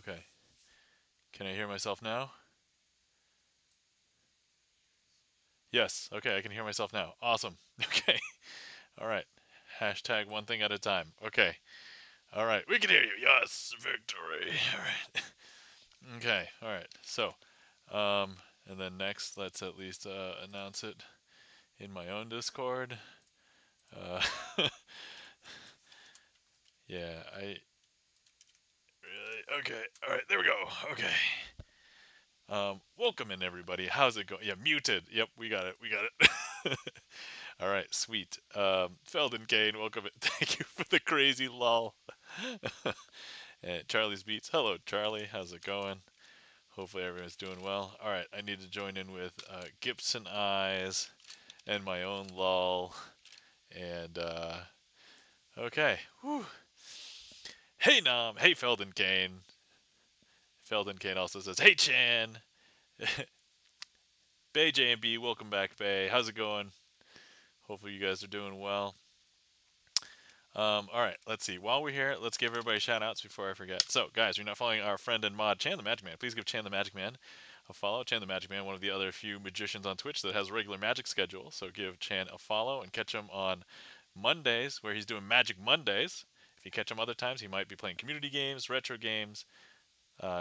Okay. Can I hear myself now? Yes. Okay, I can hear myself now. Awesome. Okay. All right. Hashtag one thing at a time. Okay. All right. We can hear you. Yes. Victory. All right. Okay. All right. So, um, and then next, let's at least announce it in my own Discord. Uh, yeah. Okay. All right. There we go. Okay. Welcome in everybody. How's it going? Yeah, muted. Yep, we got it. We got it. All right, sweet. Feldon Kane, welcome. Thank you for the crazy lull. And Charlie's Beats. Hello, Charlie. How's it going? Hopefully everyone's doing well. All right, I need to join in with Gibson Eyes and my own lull. And okay. Whew. Hey Nam. Hey Feldon Kane. Feldon Kane also says, "Hey Chan." Bay JMB, welcome back, Bay. How's it going? Hopefully you guys are doing well. All right, let's see. While we're here, let's give everybody shout outs before I forget. So, guys, you're not following our friend and mod, Chan the Magic Man. Please give Chan the Magic Man a follow. Chan the Magic Man, one of the other few magicians on Twitch that has a regular magic schedule. So, give Chan a follow and catch him on Mondays, where he's doing Magic Mondays. If you catch him other times, he might be playing community games, retro games.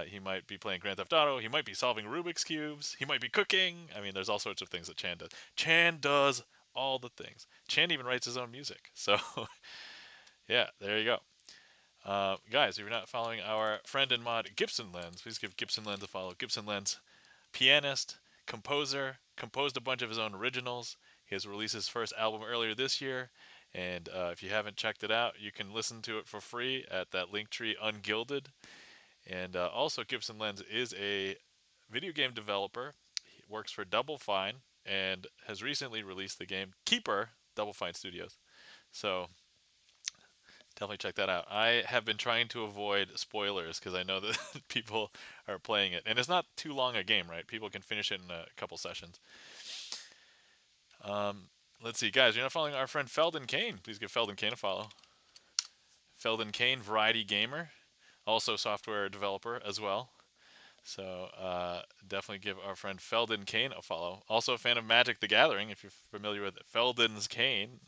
He might be playing Grand Theft Auto. He might be solving Rubik's Cubes. He might be cooking. I mean, there's all sorts of things that Chan does. Chan does all the things. Chan even writes his own music. So, yeah, there you go. Guys, if you're not following our friend and mod Gibson Lens, please give Gibson Lens a follow. Gibson Lens, pianist, composer, composed a bunch of his own originals. He has released his first album earlier this year, and if you haven't checked it out, you can listen to it for free at that link tree Ungilded. And also, Gibson Lens is a video game developer. He works for Double Fine and has recently released the game Keeper, Double Fine Studios. So definitely check that out. I have been trying to avoid spoilers because I know that people are playing it, and it's not too long a game, right? People can finish it in a couple sessions. Um, let's see, guys. You're not following our friend Feldon Kane. Please give Feldon Kane a follow. Feldon Kane, variety gamer, also software developer as well. So definitely give our friend Feldon Kane a follow. Also a fan of Magic the Gathering, if you're familiar with Feldon's Kane,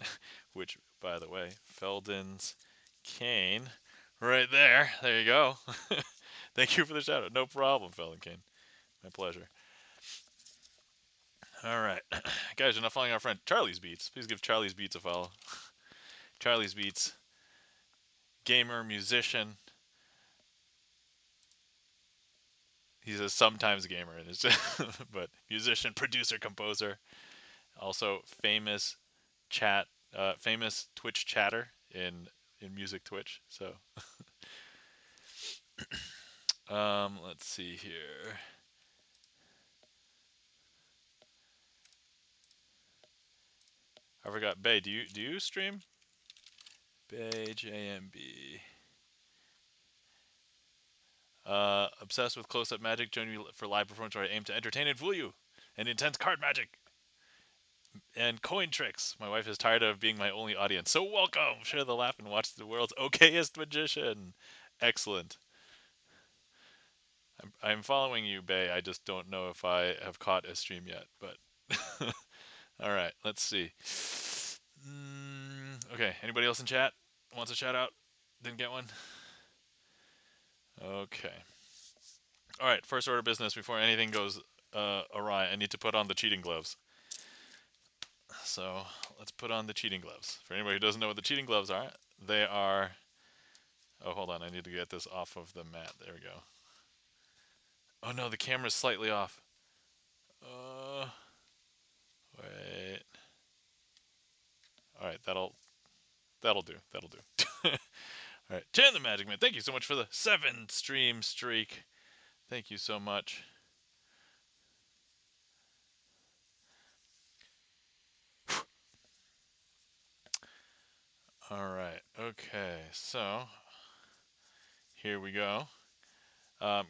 which, by the way, Feldon's Kane, right there. There you go. Thank you for the shout out. No problem, Feldon Kane. My pleasure. All right. Guys, you're not following our friend Charlie's Beats. Please give Charlie's Beats a follow. Charlie's Beats, gamer, musician. He's a sometimes gamer, but musician, producer, composer. Also famous famous Twitch chatter in music Twitch. So let's see here. I forgot. Bay, do you stream? Bay JMB. Obsessed with close-up magic. Join me for live performance where I aim to entertain and fool you. And intense card magic and coin tricks. My wife is tired of being my only audience, so welcome. Share the laugh and watch the world's okayest magician. Excellent. I'm following you, Bay. I just don't know if I have caught a stream yet, but all right. Let's see. Okay. Anybody else in chat wants a shout out? Didn't get one. Okay. All right. First order of business before anything goes awry. I need to put on the cheating gloves. So let's put on the cheating gloves. For anybody who doesn't know what the cheating gloves are, they are. Oh, hold on. I need to get this off of the mat. There we go. Oh no, the camera's slightly off. Wait. All right, that'll do. That'll do. All right, Chan the Magic Man. Thank you so much for the 7 stream streak. Thank you so much. All right. Okay. So here we go.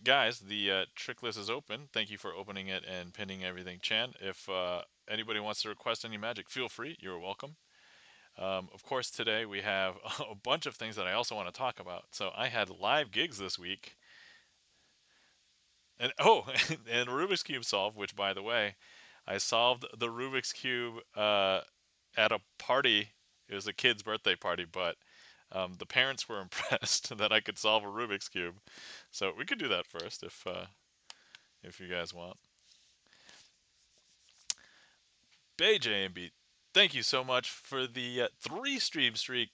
Guys, the trick list is open. Thank you for opening it and pinning everything, Chan. If anybody wants to request any magic, feel free. You're welcome. Of course, today we have a bunch of things that I also want to talk about. So I had live gigs this week. And oh, and Rubik's Cube solved, which by the way, I solved the Rubik's Cube at a party. It was a kid's birthday party, but the parents were impressed that I could solve a Rubik's Cube. So we could do that first if you guys want. Bay JMB, thank you so much for the three stream streak.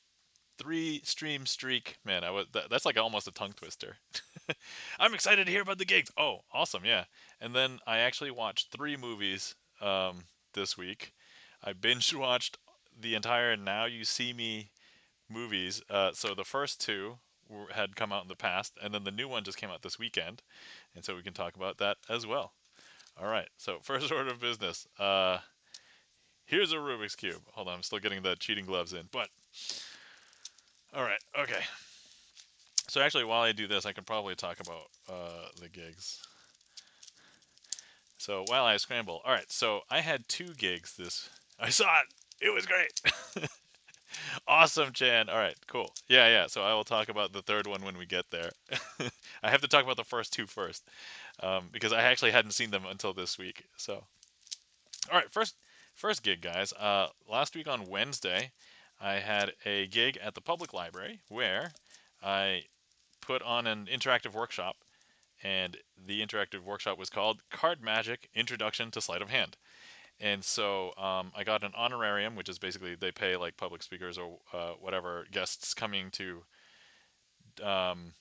Man, that's like almost a tongue twister. I'm excited to hear about the gigs. Oh, awesome, yeah. And then I actually watched 3 movies this week. I binge watched the entire Now You See Me movies. So the first two had come out in the past, and then the new one just came out this weekend, and so we can talk about that as well. All right. So first order of business. Here's a Rubik's cube. Hold on, I'm still getting the cheating gloves in, but all right. Okay. So actually, while I do this, I could probably talk about the gigs. So while I scramble, all right. So I had 2 gigs this. I saw it. It was great. Awesome, Chan. All right, cool. Yeah, yeah. So I will talk about the third one when we get there. I have to talk about the first 2 first, because I actually hadn't seen them until this week. So, all right, first gig, guys. Last week on Wednesday, I had a gig at the public library where I put on an interactive workshop, and the interactive workshop was called Card Magic: Introduction to Sleight of Hand. And so I got an honorarium, which is basically they pay like public speakers or whatever guests coming um,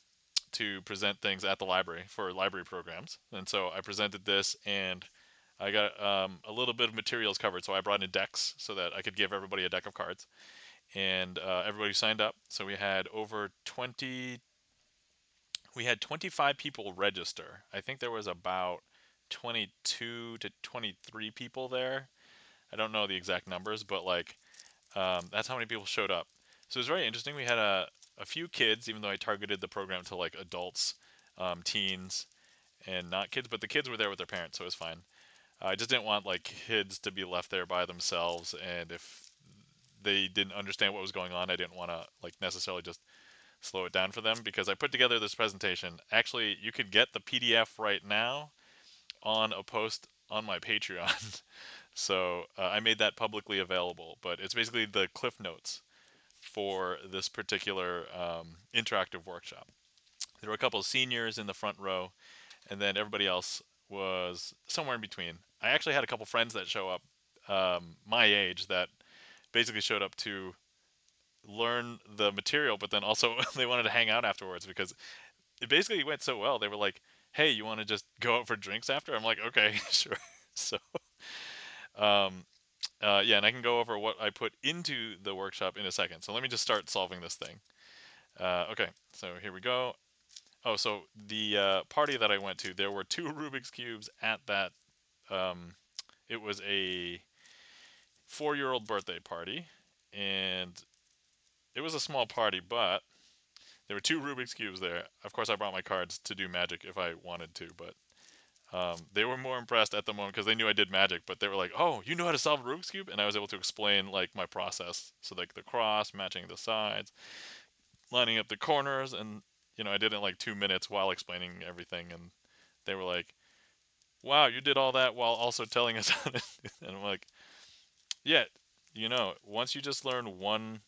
to present things at the library for library programs. And so I presented this, and I got a little bit of materials covered. So I brought in decks so that I could give everybody a deck of cards, and everybody signed up. So we had 25 people register. I think there was about 22 to 23 people there. I don't know the exact numbers, but like that's how many people showed up. So it was very interesting. We had a few kids, even though I targeted the program to like adults, teens, and not kids, but the kids were there with their parents, so it was fine. I just didn't want like kids to be left there by themselves, and if they didn't understand what was going on, I didn't want to like necessarily just slow it down for them because I put together this presentation. Actually, you could get the PDF right now on a post on my Patreon. So I made that publicly available, but it's basically the cliff notes for this particular interactive workshop. There were a couple of seniors in the front row, and then everybody else was somewhere in between. I actually had a couple friends that show up my age that basically showed up to learn the material, but then also they wanted to hang out afterwards because it basically went so well. They were like, "Hey, you want to just go out for drinks after?" I'm like, "Okay, sure." So, um, yeah, and I can go over what I put into the workshop in a second. So let me just start solving this thing. Okay, so here we go. Oh, so the party that I went to, there were 2 Rubik's cubes at that. Um, it was a 4-year-old birthday party, and it was a small party, but there were 2 Rubik's cubes there. Of course, I brought my cards to do magic if I wanted to, but they were more impressed at the moment because they knew I did magic, but they were like, "Oh, you know how to solve a Rubik's cube?" And I was able to explain like my process. So like the cross, matching the sides, lining up the corners, and I did it in like 2 minutes while explaining everything. And they were like, "Wow, you did all that while also telling us how to." And I'm like, "Yeah, once you just learn one,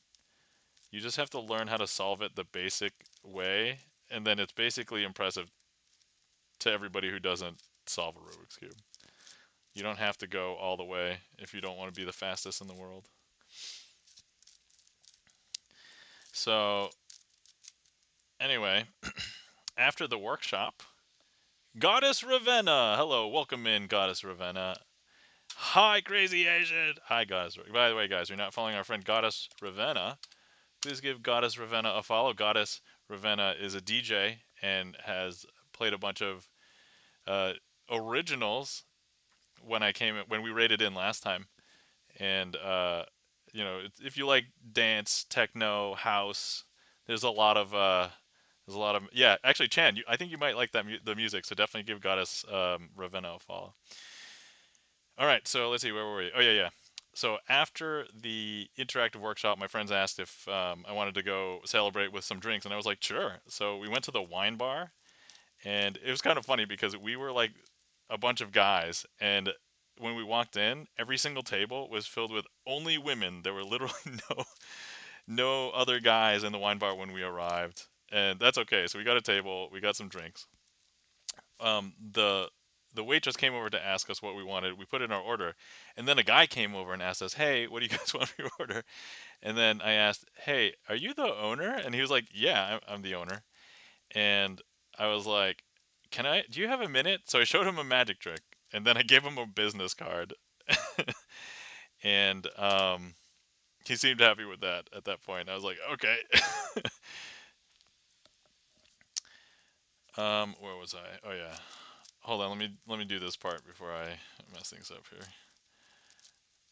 you just have to learn how to solve it the basic way, and then it's basically impressive to everybody who doesn't solve a Rubik's cube." You don't have to go all the way if you don't want to be the fastest in the world. So, anyway, after the workshop, Goddess Ravenna. Hello, welcome in, Goddess Ravenna. Hi, Crazy Asian. Hi, Goddess. By the way, guys, you're not following our friend Goddess Ravenna. Please give Goddess Ravenna a follow. Goddess Ravenna is a DJ and has played a bunch of uh, originals when we rated in last time. And if you like dance, techno, house, there's a lot of yeah. Actually, Chan, I think you might like the music, so definitely give Goddess Ravenna a follow. All right, so let's see, where were we? Oh yeah, yeah. So after the interactive workshop, my friends asked if I wanted to go celebrate with some drinks, and I was like, sure. So we went to the wine bar, And it was kind of funny because we were like a bunch of guys, and when we walked in, every single table was filled with only women. There were literally no other guys in the wine bar when we arrived, and that's okay. So we got a table, we got some drinks. The waitress came over to ask us what we wanted. We put in our order, and then a guy came over and asked us, "Hey, what do you guys want for your order?" And then I asked, "Hey, are you the owner?" And he was like, "Yeah, I'm the owner." And I was like, "Can I? Do you have a minute?" So I showed him a magic trick, and then I gave him a business card, and he seemed happy with that at that point. I was like, "Okay." Where was I? Oh yeah. Hold on. Let me do this part before I mess things up here.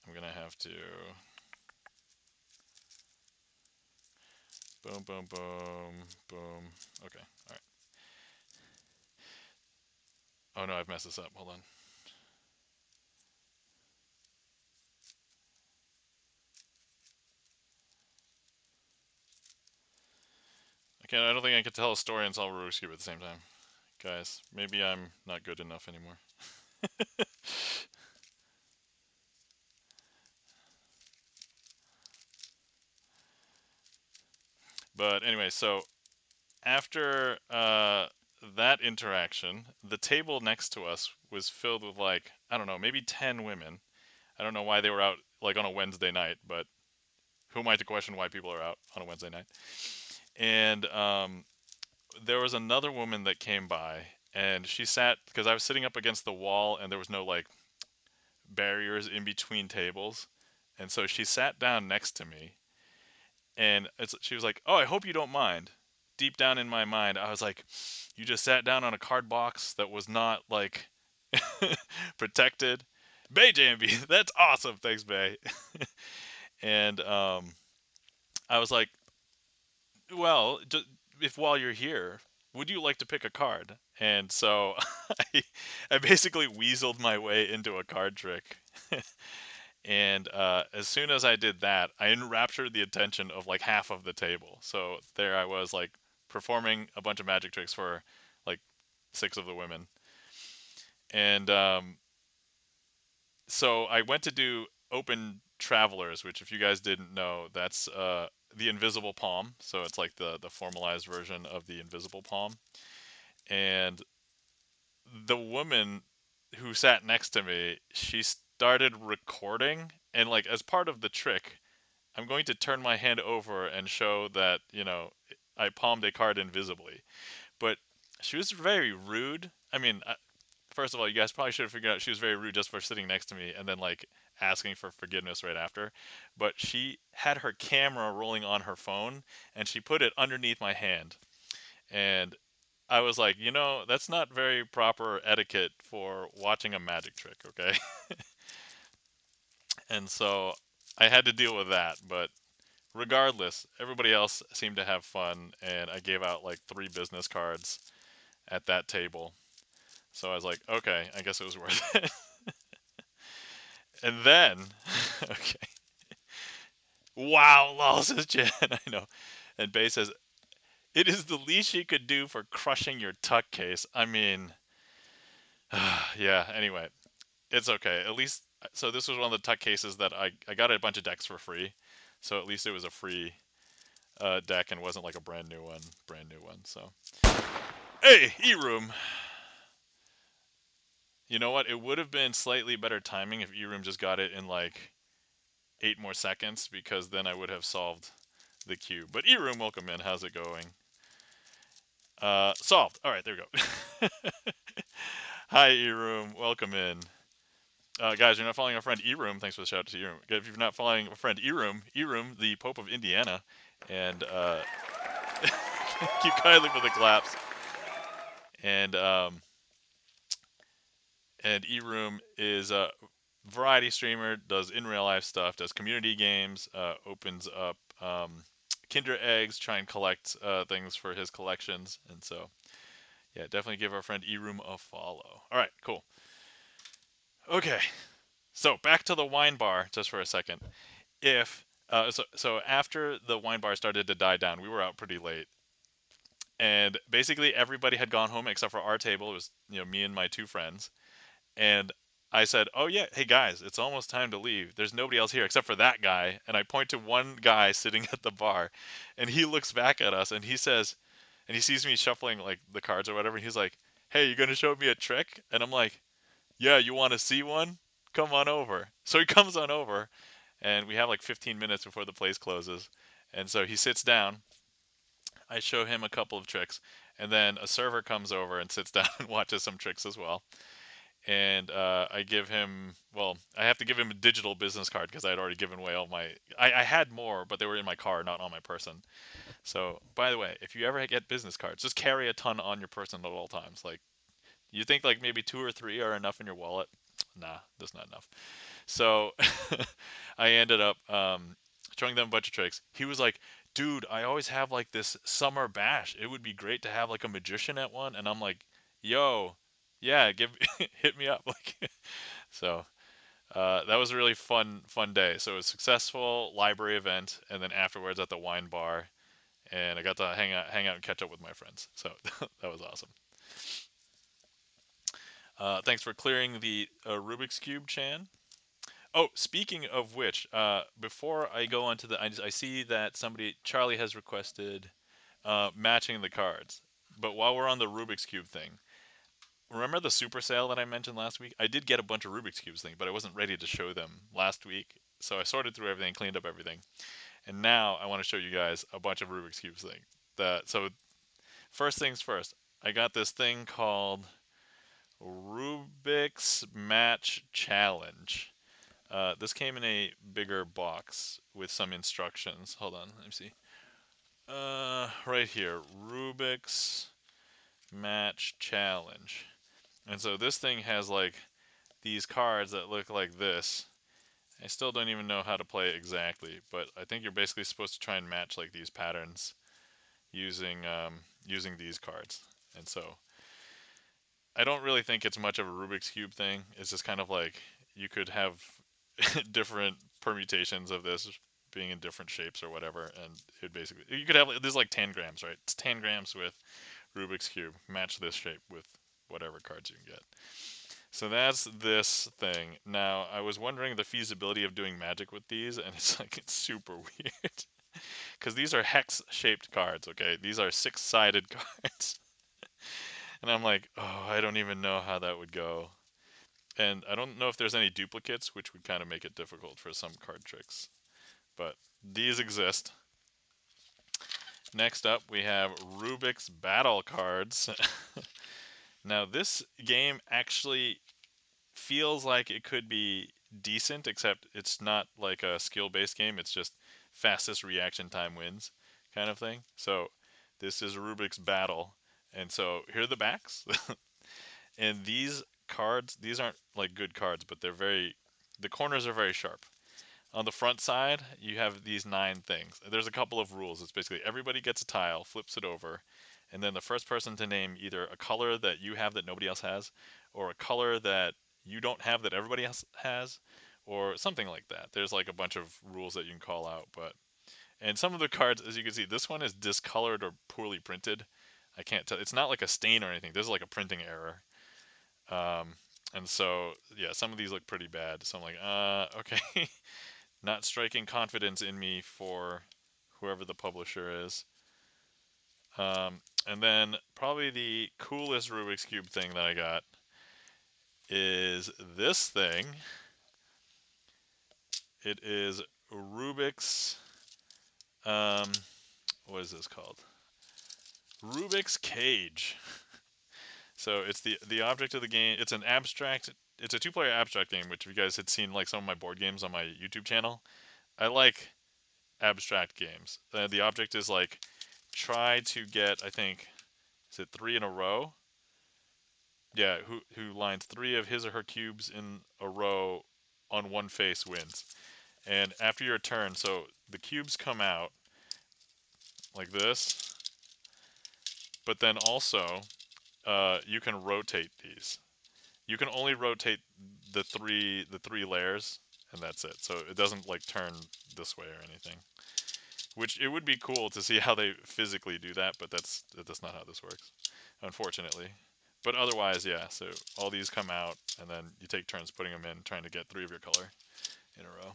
I'm gonna have to boom, boom, boom, boom. Okay. All right. Oh no, I've messed this up. Hold on. I don't think I can tell a story and solve a Rubik's cube at the same time, guys. Maybe I'm not good enough anymore. But anyway, so after that interaction, the table next to us was filled with like I don't know, maybe 10 women. I don't know why they were out like on a Wednesday night, but who am I to question why people are out on a Wednesday night? And there was another woman that came by, and she sat because I was sitting up against the wall, and there was no like barriers in between tables, and so she sat down next to me, and she was like, "Oh, I hope you don't mind." Deep down in my mind, I was like, "You just sat down on a card box that was not like protected." Bay JMB, that's awesome. Thanks, Bay. And I was like, "Well, if while you're here, would you like to pick a card?" And so I, I basically weaseled my way into a card trick. And as soon as I did that, I enraptured the attention of like half of the table. So there I was, like performing a bunch of magic tricks for like six of the women. And so I went to do open travelers, which if you guys didn't know, that's the invisible palm. So it's like the formalized version of the invisible palm. And the woman who sat next to me, she started recording, and like as part of the trick, I'm going to turn my hand over and show that, I palmed a card invisibly. But she was very rude. I mean, first of all, you guys probably should have figured out she was very rude just for sitting next to me and then like asking for forgiveness right after. But she had her camera rolling on her phone and she put it underneath my hand. And I was like, that's not very proper etiquette for watching a magic trick, okay? And so I had to deal with that. But regardless, everybody else seemed to have fun, and I gave out like 3 business cards at that table. So I was like, okay, I guess it was worth it. And then, okay, wow, lol says Jen, I know. And Bay says, it is the least you could do for crushing your tuck case. I mean, yeah, anyway, it's okay. At least, so this was one of the tuck cases that I got a bunch of decks for free. So at least it was a free deck and wasn't like a brand new one. Brand new one. So, hey, E-Room. You know what? It would have been slightly better timing if E-Room just got it in like 8 more seconds, because then I would have solved the cube. But E-Room, welcome in. How's it going? Solved. All right, there we go. Hi, E-Room. Welcome in. Guys, you're not following our friend E-Room. Thanks for the shout out to E-Room. If you're not following our friend E-Room, E-Room, the Pope of Indiana, and thank you kindly for the claps. And E-Room is a variety streamer, does in real life stuff, does community games, opens up Kinder eggs, try and collect things for his collections, and so yeah, definitely give our friend E-Room a follow. All right, cool. Okay, so back to the wine bar just for a second. If so after the wine bar started to die down, we were out pretty late, And basically everybody had gone home except for our table. It was, me and my two friends. And I said, "Oh yeah, hey guys, it's almost time to leave. There's nobody else here except for that guy." And I point to one guy sitting at the bar, and he looks back at us and he says, and he sees me shuffling like the cards or whatever, and he's like, "Hey, you gonna show me a trick?" And I'm like, "Yeah, you want to see one? Come on over." So he comes on over, and we have like 15 minutes before the place closes. And so he sits down. I show him a couple of tricks, and then a server comes over and sits down and watches some tricks as well. And I give him, well, I have to give him a digital business card because I had already given away all my. I had more, but they were in my car, not on my person. So, by the way, if you ever get business cards, just carry a ton on your person at all times. Like, you think like maybe two or three are enough in your wallet? Nah, that's not enough. So, I ended up showing them a bunch of tricks. He was like, "Dude, I always have like this summer bash. It would be great to have like a magician at one." And I'm like, "Yo, yeah, give hit me up." Like, so that was a really fun day. So it was a successful library event, and then afterwards at the wine bar, and I got to hang out and catch up with my friends. So that was awesome. Thanks for clearing the Rubik's cube, Chan. Oh, speaking of which, before I go on to I see that Charlie has requested matching the cards. But while we're on the Rubik's cube thing, remember the super sale that I mentioned last week? I did get a bunch of Rubik's cubes thing, but I wasn't ready to show them last week. So I sorted through everything, cleaned up everything, and now I want to show you guys a bunch of Rubik's cubes thing. So first things first, I got this thing called Rubik's Match Challenge. This came in a bigger box with some instructions. Hold on, let me see. Right here, Rubik's Match Challenge. And so this thing has like these cards that look like this. I still don't even know how to play it exactly, but I think you're basically supposed to try and match like these patterns using these cards. And so I don't really think it's much of a Rubik's cube thing. It's just kind of like you could have different permutations of this being in different shapes or whatever, and it basically you could have this is like tangrams, right? It's tangrams with Rubik's cube. Match this shape with whatever cards you can get. So that's this thing. Now I was wondering the feasibility of doing magic with these, and it's like it's super weird because these are hex-shaped cards. Okay, these are six-sided cards, and I'm like, oh, I don't even know how that would go. And I don't know if there's any duplicates, which would kind of make it difficult for some card tricks. But these exist. Next up, we have Rubik's Battle cards. Now, this game actually feels like it could be decent, except it's not like a skill-based game. It's just fastest reaction time wins kind of thing. So this is Rubik's Battle. And so here are the backs. And these cards, these aren't like good cards, but the corners are very sharp. On the front side, you have these 9 things. There's a couple of rules. It's basically everybody gets a tile, flips it over, and then the first person to name either a color that you have that nobody else has, or a color that you don't have that everybody else has, or something like that. There's like a bunch of rules that you can call out, and some of the cards, as you can see, this one is discolored or poorly printed. I can't tell. It's not like a stain or anything. This is like a printing error. Um, and so, yeah, some of these look pretty bad. So I'm like, okay. Not striking confidence in me for whoever the publisher is. And then probably the coolest Rubik's Cube thing that I got is this thing. It is Rubik's, um, what is this called? Rubik's Cage. So it's the object of the game. It's an abstract. It's a two-player abstract game, which if you guys had seen like some of my board games on my YouTube channel, I like abstract games. The object is like try to get, I think, is it 3 in a row? Yeah, who lines 3 of his or her cubes in a row on one face wins. And after your turn, so the cubes come out like this, but then also you can rotate these. You can only rotate the three layers, and that's it. So it doesn't like turn this way or anything. Which it would be cool to see how they physically do that, but that's not how this works, unfortunately. But otherwise, yeah. So all these come out, and then you take turns putting them in, trying to get 3 of your color in a row.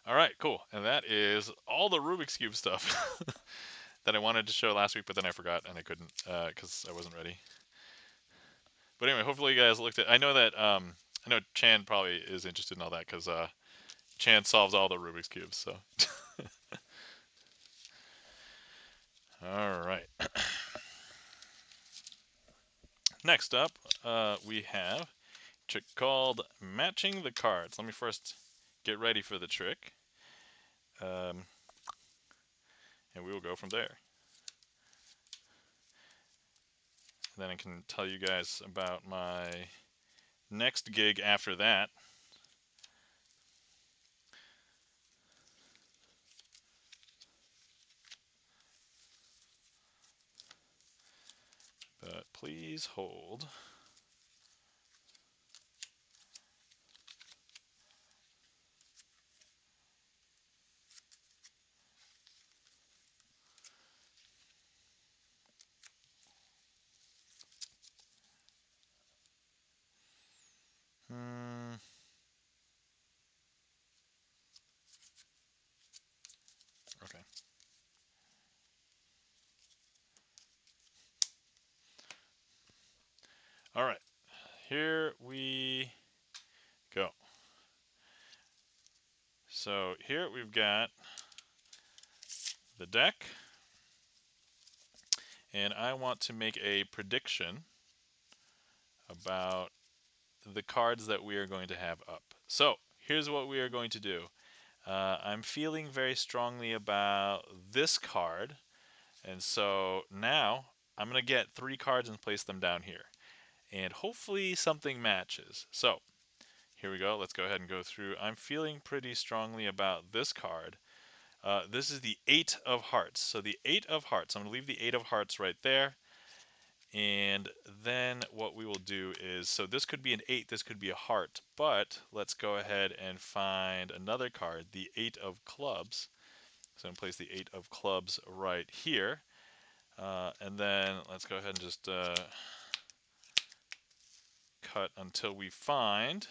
All right, cool. And that is all the Rubik's Cube stuff that I wanted to show last week, but then I forgot and I couldn't because I wasn't ready. But anyway, hopefully you guys looked at. I know that I know Chan probably is interested in all that because Chan solves all the Rubik's cubes. So, all right. Next up, we have a trick called matching the cards. Let me first get ready for the trick, and we will go from there. Then I can tell you guys about my next gig after that. But please hold. Okay. All right. Here we go. So here we've got the deck, and I want to make a prediction about the cards that we are going to have up. So here's what we are going to do. I'm feeling very strongly about this card, and so now I'm going to get 3 cards and place them down here, and hopefully something matches. So here we go. Let's go ahead and go through. I'm feeling pretty strongly about this card. This is the 8 of Hearts. So the 8 of Hearts. I'm going to leave the 8 of Hearts right there. And then what we will do is, so this could be an 8, this could be a heart, but let's go ahead and find another card, the 8 of Clubs. So I'm going to place the 8 of Clubs right here. And then let's go ahead and just cut until we find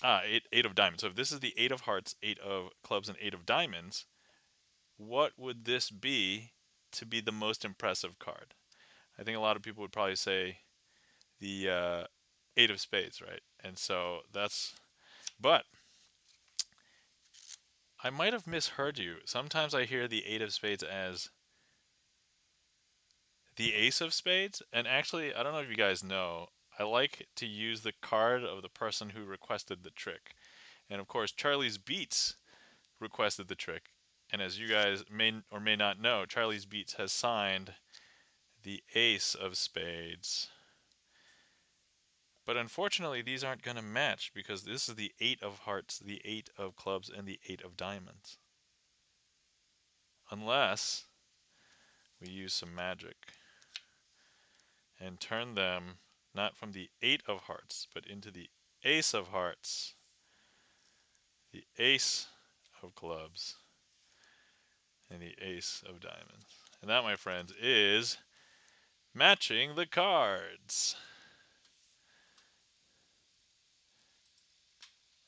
8 of Diamonds. So if this is the 8 of Hearts, 8 of Clubs, and 8 of Diamonds, what would this be to be the most impressive card? I think a lot of people would probably say the 8 of Spades, right? And so that's, but I might have misheard you. Sometimes I hear the 8 of Spades as the Ace of Spades, and actually, I don't know if you guys know, I like to use the card of the person who requested the trick. And of course, Charlie's Beats requested the trick. And as you guys may or may not know, Charlie's Beats has signed the Ace of Spades. But unfortunately, these aren't going to match because this is the 8 of Hearts, the 8 of Clubs, and the 8 of Diamonds. Unless we use some magic and turn them not from the 8 of Hearts, but into the Ace of Hearts, the Ace of Clubs, and the Ace of Diamonds. And that, my friends, is matching the cards.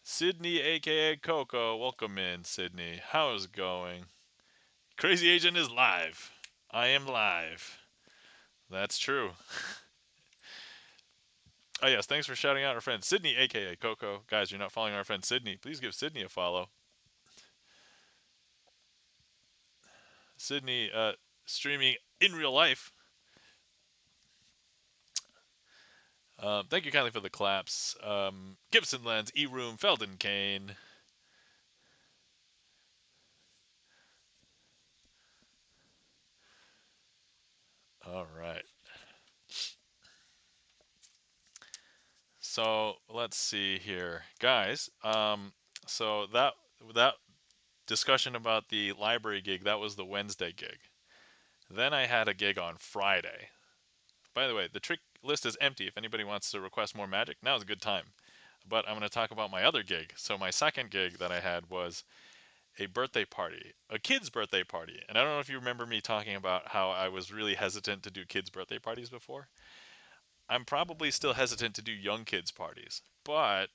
Sydney, aka Coco, welcome in, Sydney. How's it going? Crazy Agent is live. I am live. That's true. Oh yes, thanks for shouting out our friend Sydney, aka Coco. Guys, you're not following our friend Sydney. Please give Sydney a follow. Sydney, streaming in real life. Thank you kindly for the claps. Gibson Lens, E-Room, Felden Kane. All right. So let's see here, guys. So that discussion about the library gig, that was the Wednesday gig. Then I had a gig on Friday. By the way, the trick list is empty. If anybody wants to request more magic, now is a good time. But I'm going to talk about my other gig. So my second gig that I had was a birthday party, a kid's birthday party. And I don't know if you remember me talking about how I was really hesitant to do kids' birthday parties before. I'm probably still hesitant to do young kids' parties, but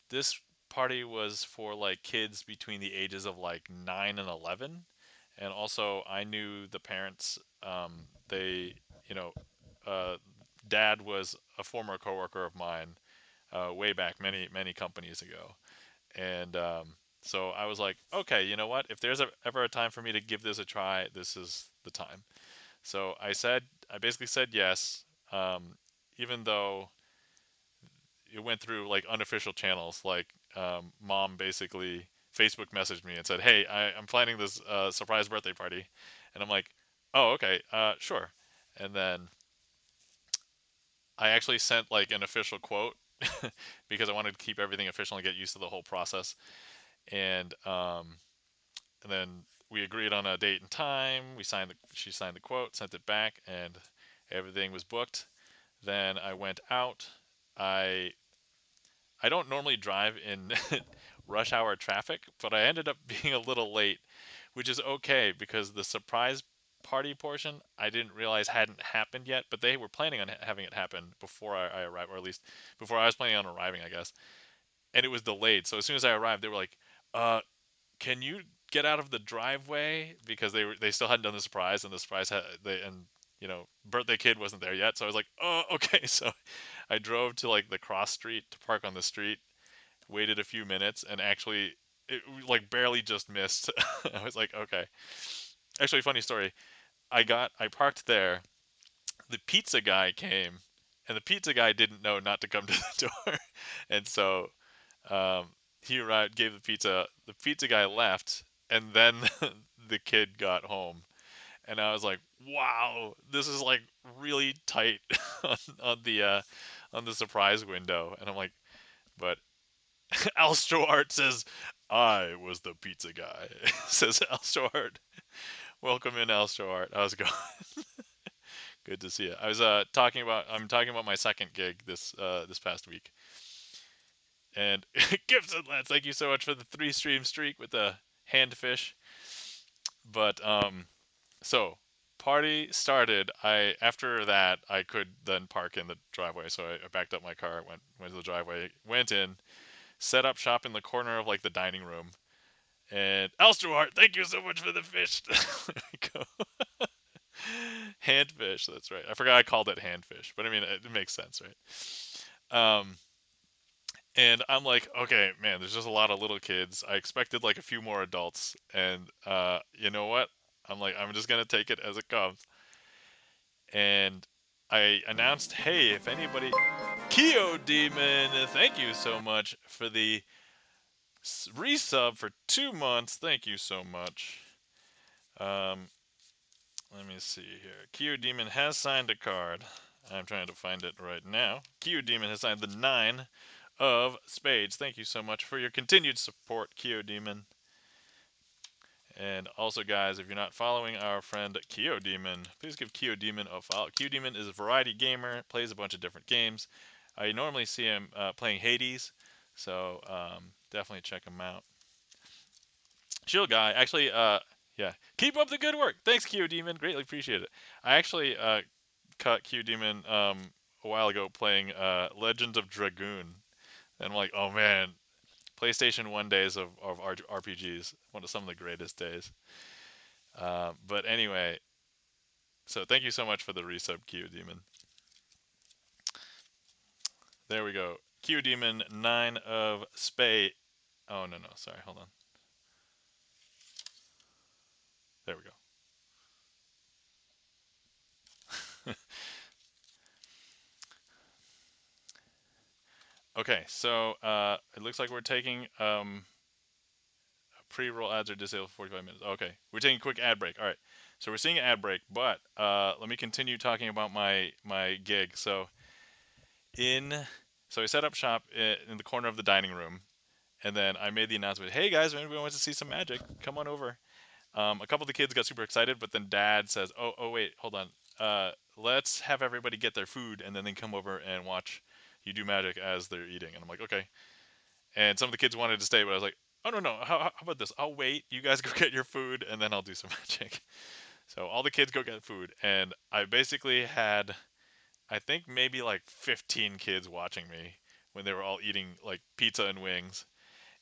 this party was for like kids between the ages of like 9 and 11. And also, I knew the parents. They, you know, uh, dad was a former coworker of mine way back many companies ago. And so I was like, okay, you know what? If there's ever a time for me to give this a try, this is the time. So I basically said yes, um, even though it went through like unofficial channels. Like mom basically Facebook messaged me and said, "Hey, I'm planning this surprise birthday party," and I'm like, "Oh, okay, sure." And then I actually sent like an official quote because I wanted to keep everything official and get used to the whole process. And then we agreed on a date and time. She signed the quote, sent it back, and everything was booked. Then I went out. I I don't normally drive in rush hour traffic, but I ended up being a little late, which is okay because the surprise party portion I didn't realize hadn't happened yet, but they were planning on having it happen before I arrived, or at least before I was planning on arriving, I guess. And it was delayed. So as soon as I arrived, they were like, "Can you get out of the driveway?" Because they still hadn't done the surprise, and the surprise had they and birthday kid wasn't there yet. So I was like, "Oh, okay." So I drove to like the cross street to park on the street, waited a few minutes, and actually it like barely just missed. I was like, okay. Actually, funny story. I parked there. The pizza guy came, and the pizza guy didn't know not to come to the door, and so um, he arrived, gave the pizza. The pizza guy left, and then the kid got home, and I was like, wow, this is like really tight on the surprise window, and I'm like, but Alstro Art says, I was the pizza guy. Says Alstro Art. Welcome in, Alstro Art. How's it going? Good to see you. I'm talking about my second gig this past week. And Gibson Lance, thank you so much for the 3 stream streak with the handfish. But so party started. I After that I could then park in the driveway. So I backed up my car, went to the driveway, went in, set up shop in the corner of like the dining room. And Alstruart, thank you so much for the fish. There we go. Handfish, that's right. I forgot I called it handfish, but I mean it makes sense, right? And I'm like, okay, man, there's just a lot of little kids. I expected like a few more adults, and you know what? I'm like, I'm just gonna take it as it comes. And I announced, hey, if anybody, Keo Demon, thank you so much for the resub for 2 months. Thank you so much. Um, Let me see here. Q Demon has signed a card. I'm trying to find it right now. Q Demon has signed the 9 of spades. Thank you so much for your continued support, Q Demon. And also, guys, if you're not following our friend Keo Demon, please give Keo Demon a follow. Keo Demon is a variety gamer, plays a bunch of different games. I normally see him playing Hades, so definitely check him out. Chill guy. Actually, yeah. Keep up the good work. Thanks, Q Demon. Greatly appreciate it. I actually caught Q Demon a while ago playing Legends of Dragoon, and I'm like, oh man, PlayStation 1 days of RPGs, one of some of the greatest days. But anyway, so thank you so much for the resub, Q Demon. There we go. Q Demon 9 of spade. Oh no, sorry, hold on. There we go. Okay, so it looks like we're taking pre-roll ads are disabled for 45 minutes. Okay, we're taking a quick ad break. All right, so we're seeing an ad break, but let me continue talking about my gig. In so I set up shop in the corner of the dining room, and then I made the announcement, "Hey guys, if anybody wants to see some magic, come on over." A couple of the kids got super excited, but then Dad says, "Oh wait, hold on. Let's have everybody get their food, and then they come over and watch you do magic as they're eating." And I'm like, "Okay." And some of the kids wanted to stay, but I was like, Oh no, no. How about this? I'll wait. You guys go get your food, and then I'll do some magic. So all the kids go get food, and I basically had, I think maybe like 15 kids watching me when they were all eating like pizza and wings,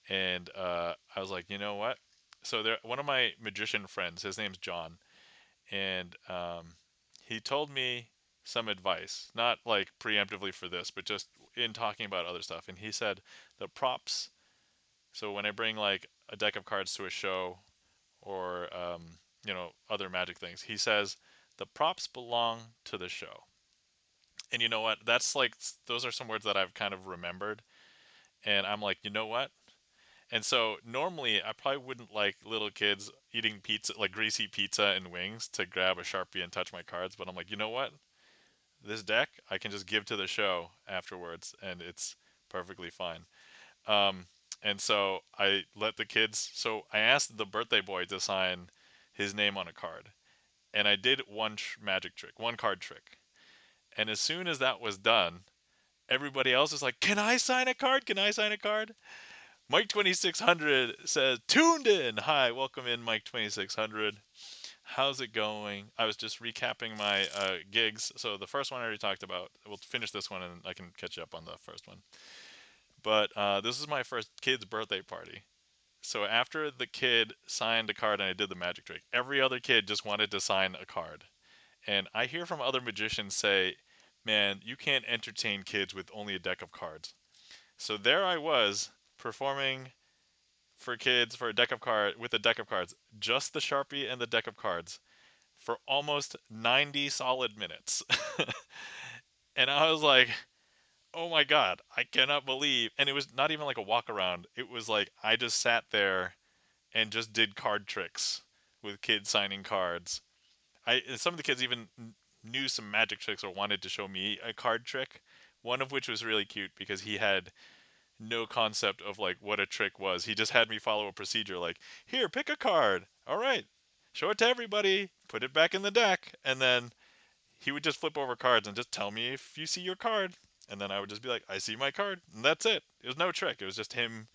and I was like, you know what? So there, one of my magician friends, his name's John, and he told me some advice, not like preemptively for this, but just in talking about other stuff. And he said the props. So when I bring like a deck of cards to a show or other magic things, he says the props belong to the show. And you know what? That's like those are some words that I've kind of remembered, and I'm like, you know what? And so normally I probably wouldn't like little kids eating pizza, like greasy pizza and wings, to grab a Sharpie and touch my cards. But I'm like, you know what? This deck I can just give to the show afterwards, and it's perfectly fine. Um, and so I let the kids. So I asked the birthday boy to sign his name on a card, and I did one magic trick, one card trick. And as soon as that was done, everybody else is like, "Can I sign a card? Can I sign a card?" Mike 2600 says, "Tuned in. Hi, welcome in, Mike 2600. How's it going?" I was just recapping my gigs. So the first one I already talked about. We'll finish this one and I can catch you up on the first one. But this is my first kid's birthday party. So after the kid signed a card and I did the magic trick, every other kid just wanted to sign a card. And I hear from other magicians say, man, you can't entertain kids with only a deck of cards. So there I was performing for kids for a deck of card with a deck of cards, just the Sharpie and the deck of cards for almost 90 solid minutes. And I was like, "Oh my god, I cannot believe." And it was not even like a walk around. It was like I just sat there and just did card tricks with kids signing cards. I Some of the kids even knew some magic tricks or wanted to show me a card trick. One of which was really cute because he had no concept of like what a trick was. He just had me follow a procedure like, "Here, pick a card. All right. Show it to everybody. Put it back in the deck." And then he would just flip over cards and just tell me if you see your card. And then I would just be like, "I see my card." And that's it. It was no trick. It was just him.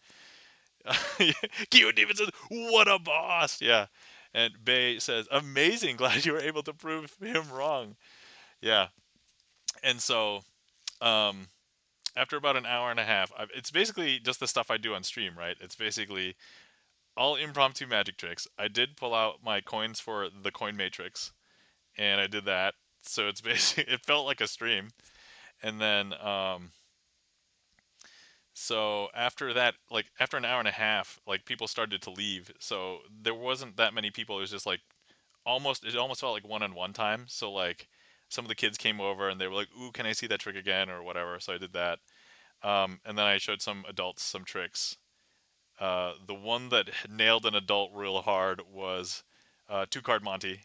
Kyo Demon says, "What a boss." Yeah. And Bay says, "Amazing. Glad you were able to prove him wrong." Yeah. And so, um, after about an hour and a half, it's basically just the stuff I do on stream, right? It's basically all impromptu magic tricks. I did pull out my coins for the coin matrix, and I did that. So it's basically it felt like a stream. And then so after that, like after an hour and a half, like people started to leave. So there wasn't that many people. It was just like it almost felt like one-on-one time. So like some of the kids came over and they were like, "Ooh, can I see that trick again?" or whatever. So I did that. And then I showed some adults some tricks. The one that nailed an adult real hard was two card Monty.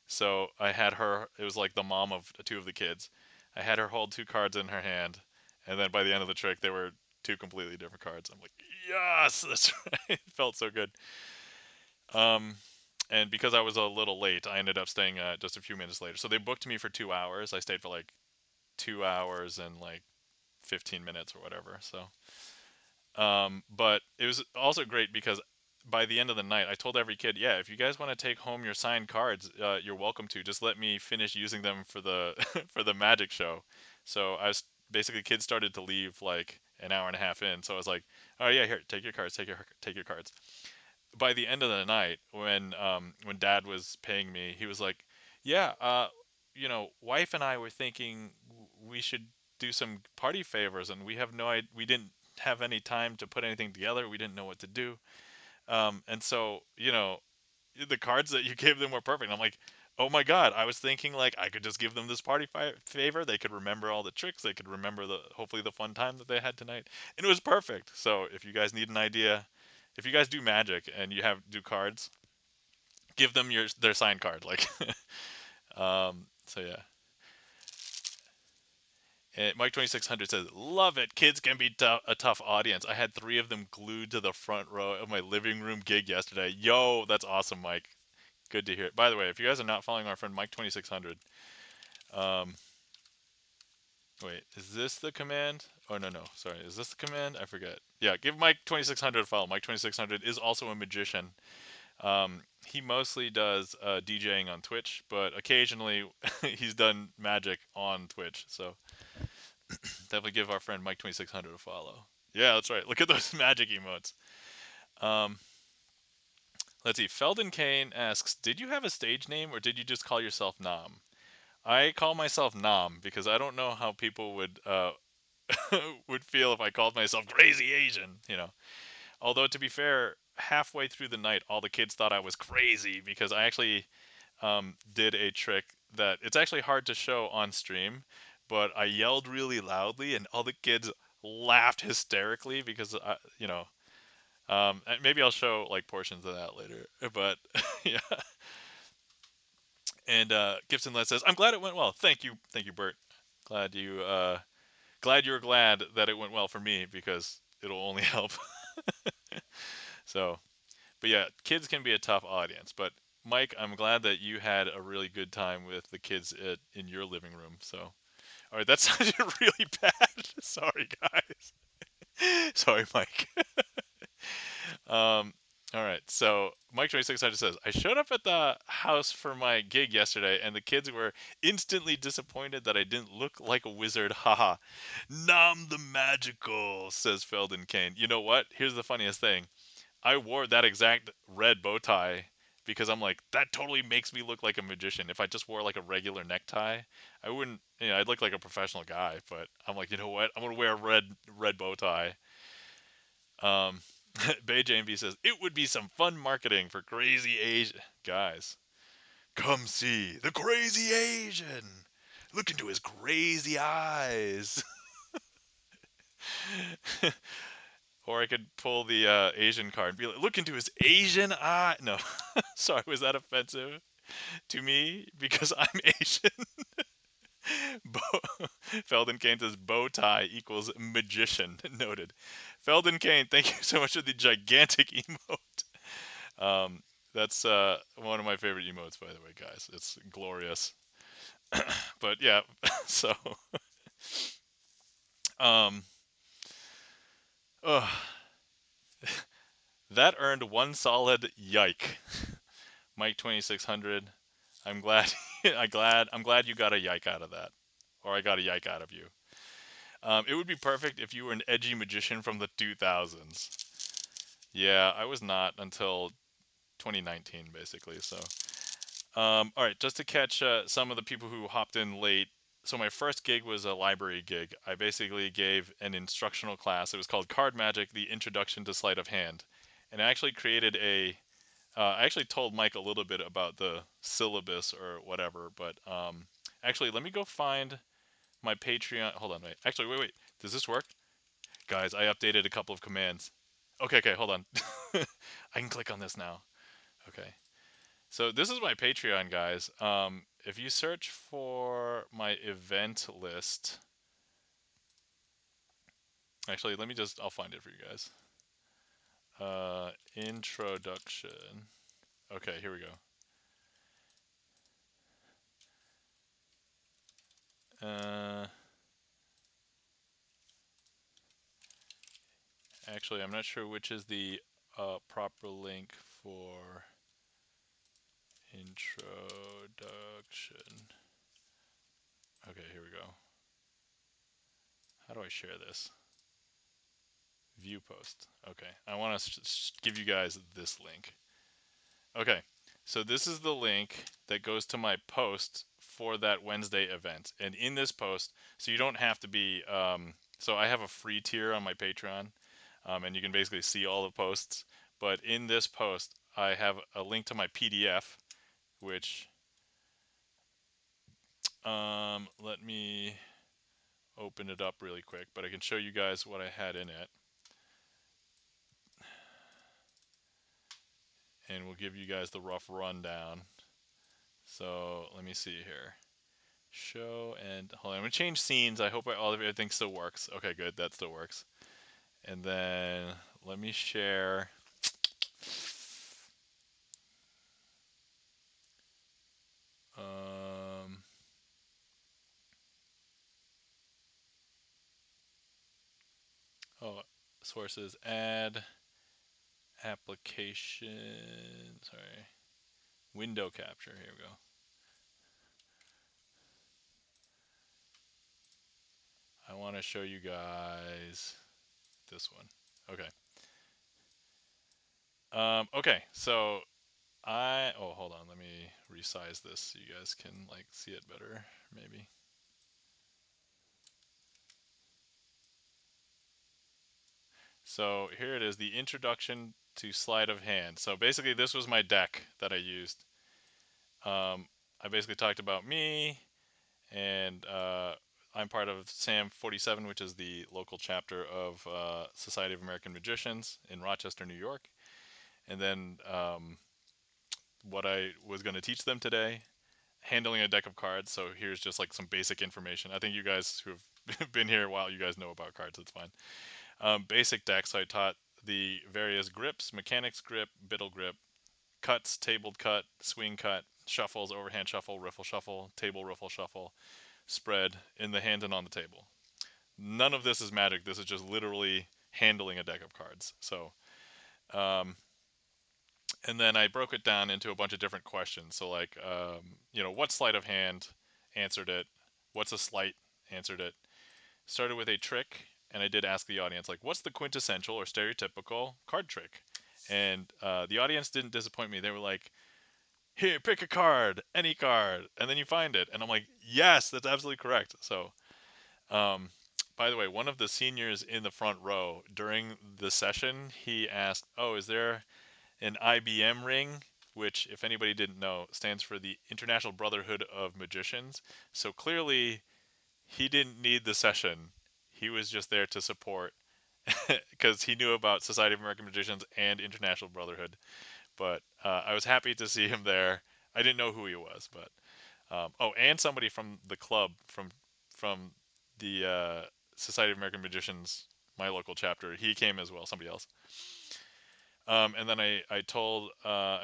So I had her. It was like the mom of two of the kids. I had her hold two cards in her hand, and then by the end of the trick, they were two completely different cards. I'm like, yes, that's right. It felt so good. Um, and because I was a little late, I ended up staying just a few minutes later. So they booked me for 2 hours. I stayed for like 2 hours and like 15 minutes or whatever. So but it was also great because by the end of the night, I told every kid, yeah, if you guys want to take home your signed cards, you're welcome to. Just let me finish using them for the for the magic show. So I was basically kids started to leave like an hour and a half in. So I was like, oh yeah, here, take your cards, take your cards. By the end of the night, when Dad was paying me, he was like, yeah, wife and I were thinking we should do some party favors, and we have no idea, we didn't have any time to put anything together. We didn't know what to do. And so, the cards that you gave them were perfect. I'm like, oh my God, I was thinking like I could just give them this party favor. They could remember all the tricks. They could remember hopefully the fun time that they had tonight. And it was perfect. So if you guys need an idea, if you guys do magic and you do cards, give them their signed card. Like, so yeah. And Mike 2600 says, "Love it. Kids can be a tough audience. I had three of them glued to the front row of my living room gig yesterday." Yo, that's awesome, Mike. Good to hear it. By the way, if you guys are not following our friend Mike 2600, um, Wait, is this the command? Oh no, no, sorry. Is this the command? I forget. Yeah, give Mike 2600 a follow. Mike 2600 is also a magician. He mostly does DJing on Twitch, but occasionally he's done magic on Twitch. So definitely give our friend Mike 2600 a follow. Yeah, that's right. Look at those magic emotes. Um, let's see. Felden Kane asks, "Did you have a stage name or did you just call yourself Nam?" I call myself Nam because I don't know how people would would feel if I called myself Crazy Asian. Although to be fair, halfway through the night, all the kids thought I was crazy because I actually did a trick that it's actually hard to show on stream, but I yelled really loudly and all the kids laughed hysterically because maybe I'll show like portions of that later. But yeah, and Gibson Led says, "I'm glad it went well. Thank you, Bert. Glad you glad you're glad that it went well for me because it'll only help." So, but yeah, kids can be a tough audience. But Mike, I'm glad that you had a really good time with the kids in your living room. So, all right, that sounded really bad. Sorry, guys. Sorry, Mike. um, all right, so Mike 2600 says, "I showed up at the house for my gig yesterday, and the kids were instantly disappointed that I didn't look like a wizard. Haha. Nam the magical," says Felden Kane. You know what? Here's the funniest thing. I wore that exact red bow tie because I'm like, that totally makes me look like a magician. If I just wore like a regular necktie, I wouldn't, I'd look like a professional guy. But I'm like, you know what? I'm gonna wear a red bow tie. Um, Bay JMV says it would be some fun marketing for crazy Asian guys. Come see the crazy Asian. Look into his crazy eyes. Or I could pull the Asian card and be like, look into his Asian eye. No, sorry, was that offensive to me because I'm Asian? Bo- Felden Kane says bow tie equals magician. Noted. Felden Kane, thank you so much for the gigantic emote. That's one of my favorite emotes, by the way, guys. It's glorious. But yeah, so um, uh, that earned one solid yike. Mike 2600. I'm glad. I'm glad you got a yike out of that, or I got a yike out of you. It would be perfect if you were an edgy magician from the 2000s. Yeah, I was not until 2019, basically. So, all right, just to catch some of the people who hopped in late. So my first gig was a library gig. I basically gave an instructional class. It was called Card Magic: The Introduction to Sleight of Hand, and I actually created a I actually told Mike a little bit about the syllabus or whatever, but actually, let me go find my Patreon. Hold on, wait. Actually, wait. Does this work? Guys, I updated a couple of commands. Okay, hold on. I can click on this now. Okay. So this is my Patreon, guys. If you search for my event list, actually, I'll find it for you guys. Introduction. Okay, here we go. Actually, I'm not sure which is the proper link for introduction. Okay, here we go. How do I share this? View post. Okay, I want to give you guys this link. Okay, so this is the link that goes to my post for that Wednesday event. And in this post, so you don't have to be, so I have a free tier on my Patreon, and you can basically see all the posts. But in this post, I have a link to my PDF, which, let me open it up really quick, but I can show you guys what I had in it. And we'll give you guys the rough rundown. So let me see here. Show and hold on. I'm gonna change scenes. I hope all of everything still works. Okay, good. That still works. And then let me share. Um, sources, add application, sorry, window capture. Here we go. I want to show you guys this one. Okay. Okay, so hold on, let me resize this so you guys can like see it better, maybe. So here it is, the introduction to Sleight of Hand. So basically this was my deck that I used. I basically talked about me, and I'm part of SAM 47, which is the local chapter of Society of American Magicians in Rochester, New York. And then what I was going to teach them today, handling a deck of cards. So here's just like some basic information. I think you guys who have been here a while, you guys know about cards. It's fine. Basic deck. So I taught the various grips: mechanics grip, biddle grip, cuts, tabled cut, swing cut, shuffles, overhand shuffle, riffle shuffle, table riffle shuffle, spread in the hand and on the table. None of this is magic. This is just literally handling a deck of cards. So, um, and then I broke it down into a bunch of different questions. So, like, what's sleight of hand? Answered it. What's a sleight? Answered it. Started with a trick, and I did ask the audience, like, what's the quintessential or stereotypical card trick? And the audience didn't disappoint me. They were like, here, pick a card, any card, and then you find it. And I'm like, yes, that's absolutely correct. So, um, by the way, one of the seniors in the front row during the session, he asked, oh, is there an IBM ring? Which, if anybody didn't know, stands for the International Brotherhood of Magicians. So clearly, he didn't need the session. He was just there to support because he knew about Society of American Magicians and International Brotherhood. But I was happy to see him there. I didn't know who he was, but and somebody from the club from the Society of American Magicians, my local chapter, he came as well. Somebody else. And then I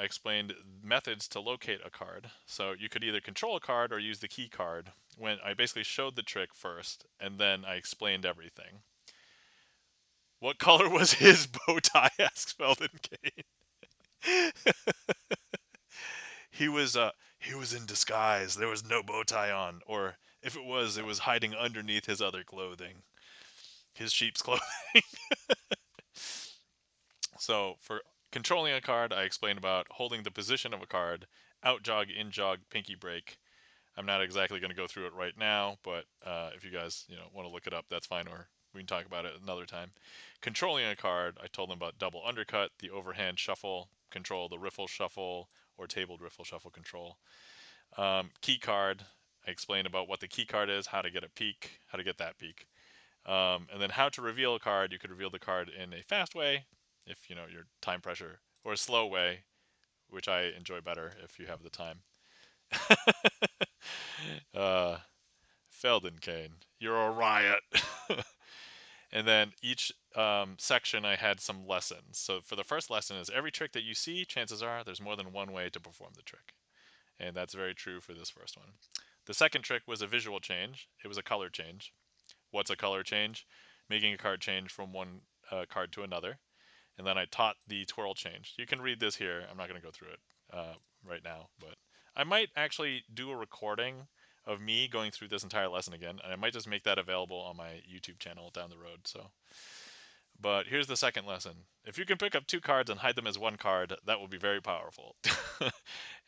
explained methods to locate a card. So you could either control a card or use the key card. When I basically showed the trick first, and then I explained everything. What color was his bow tie? Asked Felden Kane. he was uh, he was in disguise. There was no bow tie on, or if it was hiding underneath his other clothing, his sheep's clothing. So for controlling a card, I explained about holding the position of a card, out jog, in jog, pinky break. I'm not exactly going to go through it right now, but if you guys want to look it up, that's fine, or we can talk about it another time. Controlling a card, I told them about double undercut, the overhand shuffle control, the riffle shuffle, or tabled riffle shuffle control. Key card, I explained about what the key card is, how to get a peek, how to get that peek. And then how to reveal a card. You could reveal the card in a fast way, if your time pressure, or a slow way, which I enjoy better if you have the time. uh, Feldenkane, you're a riot. And then each section I had some lessons. So for the first lesson is every trick that you see, chances are there's more than one way to perform the trick. And that's very true for this first one. The second trick was a visual change. It was a color change. What's a color change? Making a card change from one card to another. And then I taught the twirl change. You can read this here. I'm not going to go through it right now, but I might actually do a recording of me going through this entire lesson again, and I might just make that available on my YouTube channel down the road. So, but here's the second lesson. If you can pick up two cards and hide them as one card, that will be very powerful.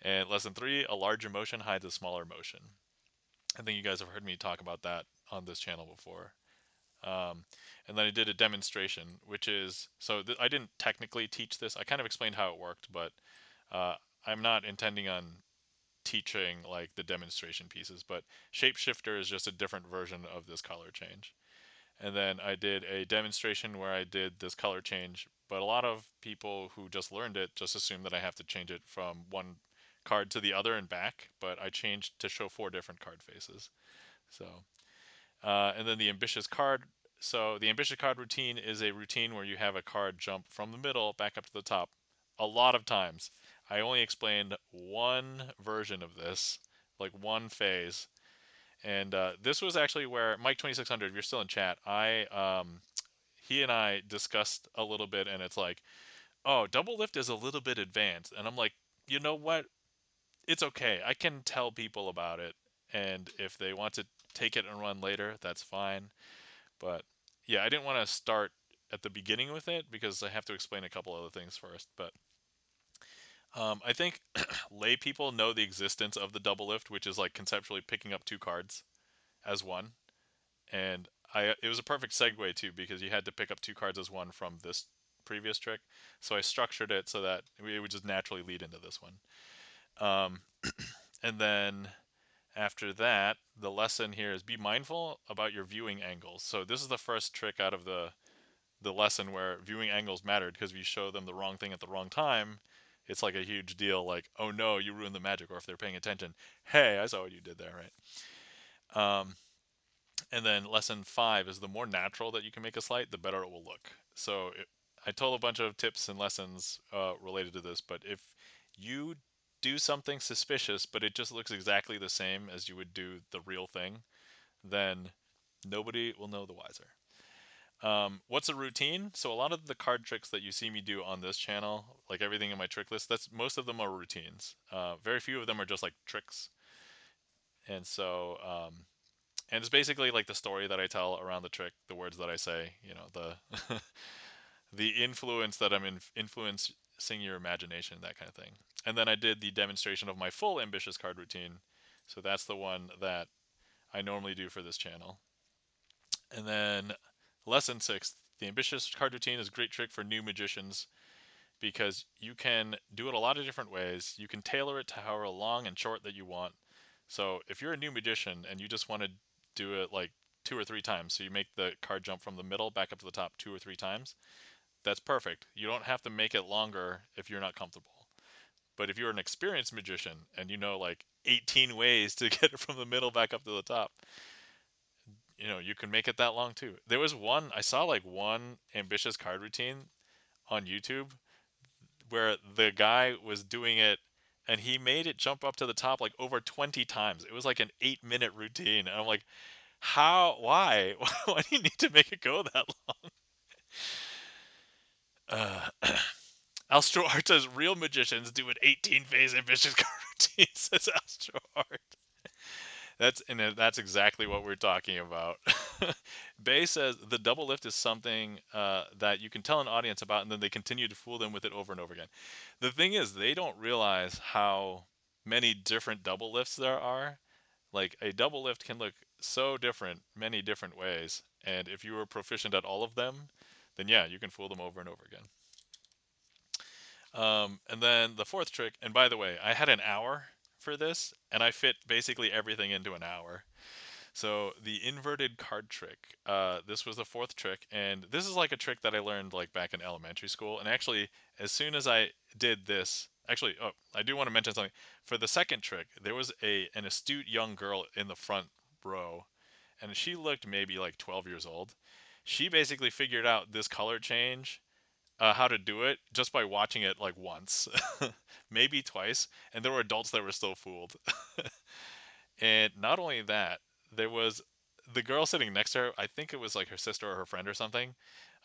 And lesson 3, a larger motion hides a smaller motion. I think you guys have heard me talk about that on this channel before. And then I did a demonstration, which is, so I didn't technically teach this. I kind of explained how it worked, but uh, I'm not intending on teaching like the demonstration pieces, but Shapeshifter is just a different version of this color change. And then I did a demonstration where I did this color change, but a lot of people who just learned it just assume that I have to change it from one card to the other and back, but I changed to show 4 different card faces. So and then the ambitious card. So the ambitious card routine is a routine where you have a card jump from the middle back up to the top a lot of times. I only explained one version of this, like one phase. And this was actually where Mike 2600, if you're still in chat, he and I discussed a little bit, and it's like, oh, double lift is a little bit advanced, and I'm like, you know what? It's okay. I can tell people about it, and if they want to take it and run later, that's fine. But yeah, I didn't want to start at the beginning with it because I have to explain a couple other things first. But I think lay people know the existence of the double lift, which is like conceptually picking up two cards as one. And it was a perfect segue too because you had to pick up two cards as one from this previous trick. So I structured it so that it would just naturally lead into this one. Um, and then after that, the lesson here is be mindful about your viewing angles. So this is the first trick out of the lesson where viewing angles mattered because if you show them the wrong thing at the wrong time, it's like a huge deal. Like, oh no, you ruined the magic. Or if they're paying attention, hey, I saw what you did there, right? And then lesson 5 is the more natural that you can make a sleight, the better it will look. So I told a bunch of tips and lessons related to this, but if you do something suspicious, but it just looks exactly the same as you would do the real thing, then nobody will know the wiser. What's a routine? So a lot of the card tricks that you see me do on this channel, like everything in my trick list, that's most of them are routines. Very few of them are just like tricks. And so, and it's basically like the story that I tell around the trick, the words that I say, the the influence that I'm influencing your imagination, that kind of thing. And then I did the demonstration of my full ambitious card routine. So that's the one that I normally do for this channel. And then lesson 6, the ambitious card routine is a great trick for new magicians because you can do it a lot of different ways. You can tailor it to however long and short that you want. So if you're a new magician and you just want to do it like 2 or 3 times, so you make the card jump from the middle back up to the top 2 or 3 times, that's perfect. You don't have to make it longer if you're not comfortable. But if you're an experienced magician and you know like 18 ways to get it from the middle back up to the top, you can make it that long too. There was one, I saw like one ambitious card routine on YouTube where the guy was doing it and he made it jump up to the top like over 20 times. It was like an 8-minute routine. And I'm like, how, why? Why do you need to make it go that long? Astro Art says real magicians do an 18 phase ambitious card routine, says Astro Art. That's exactly what we're talking about. Bay says the double lift is something that you can tell an audience about, and then they continue to fool them with it over and over again. The thing is, they don't realize how many different double lifts there are. Like a double lift can look so different, many different ways, and if you were proficient at all of them, then yeah, you can fool them over and over again. And then the fourth trick, and by the way, I had an hour for this, and I fit basically everything into an hour. So the inverted card trick. This was the fourth trick, and this is like a trick that I learned like back in elementary school. And actually, as soon as I did this, actually, oh, I do want to mention something. For the second trick, there was an astute young girl in the front row, and she looked maybe like 12 years old. She basically figured out this color change, how to do it just by watching it like once, maybe twice, and there were adults that were still fooled. And not only that, there was the girl sitting next to her. I think it was like her sister or her friend or something.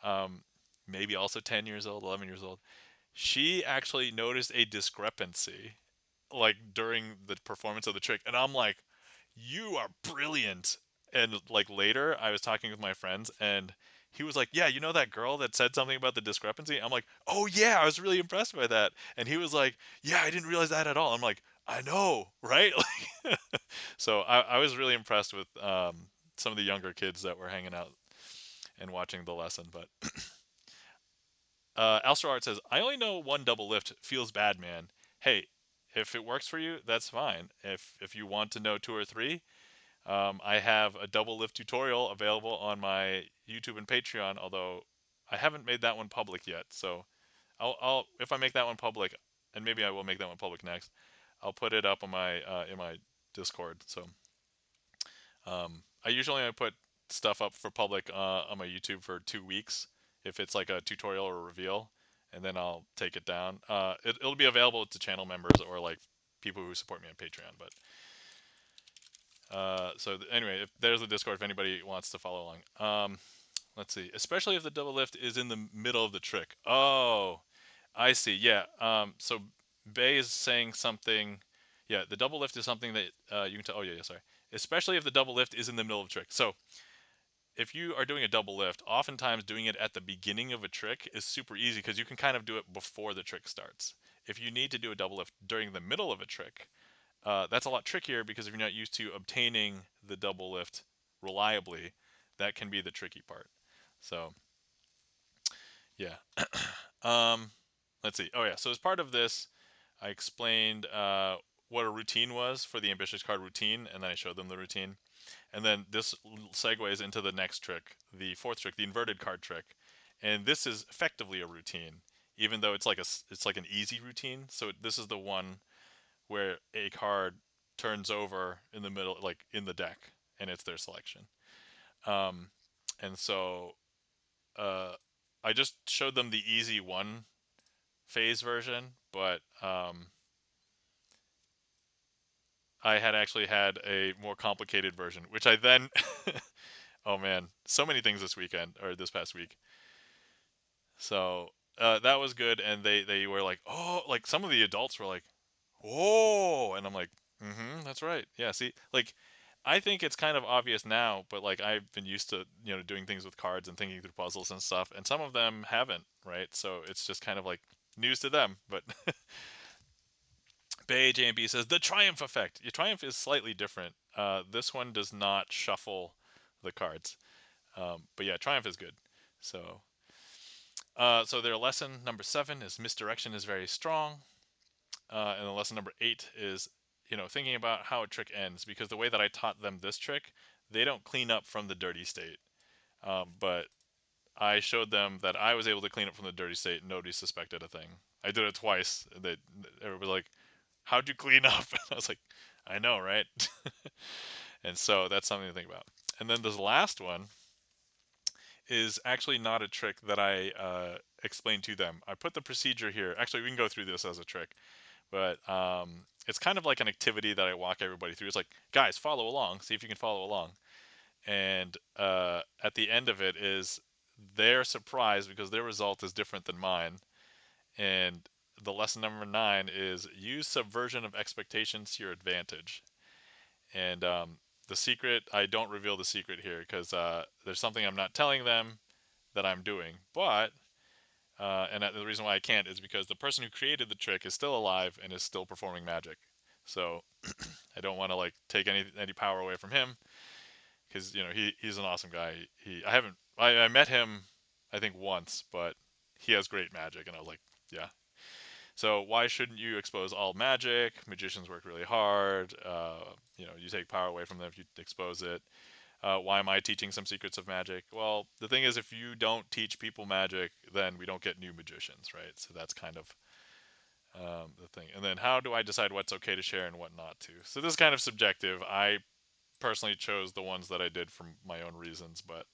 Um, maybe also 10 years old, 11 years old. She actually noticed a discrepancy like during the performance of the trick, and I'm like, you are brilliant. And like later I was talking with my friends and he was like, yeah, you know that girl that said something about the discrepancy? I'm like, oh yeah, I was really impressed by that. And he was like, yeah, I didn't realize that at all. I'm like, I know, right? Like, so I was really impressed with some of the younger kids that were hanging out and watching the lesson. But Alstar Art says, I only know one double lift. Feels bad, man. Hey, if it works for you, that's fine. If you want to know two or three, I have a double lift tutorial available on my YouTube and Patreon, although I haven't made that one public yet. So I'll if I make that one public, and maybe I will make that one public next, I'll put it up on my in my Discord. So I usually only put stuff up for public on my YouTube for 2 weeks if it's like a tutorial or a reveal, and then I'll take it down. It'll be available to channel members or like people who support me on Patreon, but. So anyway, there's the Discord if anybody wants to follow along. let's see. Especially if the double lift is in the middle of the trick. Oh, I see. Yeah. So Bay is saying something. Yeah, the double lift is something that you can tell. Oh, yeah, yeah, sorry. Especially if the double lift is in the middle of the trick. So if you are doing a double lift, oftentimes doing it at the beginning of a trick is super easy because you can kind of do it before the trick starts. If you need to do a double lift during the middle of a trick, that's a lot trickier because if you're not used to obtaining the double lift reliably, that can be the tricky part. So, yeah. um, let's see. Oh, yeah. So, as part of this, I explained what a routine was for the ambitious card routine, and then I showed them the routine. And then this segues into the next trick, the fourth trick, the inverted card trick. And this is effectively a routine, even though it's like an easy routine. So this is the one where a card turns over in the middle, like in the deck, and it's their selection. Um, and so uh, I just showed them the easy one phase version, but I had actually had a more complicated version, which I then oh man, so many things this weekend or this past week. So that was good, and they were like, oh, like some of the adults were like, oh, and I'm like, mm-hmm, that's right. Yeah, see, like I think it's kind of obvious now, but like I've been used to doing things with cards and thinking through puzzles and stuff, and some of them haven't, right? So it's just kind of like news to them. But Bay JB says the Triumph effect. Your Triumph is slightly different. This one does not shuffle the cards. But yeah, Triumph is good. So, so their lesson number 7 is misdirection is very strong, and the lesson number 8 is thinking about how a trick ends, because the way that I taught them this trick, they don't clean up from the dirty state, but I showed them that I was able to clean up from the dirty state. And nobody suspected a thing. I did it twice. Everybody was like, "How'd you clean up?" I was like, "I know, right?" And so that's something to think about. And then this last one is actually not a trick that I explained to them. I put the procedure here. Actually, we can go through this as a trick, but it's kind of like an activity that I walk everybody through. It's like, guys, follow along. See if you can follow along. And at the end of it is they're surprised because their result is different than mine. And the lesson number 9 is use subversion of expectations to your advantage. And the secret, I don't reveal the secret here because there's something I'm not telling them that I'm doing. But and the reason why I can't is because the person who created the trick is still alive and is still performing magic. So I don't want to like take any power away from him because he's an awesome guy. I met him I think once, but he has great magic, and I was like, yeah. So why shouldn't you expose all magic? Magicians work really hard. You take power away from them if you expose it. Why am I teaching some secrets of magic? Well, the thing is, if you don't teach people magic, then we don't get new magicians, right? So that's kind of the thing. And then how do I decide what's okay to share and what not to? So this is kind of subjective. I personally chose the ones that I did for my own reasons, but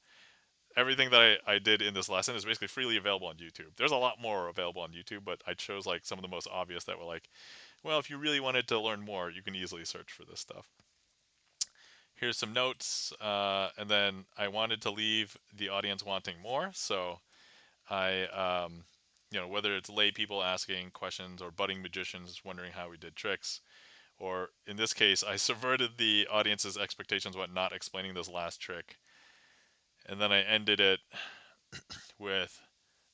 everything that I did in this lesson is basically freely available on YouTube. There's a lot more available on YouTube, but I chose like some of the most obvious that were like, well, if you really wanted to learn more, you can easily search for this stuff. Here's some notes, and then I wanted to leave the audience wanting more, so I, whether it's lay people asking questions or budding magicians wondering how we did tricks, or in this case, I subverted the audience's expectations while not explaining this last trick, and then I ended it with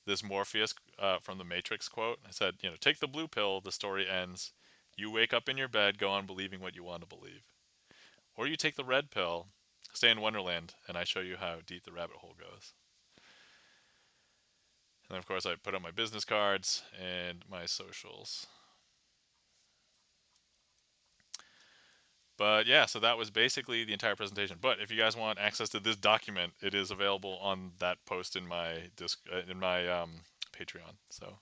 this Morpheus from the Matrix quote. I said, take the blue pill, the story ends. You wake up in your bed, go on believing what you want to believe. Or you take the red pill, stay in Wonderland, and I show you how deep the rabbit hole goes. And then, of course, I put up my business cards and my socials. But yeah, so that was basically the entire presentation. But if you guys want access to this document, it is available on that post in my Patreon. So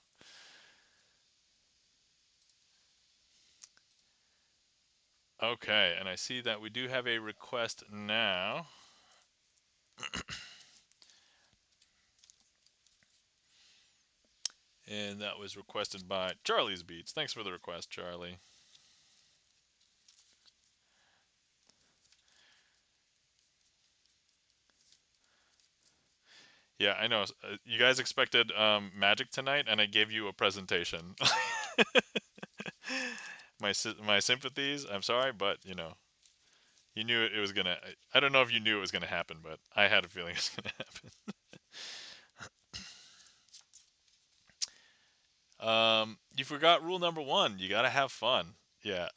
okay, and I see that we do have a request now. And that was requested by Charlie's Beats. Thanks for the request, Charlie. Yeah, I know. You guys expected magic tonight, and I gave you a presentation. My sympathies. I'm sorry, but you knew it was gonna. I don't know if you knew it was gonna happen, but I had a feeling it was gonna happen. You forgot rule number one. You gotta have fun. Yeah.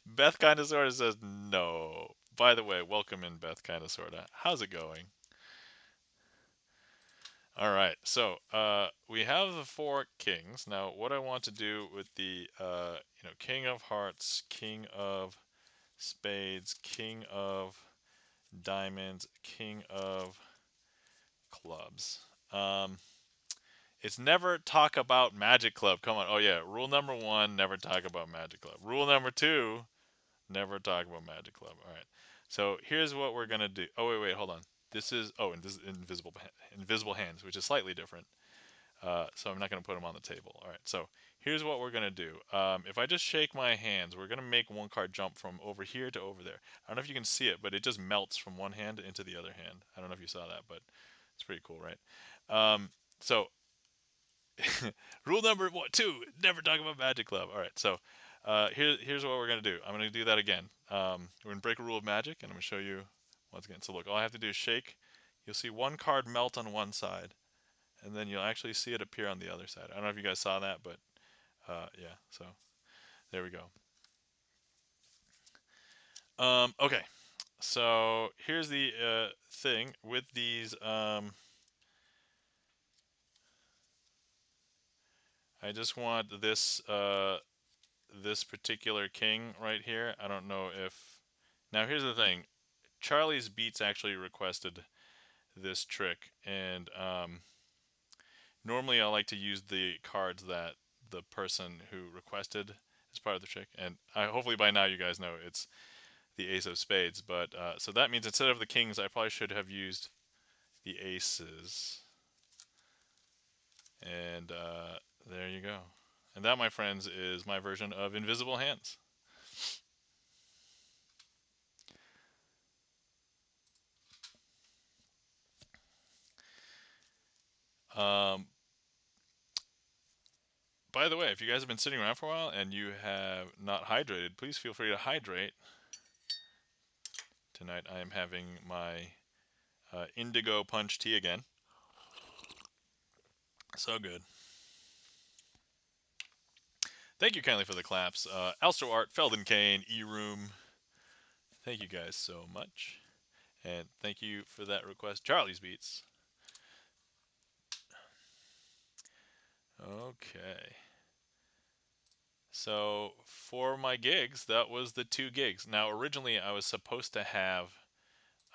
Beth kinda sorta says no. By the way, welcome in, Beth kinda sorta. How's it going? All right. So we have the four kings. Now, what I want to do with the King of Hearts, King of Spades, King of Diamonds, King of Clubs. Um, it's never talk about Magic Club. Come on. Oh yeah. Rule number one: never talk about Magic Club. Rule number two: never talk about Magic Club. All right. So here's what we're gonna do. Oh wait, hold on. This is and this is invisible hands, which is slightly different. So I'm not going to put them on the table. All right, so here's what we're going to do. If I just shake my hands, we're going to make one card jump from over here to over there. I don't know if you can see it, but it just melts from one hand into the other hand. I don't know if you saw that, but it's pretty cool, right? So rule number two, never talk about Magic Club. All right, so here's what we're going to do. I'm going to do that again. We're going to break a rule of magic, and I'm going to show you once again. So look, all I have to do is shake. You'll see one card melt on one side, and then you'll actually see it appear on the other side. I don't know if you guys saw that, but yeah, so there we go. Okay, so here's the thing with these. I just want this particular king right here. I don't know if now here's the thing. Charlie's Beats actually requested this trick, and normally I like to use the cards that the person who requested as part of the trick, and hopefully by now you guys know it's the ace of spades. But so that means instead of the kings, I probably should have used the aces. And there you go. And that, my friends, is my version of invisible hands. Um, by the way, if you guys have been sitting around for a while and you have not hydrated, please feel free to hydrate. Tonight I am having my indigo punch tea again. So good. Thank you kindly for the claps. Alster Art, Felden Kane, E-Room. Thank you guys so much. And thank you for that request, Charlie's Beats. Okay. So for my gigs, that was the two gigs. Now, originally I was supposed to have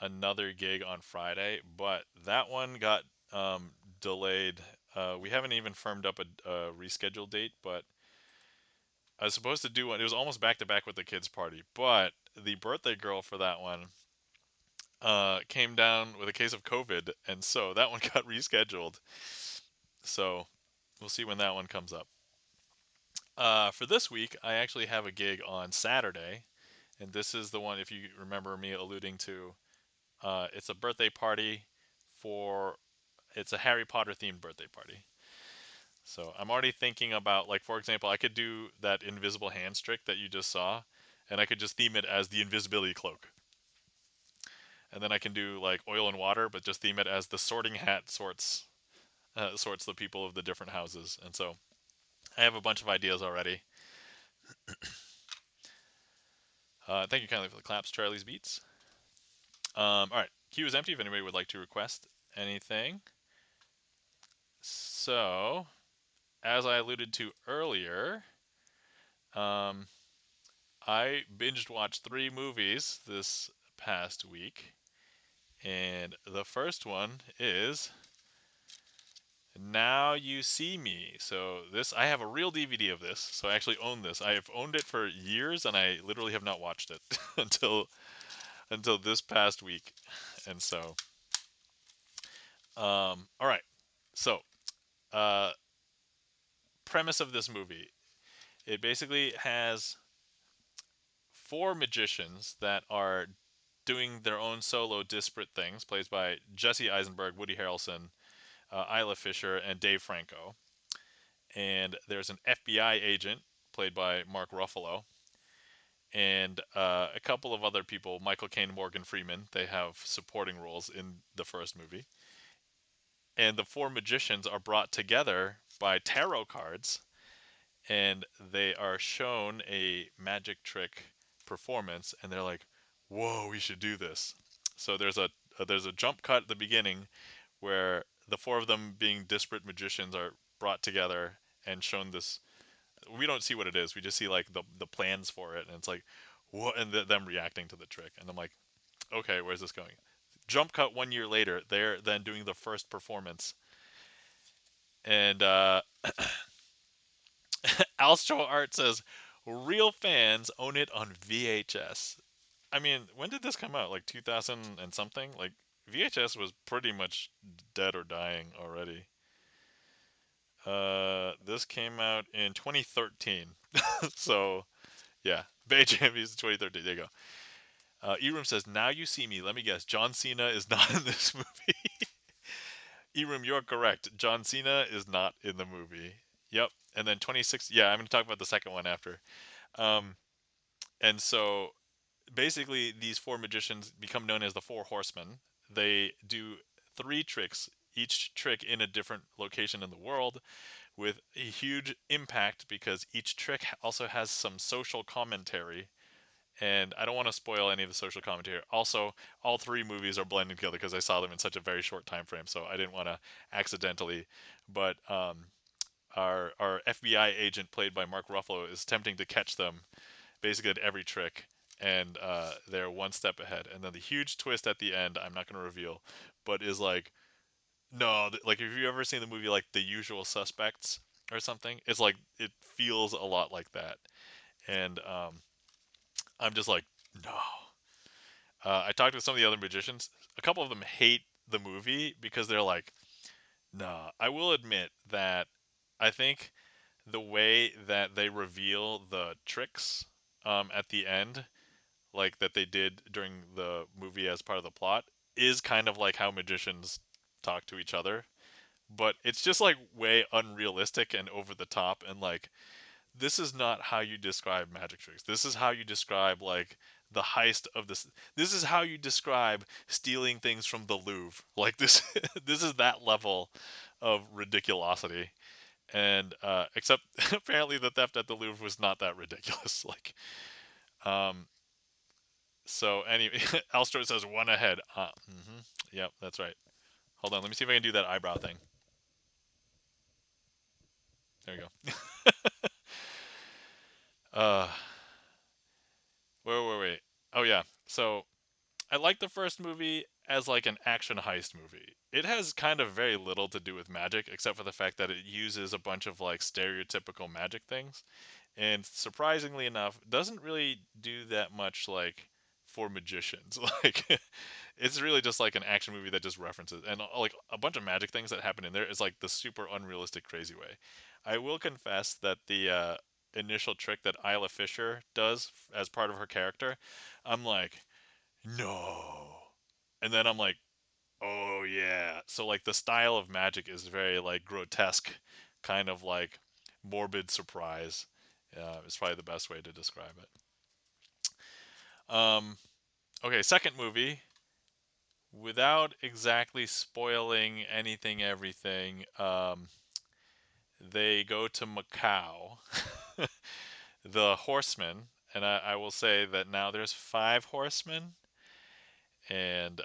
another gig on Friday, but that one got delayed. We haven't even firmed up a rescheduled date, but I was supposed to do one. It was almost back to back with the kids' party, but the birthday girl for that one came down with a case of COVID, and so that one got rescheduled. So we'll see when that one comes up. For this week, I actually have a gig on Saturday, and this is the one, if you remember me alluding to, it's a birthday party for, it's a Harry Potter themed birthday party. So I'm already thinking about, like, for example, I could do that invisible hands trick that you just saw, and I could just theme it as the invisibility cloak. And then I can do like oil and water, but just theme it as the sorting hat sorts the people of the different houses. And so I have a bunch of ideas already. Thank you kindly for the claps, Charlie's Beats. All right, queue is empty if anybody would like to request anything. So, as I alluded to earlier, um, I binged watched 3 movies this past week, and the first one is Now You See Me. So this, I have a real DVD of this, so I actually own this. I have owned it for years, and I literally have not watched it until this past week, and so all right. So uh, premise of this movie: it basically has 4 magicians that are doing their own solo disparate things, played by Jesse Eisenberg, Woody Harrelson, Isla Fisher, and Dave Franco. And there's an FBI agent played by Mark Ruffalo, and a couple of other people, Michael Caine, Morgan Freeman. They have supporting roles in the first movie. And the four magicians are brought together by tarot cards, and they are shown a magic trick performance, and they're like, "Whoa, we should do this." So there's a jump cut at the beginning where the four of them, being disparate magicians, are brought together and shown this. We don't see what it is. We just see like the plans for it, and it's like, what? And them reacting to the trick, and I'm like, okay, where's this going? Jump cut 1 year later, they're then doing the first performance, and Alstro Art says, real fans own it on VHS. I mean, when did this come out? Like 2000 and something? Like VHS was pretty much dead or dying already. This came out in 2013. So, yeah. Beige is 2013. There you go. Eroom says, now you see me. Let me guess. John Cena is not in this movie. Eroom, you're correct. John Cena is not in the movie. Yep. And then 26. Yeah, I'm going to talk about the second one after. Um, and so basically, these four magicians become known as the Four Horsemen. They do three tricks, each trick in a different location in the world, with a huge impact because each trick also has some social commentary. And I don't want to spoil any of the social commentary. Also, all three movies are blended together because I saw them in such a very short time frame, so I didn't want to accidentally. But our FBI agent, played by Mark Ruffalo, is attempting to catch them basically at every trick, and they're one step ahead. And then the huge twist at the end, I'm not going to reveal, but is like, no, like if you've ever seen the movie like The Usual Suspects or something, it's like it feels a lot like that. And I'm just like, no. I talked to some of the other magicians. A couple of them hate the movie because they're like, no. I will admit that I think the way that they reveal the tricks at the end, like that they did during the movie as part of the plot, is kind of like how magicians talk to each other. But it's just like way unrealistic and over the top, and like this is not how you describe magic tricks. This is how you describe like the heist of this. This is how you describe stealing things from the Louvre. Like this, this is that level of ridiculosity. And except apparently the theft at the Louvre was not that ridiculous. Like, um, so anyway, Alstro says one ahead. Yep, that's right. Hold on, let me see if I can do that eyebrow thing. There we go. uh, wait. Oh yeah. So I like the first movie as like an action heist movie. It has kind of very little to do with magic, except for the fact that it uses a bunch of like stereotypical magic things, and surprisingly enough, doesn't really do that much like for magicians. Like, it's really just like an action movie that just references and like a bunch of magic things that happen in there is like the super unrealistic, crazy way. I will confess that the initial trick that Isla Fisher does as part of her character, I'm like, no. And then I'm like, oh yeah. So like the style of magic is very like grotesque, kind of like morbid surprise. Is probably the best way to describe it. Okay, second movie. Without exactly spoiling anything, everything, they go to Macau. The horsemen, and I will say that now there's five horsemen, and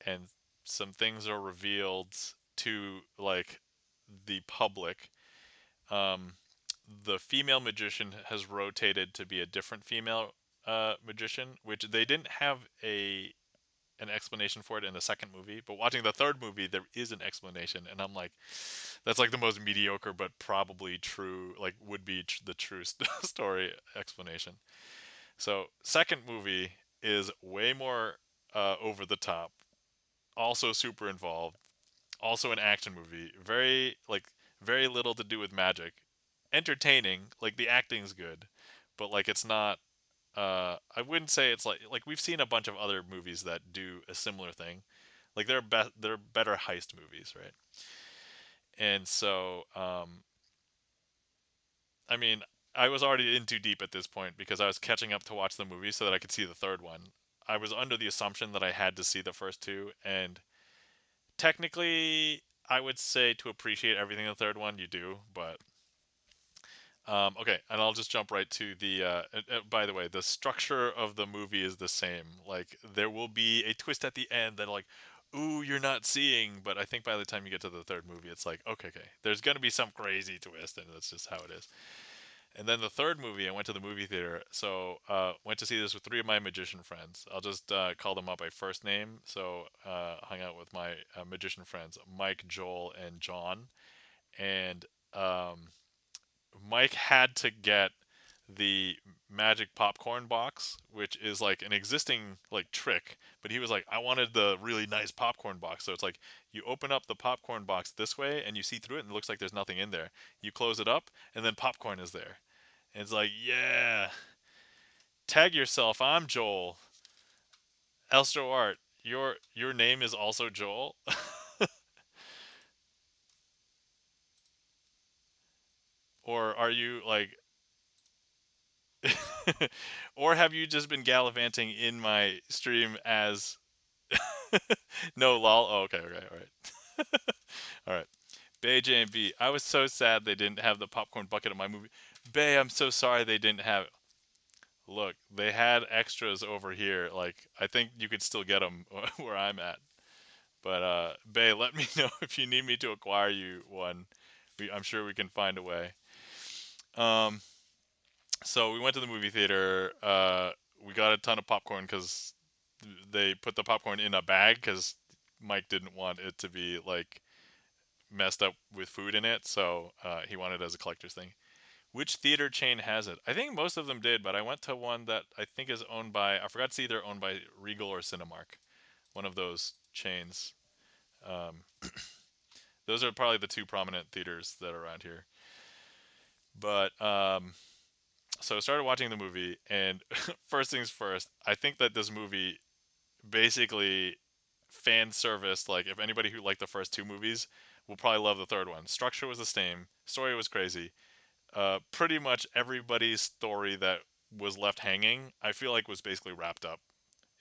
and some things are revealed to like the public. Um, the female magician has rotated to be a different female magician, which they didn't have a an explanation for it in the second movie. But watching the third movie, there is an explanation, and I'm like, that's like the most mediocre but probably true, like would be the true story explanation. So second movie is way more over the top, also super involved, also an action movie. Very like very little to do with magic. Entertaining, like the acting's good, but like it's not. I wouldn't say it's like we've seen a bunch of other movies that do a similar thing. Like they're better heist movies, right? And so I mean, I was already in too deep at this point because I was catching up to watch the movie so that I could see the third one. I was under the assumption that I had to see the first two, and technically, I would say to appreciate everything in the third one, you do. But okay, and I'll just jump right to the. By the way, the structure of the movie is the same. Like there will be a twist at the end that like, ooh, you're not seeing. But I think by the time you get to the third movie, it's like, okay, okay, there's gonna be some crazy twist, and that's just how it is. And then the third movie, I went to the movie theater. So went to see this with three of my magician friends. I'll just call them up by first name. So hung out with my magician friends, Mike, Joel, and John. And um, Mike had to get the magic popcorn box, which is like an existing like trick, but he was like, I wanted the really nice popcorn box. So it's like you open up the popcorn box this way and you see through it and it looks like there's nothing in there. You close it up and then popcorn is there. And it's like, yeah, tag yourself. I'm Joel. Elstro Art. Your name is also Joel, or are you like, or have you just been gallivanting in my stream as no lol? Oh, okay, okay, all right, all right. Bay J and B. I was so sad they didn't have the popcorn bucket in my movie. Bay, I'm so sorry they didn't have it. Look, they had extras over here. Like I think you could still get them where I'm at. But Bay, let me know if you need me to acquire you one. I'm sure we can find a way. Um, so we went to the movie theater. We got a ton of popcorn because they put the popcorn in a bag because Mike didn't want it to be like messed up with food in it, so he wanted it as a collector's thing. Which theater chain has it? I think most of them did, but I went to one that I think is owned by, I forgot it's either owned by Regal or Cinemark, one of those chains. Um, those are probably the two prominent theaters that are around here. But so I started watching the movie, and first things first, I think that this movie basically fan service. Like, if anybody who liked the first two movies will probably love the third one. Structure was the same, story was crazy. Pretty much everybody's story that was left hanging, I feel like was basically wrapped up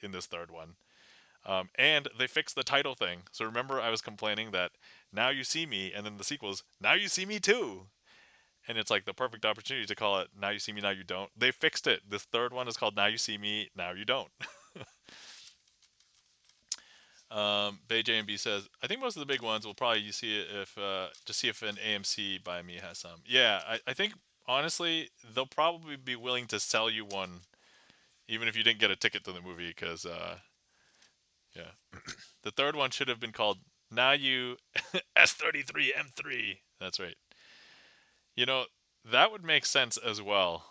in this third one. And they fixed the title thing. So remember, I was complaining that now you see me, and then the sequels, now you see me too. And it's like the perfect opportunity to call it Now You See Me, Now You Don't. They fixed it. This third one is called Now You See Me, Now You Don't. Bay JMB says, I think most of the big ones will probably you see it if to see if an AMC by me has some. Yeah, I think honestly they'll probably be willing to sell you one even if you didn't get a ticket to the movie because yeah, the third one should have been called Now You S33 M3. That's right. You know that would make sense as well.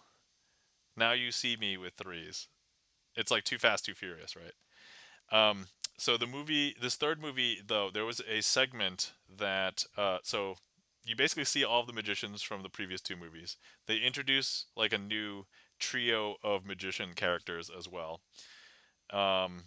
Now You See Me with threes. It's like Too Fast, Too Furious, right? Um, so the movie, this third movie, though, there was a segment that, so you basically see all of the magicians from the previous two movies. They introduce like a new trio of magician characters as well, um,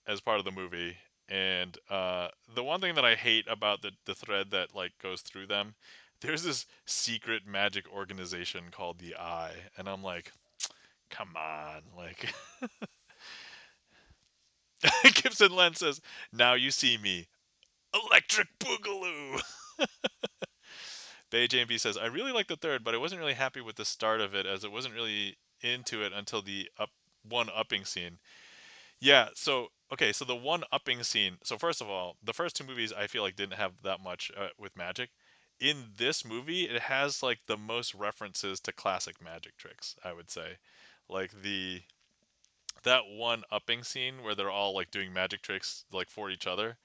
as part of the movie. And the one thing that I hate about the thread that like goes through them, there's this secret magic organization called the Eye, and I'm like, come on, like Gibson Len says, "Now you see me, Electric Boogaloo." Bay JB says, I really like the third, but I wasn't really happy with the start of it as it wasn't really into it until the one upping scene. Yeah, so okay, so the one upping scene. So first of all, the first two movies I feel like didn't have that much with magic. In this movie, it has like the most references to classic magic tricks, I would say. Like the that one upping scene where they're all like doing magic tricks like for each other,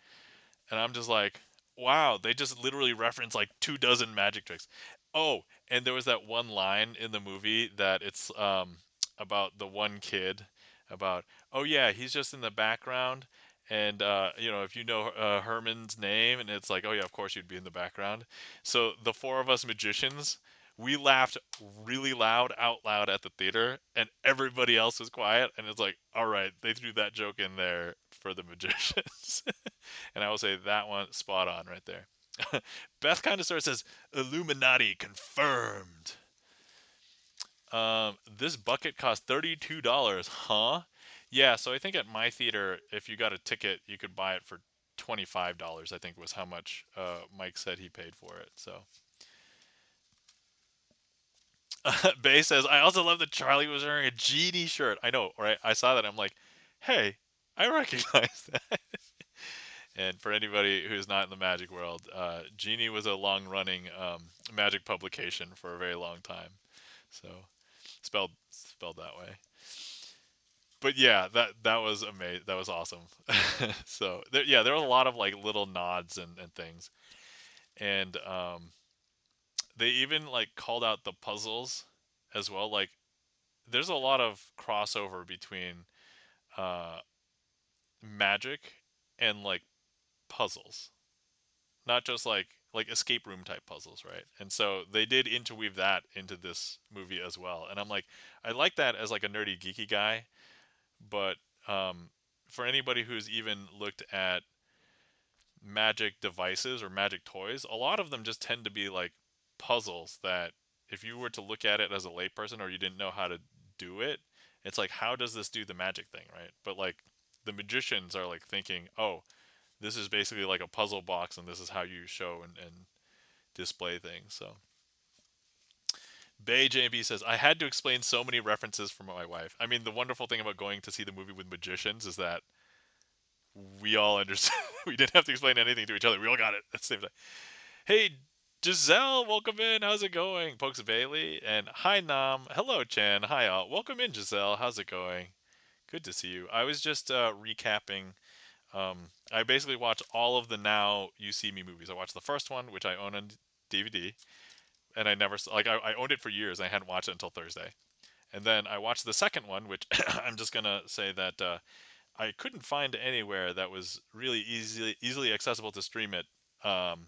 and I'm just like, wow, they just literally reference like 2 dozen magic tricks. Oh, and there was that one line in the movie that it's about the one kid about, oh yeah, he's just in the background, and if you know Herman's name, and it's like, oh yeah, of course you'd be in the background. So the four of us magicians, we laughed really loud out loud at the theater, and everybody else was quiet. And it's like, all right, they threw that joke in there for the magicians. And I will say that one spot on right there. Beth kind of sort of says Illuminati confirmed. This bucket cost $32, huh? Yeah, so I think at my theater, if you got a ticket, you could buy it for $25. I think was how much Mike said he paid for it. So Bay says, I also love that Charlie was wearing a genie shirt. I know, right? I saw that. I'm like, hey, I recognize that. And for anybody who's not in the magic world, Genie was a long-running magic publication for a very long time. So spelled that way. But yeah, that was amazing. That was awesome. So yeah, there was a lot of like little nods and things, and they even like called out the puzzles as well. Like there's a lot of crossover between uh, magic and like puzzles, not just like escape room type puzzles, right? And so they did interweave that into this movie as well. And I'm like, I like that as like a nerdy geeky guy, but um, for anybody who's even looked at magic devices or magic toys, a lot of them just tend to be like puzzles that if you were to look at it as a layperson or you didn't know how to do it, it's like how does this do the magic thing, right? But like the magicians are like thinking, oh, this is basically like a puzzle box and this is how you show and display things. So Bay JB says, I had to explain so many references for my wife. I mean, the wonderful thing about going to see the movie with magicians is that we all understood. We didn't have to explain anything to each other. We all got it at the same time. Hey, Giselle, welcome in. How's it going? Pokes Bailey. And hi, Nam. Hello, Chen. Hi, all. Welcome in, Giselle. How's it going? Good to see you. I was just recapping. I basically watched all of the Now You See Me movies. I watched the first one, which I own on DVD, and I never like I owned it for years. And I hadn't watched it until Thursday, and then I watched the second one, which I'm just gonna say that I couldn't find anywhere that was really easily accessible to stream it. Um,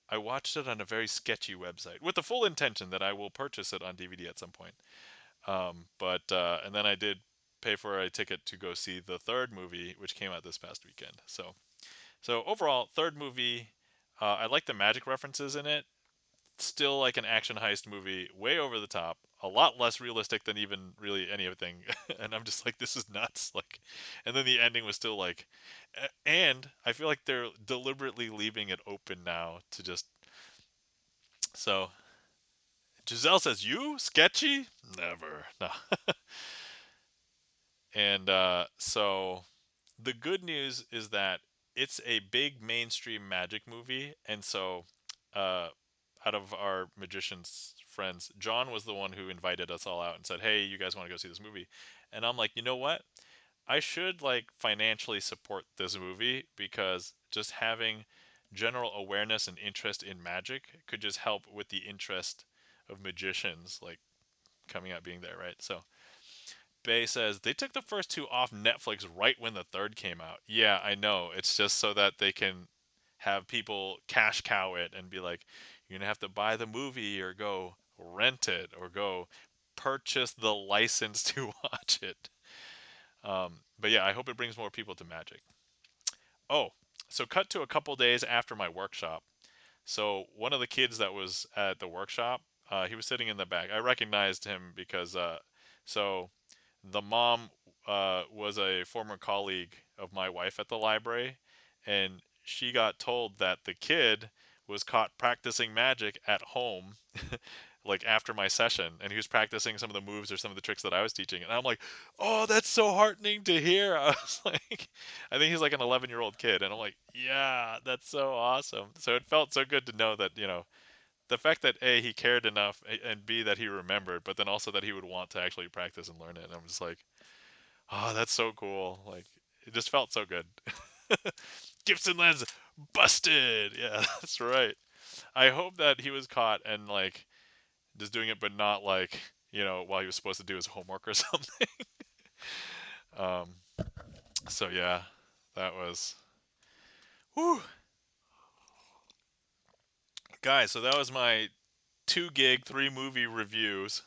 I watched it on a very sketchy website with the full intention that I will purchase it on DVD at some point. But and then I did pay for a ticket to go see the third movie, which came out this past weekend. So overall, third movie, I like the magic references in it. Still like an action heist movie, way over the top, a lot less realistic than even really anything. And I'm just like, this is nuts. Like, and then the ending was still like, and I feel like they're deliberately leaving it open now to just. So Giselle says, "You sketchy? Never. No." And so the good news is that it's a big mainstream magic movie, and so uh, out of our magicians friends, John was the one who invited us all out and said, "Hey, you guys want to go see this movie?" And I'm like, you know what? I should like financially support this movie because just having general awareness and interest in magic could just help with the interest of magicians like coming out being there, right? So Bay says they took the first two off Netflix right when the third came out. Yeah, I know. It's just so that they can have people cash cow it and be like, you're gonna have to buy the movie or go rent it or go purchase the license to watch it. But yeah, I hope it brings more people to Magic. Oh, so cut to a couple days after my workshop. So one of the kids that was at the workshop, he was sitting in the back. I recognized him because so the mom was a former colleague of my wife at the library, and she got told that the kid was caught practicing magic at home, like after my session, and he was practicing some of the moves or some of the tricks that I was teaching. And I'm like, oh, that's so heartening to hear. I was like, I think he's like an 11-year-old kid, and I'm like, yeah, that's so awesome. So it felt so good to know that the fact that A, he cared enough, and B, that he remembered, but then also that he would want to actually practice and learn it. And I'm just like, oh, that's so cool. Like, it just felt so good. Gibson lens busted. Yeah, that's right. I hope that he was caught and like just doing it, but not like while he was supposed to do his homework or something. um, so yeah, that was, whew. Guys. So that was my 2 gig 3 movie reviews.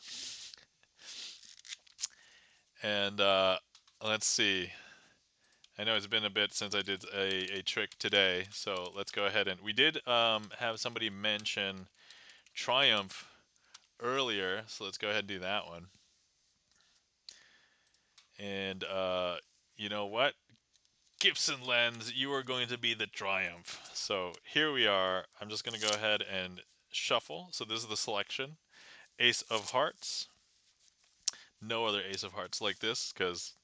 And let's see. I know it's been a bit since I did a trick today, so let's go ahead and we did have somebody mention Triumph earlier, so let's go ahead and do that one. And you know what? Gibson lens, you are going to be the Triumph. So here we are. I'm just going to go ahead and shuffle. So this is the selection. Ace of Hearts. No other Ace of Hearts like this because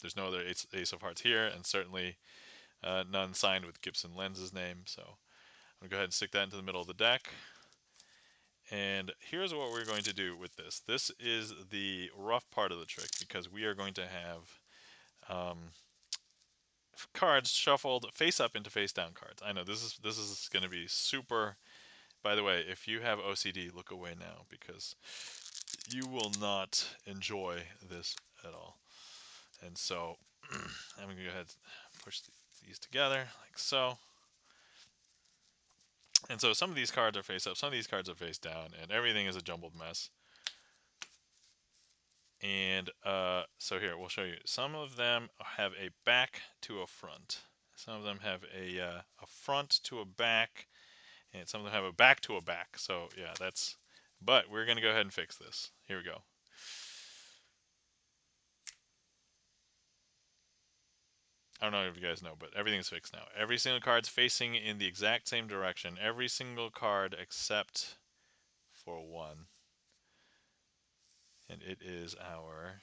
there's no other Ace of Hearts here, and certainly none signed with Gibson Lens's name. So I'm going to go ahead and stick that into the middle of the deck. And here's what we're going to do with this. This is the rough part of the trick because we are going to have cards shuffled face up into face down cards. I know this is going to be super. By the way, if you have OCD, look away now because you will not enjoy this at all. And so I'm going to go ahead and push these together like so. And so some of these cards are face up, some of these cards are face down, and everything is a jumbled mess. And so here, we'll show you. Some of them have a back to a front. Some of them have a front to a back, and some of them have a back to a back. So yeah, that's, but we're going to go ahead and fix this. Here we go. I don't know if you guys know, but everything's fixed now. Every single card's facing in the exact same direction. Every single card except for one. And it is our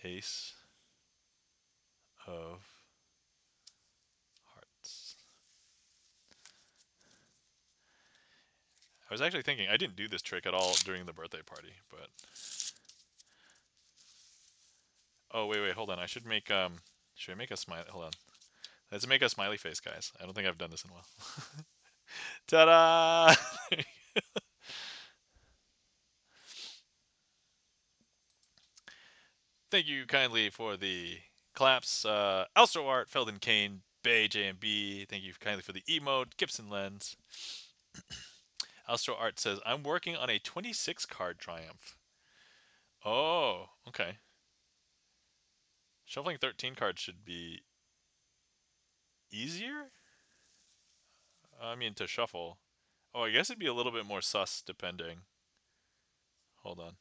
Ace of Hearts. I was actually thinking, I didn't do this trick at all during the birthday party, but... Oh, wait, hold on. I should make, should I make a smiley? Hold on. Let's make a smiley face, guys. I don't think I've done this in a while. Ta-da! Thank you kindly for the claps. Alstro Art, Felden Kane, Bay, JMB. Thank you kindly for the emote. Gibson Lens. Alstro Art says, I'm working on a 26 card Triumph. Oh, okay. Shuffling 13 cards should be easier? I mean, to shuffle. Oh, I guess it'd be a little bit more sus depending. Hold on.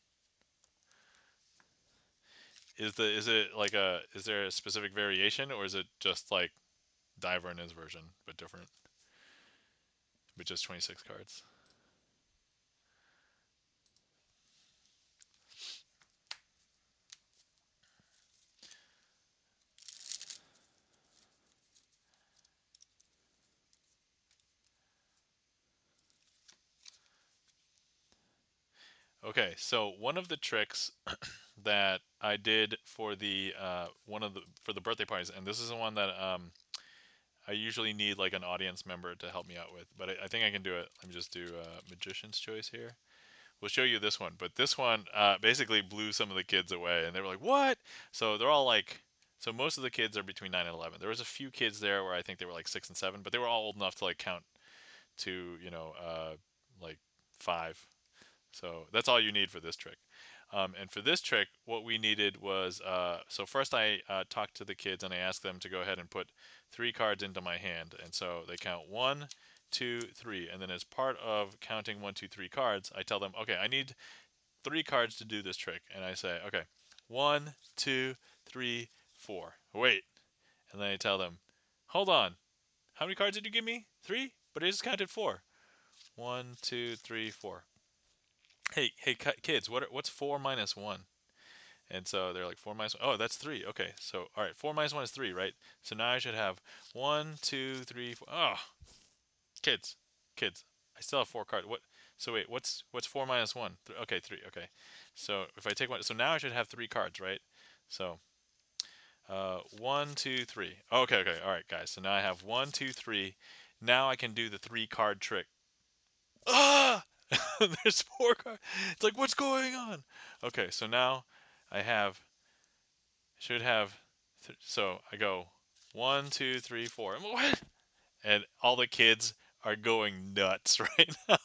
Is it like is there a specific variation, or is it just like Diverna's version but different? With just 26 cards. Okay, so one of the tricks that I did for the for the birthday parties, and this is the one that I usually need like an audience member to help me out with, but I think I can do it. Let me just do Magician's Choice here. We'll show you this one, but this one basically blew some of the kids away, and they were like, "What?" So they're all like, so most of the kids are between 9 and 11. There was a few kids there where I think they were like 6 and 7, but they were all old enough to like count to like 5. So that's all you need for this trick. And for this trick, what we needed was, so first I talked to the kids and I asked them to go ahead and put 3 cards into my hand. And so they count 1, 2, 3. And then as part of counting 1, 2, 3 cards, I tell them, okay, I need 3 cards to do this trick. And I say, okay, 1, 2, 3, 4. Wait. And then I tell them, hold on. How many cards did you give me? 3? But I just counted 4. 1, 2, 3, 4. Hey, kids, what's 4 minus 1? And so they're like 4 minus 1. Oh, that's 3. Okay, so all right, 4 minus 1 is 3, right? So now I should have 1, 2, 3, 4. Oh, kids, I still have 4 cards. What? So wait, what's 4 minus 1? Okay, 3. Okay, so if I take one, so now I should have 3 cards, right? So 1, 2, 3. Okay, all right, guys. So now I have 1, 2, 3. Now I can do the 3 card trick. Ah! There's 4 cards. It's like, what's going on? Okay, so now I should have, so I go 1, 2, 3, 4. And what? And all the kids are going nuts right now.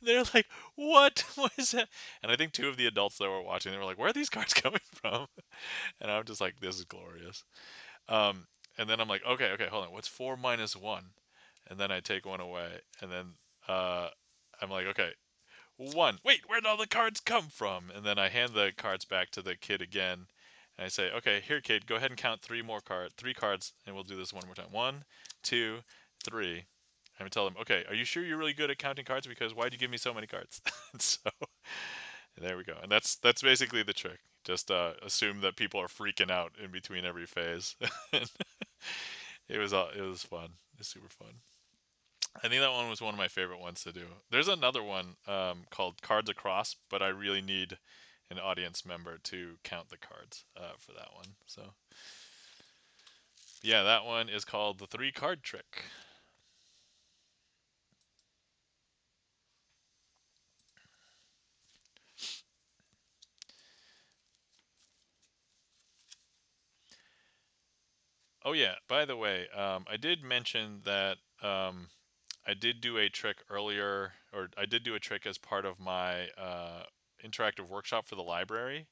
They're like, what was that? And I think two of the adults that were watching, they were like, where are these cards coming from? And I'm just like, this is glorious. Um, and then I'm like, okay, hold on. What's 4 minus 1? And then I take one away. And then uh, I'm like, okay, 1. Wait, where'd all the cards come from? And then I hand the cards back to the kid again. And I say, okay, here, kid, go ahead and count three cards, and we'll do this one more time. 1, 2, 3. I'm gonna tell them, okay, are you sure you're really good at counting cards? Because why'd you give me so many cards? So there we go. And that's basically the trick. Just assume that people are freaking out in between every phase. It was fun. It was super fun. I think that one was one of my favorite ones to do. There's another one called Cards Across, but I really need an audience member to count the cards for that one. So yeah, that one is called the 3 card trick. Oh yeah, by the way, I did mention that I did do a trick earlier, or I did do a trick as part of my interactive workshop for the library.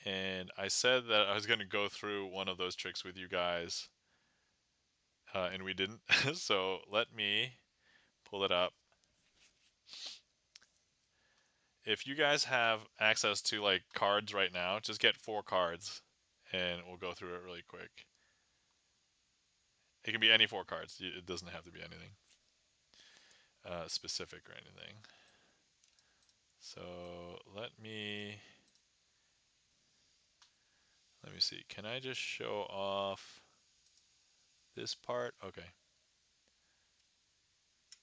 And I said that I was going to go through one of those tricks with you guys, and we didn't. So let me pull it up. If you guys have access to like cards right now, just get 4 cards, and we'll go through it really quick. It can be any 4 cards. It doesn't have to be anything specific or anything. So let me see. Can I just show off this part? Okay.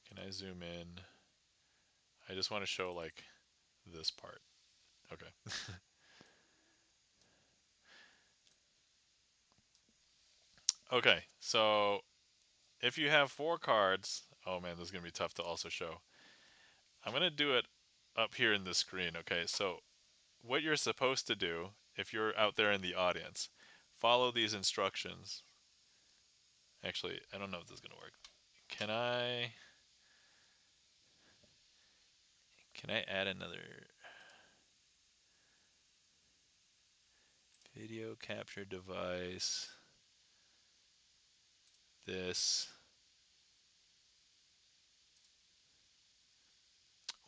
Can I zoom in? I just want to show like this part. Okay. Okay. So if you have 4 cards, oh man, this is gonna be tough to also show. I'm gonna do it up here in the screen. Okay. So what you're supposed to do if you're out there in the audience, follow these instructions. Actually, I don't know if this is gonna work. Can I add another video capture device? This.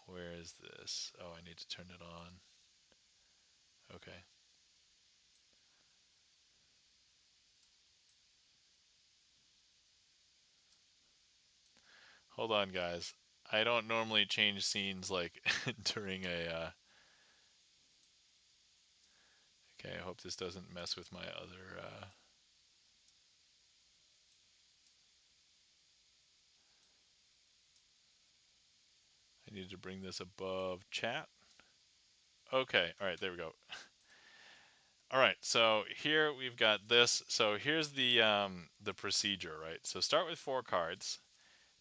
Where is this? Oh, I need to turn it on. Okay. Hold on, guys. I don't normally change scenes like during a. Okay, I hope this doesn't mess with my other. I need to bring this above chat. Okay, all right, there we go. All right, so here we've got this. So here's the procedure, right? So start with 4 cards.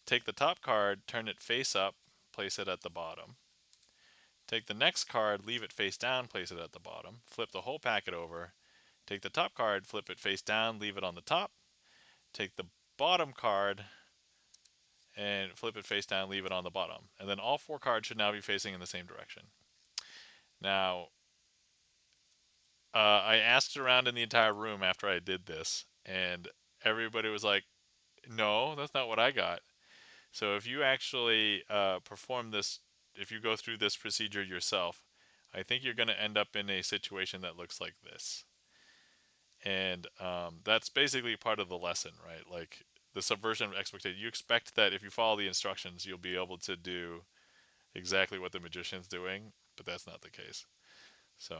Take the top card, turn it face up, place it at the bottom. Take the next card, leave it face down, place it at the bottom. Flip the whole packet over. Take the top card, flip it face down, leave it on the top. Take the bottom card and flip it face down, leave it on the bottom. And then all 4 cards should now be facing in the same direction. Now, I asked around in the entire room after I did this, and everybody was like, no, that's not what I got. So if you actually perform this, if you go through this procedure yourself, I think you're going to end up in a situation that looks like this. And that's basically part of the lesson, right? Like the subversion of expectation. You expect that if you follow the instructions, you'll be able to do exactly what the magician's doing, but that's not the case. So,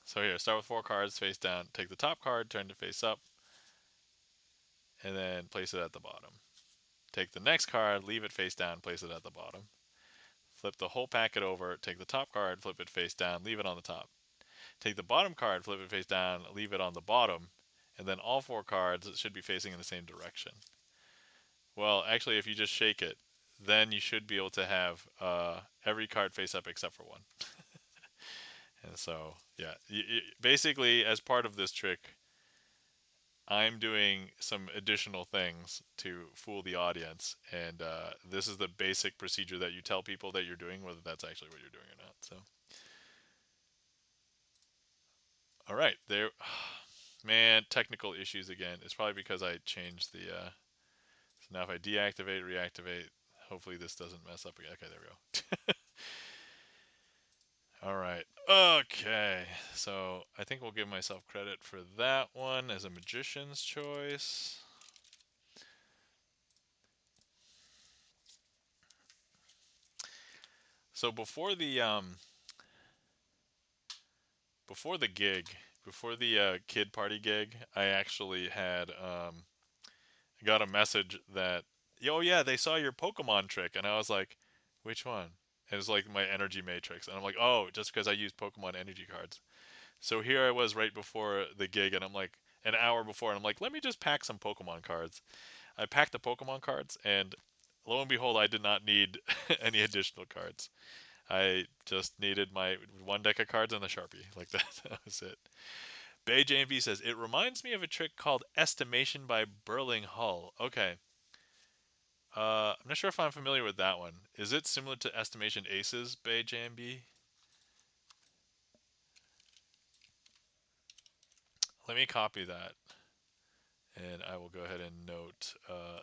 so here, start with 4 cards face down. Take the top card, turn it face up, and then place it at the bottom. Take the next card, leave it face down, place it at the bottom. Flip the whole packet over, take the top card, flip it face down, leave it on the top. Take the bottom card, flip it face down, leave it on the bottom, and then all 4 cards should be facing in the same direction. Well, actually, if you just shake it, then you should be able to have every card face up except for one. And so, yeah, basically, as part of this trick, I'm doing some additional things to fool the audience, and this is the basic procedure that you tell people that you're doing, whether that's actually what you're doing or not. So, all right, there. Man, technical issues again. It's probably because I changed the. So now if I deactivate, reactivate, hopefully this doesn't mess up again. Okay, there we go. All right. Okay. So I think we'll give myself credit for that one as a magician's choice. So before the gig, before the kid party gig, I actually had got a message that, oh yeah, they saw your Pokemon trick, and I was like, which one? And it was like my energy matrix, and I'm like, oh, just because I use Pokemon energy cards. So here I was right before the gig, and I'm like an hour before, and I'm like, let me just pack some Pokemon cards. I packed the Pokemon cards, and lo and behold, I did not need any additional cards. I just needed my one deck of cards and the Sharpie. Like that, that was it. Bay JMV says, it reminds me of a trick called Estimation by Burling Hull. Okay. I'm not sure if I'm familiar with that one. Is it similar to Estimation Aces, Bay JMB? Let me copy that. And I will go ahead and note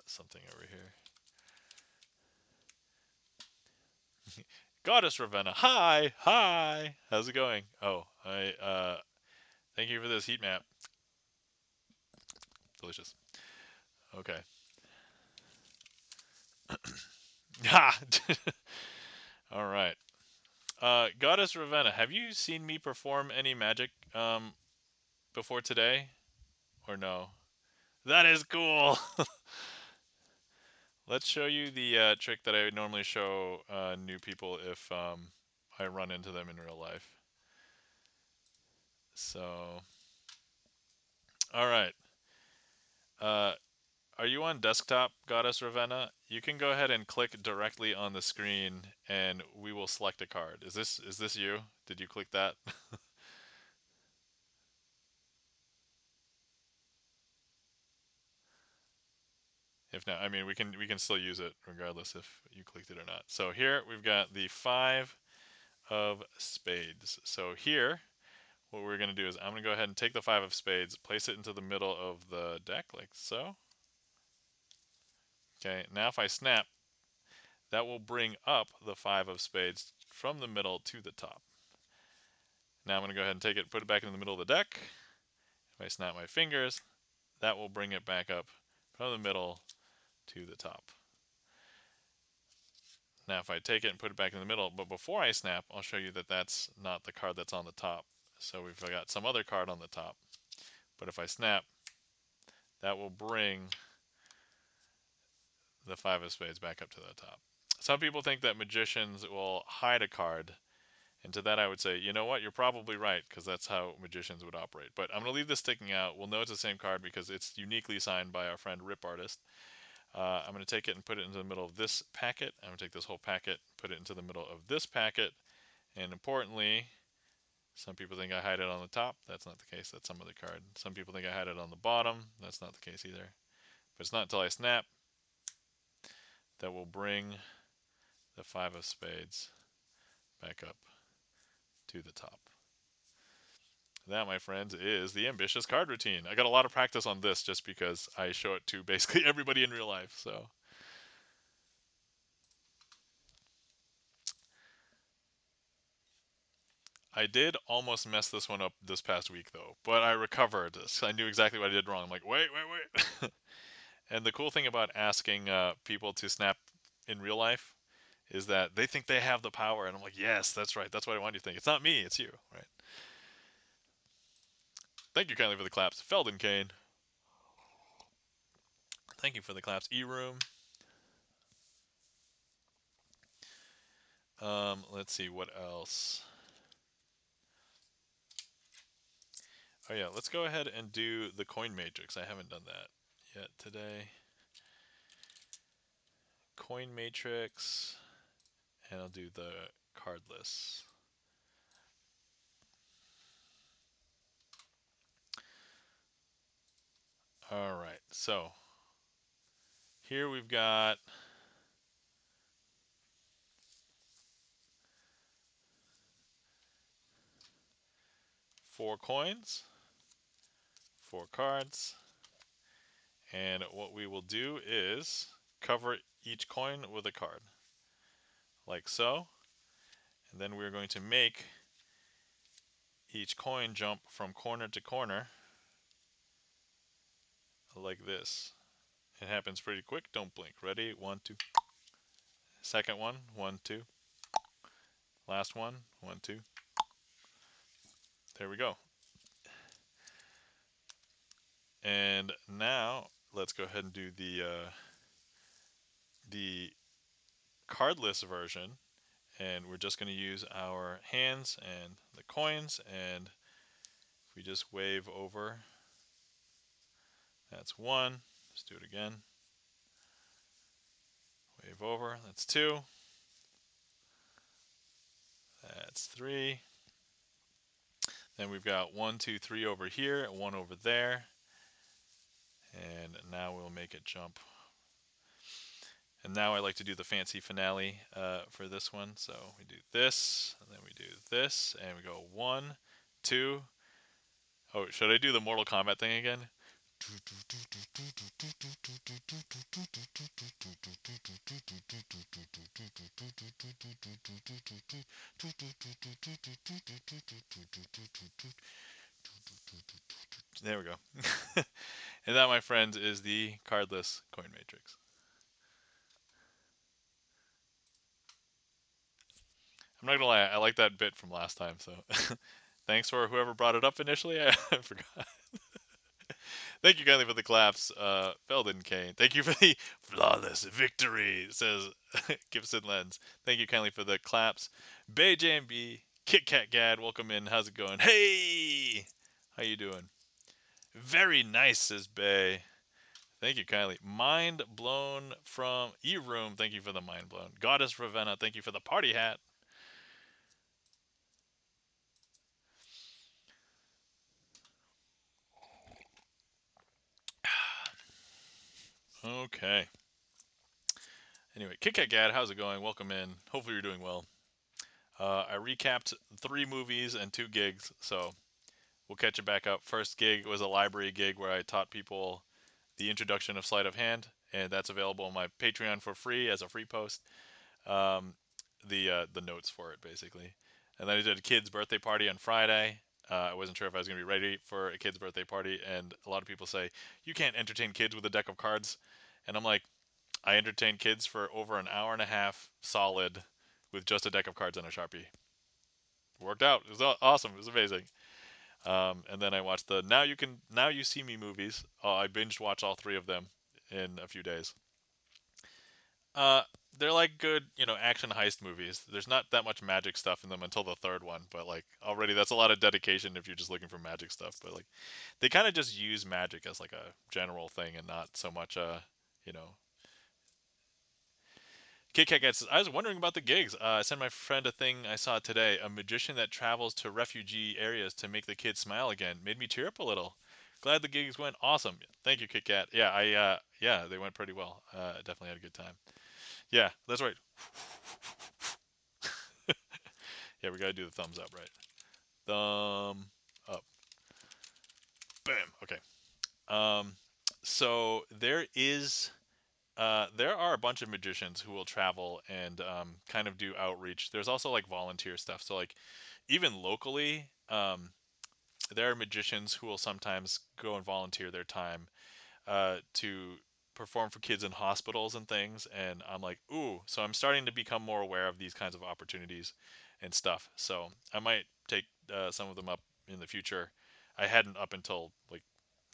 something over here. Goddess Ravenna, hi, hi. How's it going? Oh, thank you for this heat map. Delicious. Okay. Ha! All right. Goddess Ravenna, have you seen me perform any magic before today, or no? That is cool. Let's show you the trick that I would normally show new people if I run into them in real life. So, all right. Uh, are you on desktop, Goddess Ravenna? You can go ahead and click directly on the screen, and we will select a card. Is this you? Did you click that? If not, I mean we can still use it regardless if you clicked it or not. So here we've got the 5 of spades. So here, what we're going to do is I'm going to go ahead and take the 5 of spades, place it into the middle of the deck like so. Okay, now if I snap, that will bring up the 5 of spades from the middle to the top. Now I'm going to go ahead and take it, put it back in the middle of the deck. If I snap my fingers, that will bring it back up from the middle to the top. Now if I take it and put it back in the middle, but before I snap, I'll show you that that's not the card that's on the top. So we've got some other card on the top. But if I snap, that will bring the 5 of spades back up to the top. Some people think that magicians will hide a card. And to that I would say, you know what, you're probably right, because that's how magicians would operate. But I'm going to leave this sticking out. We'll know it's the same card because it's uniquely signed by our friend Rip Artist. I'm going to take it and put it into the middle of this packet. I'm going to take this whole packet, put it into the middle of this packet. And importantly, some people think I hide it on the top. That's not the case. That's some other card. Some people think I hide it on the bottom. That's not the case either. But it's not until I snap that will bring the 5 of spades back up to the top. That, my friends, is the ambitious card routine. I got a lot of practice on this just because I show it to basically everybody in real life. So I did almost mess this one up this past week though, but I recovered. I knew exactly what I did wrong. I'm like, wait, wait, wait. And the cool thing about asking people to snap in real life is that they think they have the power, and I'm like, yes, that's right. That's what I want you to think. It's not me, it's you, right? Thank you kindly for the claps, Felden Kane. Thank you for the claps, E-Room. Let's see what else. Oh yeah, let's go ahead and do the coin matrix. I haven't done that yet today. Coin matrix, and I'll do the card lists. All right, so here we've got 4 coins, 4 cards, and what we will do is cover each coin with a card, like so, and then we're going to make each coin jump from corner to corner, like this. It happens pretty quick, don't blink. Ready? 1, 2. Second one, 1, 2. Last one, 1, 2. There we go. And now let's go ahead and do the cardless version, and we're just going to use our hands and the coins, and if we just wave over, that's 1. Let's do it again. Wave over, that's 2. That's 3. Then we've got 1, 2, 3 over here, 1 over there, and now we'll make it jump. And now I like to do the fancy finale for this one. So we do this, and then we do this, and we go 1, 2. Oh, should I do the Mortal Kombat thing again? There we go. And that, my friends, is the cardless coin matrix. I'm not gonna lie, I like that bit from last time, so thanks for whoever brought it up initially. I forgot. Thank you kindly for the claps, Felden Kane. Thank you for the flawless victory, says Gibson Lens. Thank you kindly for the claps. Bay JMB, Kit Kat Gad, welcome in. How's it going? Hey! How you doing? Very nice, says Bay. Thank you kindly. Mind blown from E-Room. Thank you for the mind blown. Goddess Ravenna, thank you for the party hat. Okay. Anyway, Kit Kat Gad, how's it going? Welcome in. Hopefully you're doing well. I recapped 3 movies and 2 gigs, so we'll catch it back up. First gig was a library gig where I taught people the introduction of Sleight of Hand, and that's available on my Patreon for free as a free post. Um, the notes for it basically, and then I did a kid's birthday party on Friday. I wasn't sure if I was going to be ready for a kid's birthday party, and a lot of people say you can't entertain kids with a deck of cards, and I'm like, I entertained kids for over an hour and a half solid with just a deck of cards and a Sharpie. Worked out. It was awesome. It was amazing. And then I watched the Now You See Me movies. I binged watched all 3 of them in a few days. Uh, they're like good, action heist movies. There's not that much magic stuff in them until the 3rd one, but like already that's a lot of dedication if you're just looking for magic stuff. But like they kind of just use magic as like a general thing and not so much you know, Kit Kat gets. I was wondering about the gigs. I sent my friend a thing I saw today. A magician that travels to refugee areas to make the kids smile again. Made me tear up a little. Glad the gigs went awesome. Thank you, Kit Kat. Yeah, yeah, they went pretty well. Definitely had a good time. Yeah, that's right. Yeah, we gotta do the thumbs up, right? Thumb up. Bam. Okay. Um, so there are a bunch of magicians who will travel and kind of do outreach. There's also like volunteer stuff. So like even locally, there are magicians who will sometimes go and volunteer their time to perform for kids in hospitals and things. And I'm like, ooh, so I'm starting to become more aware of these kinds of opportunities and stuff. So I might take some of them up in the future. I hadn't up until like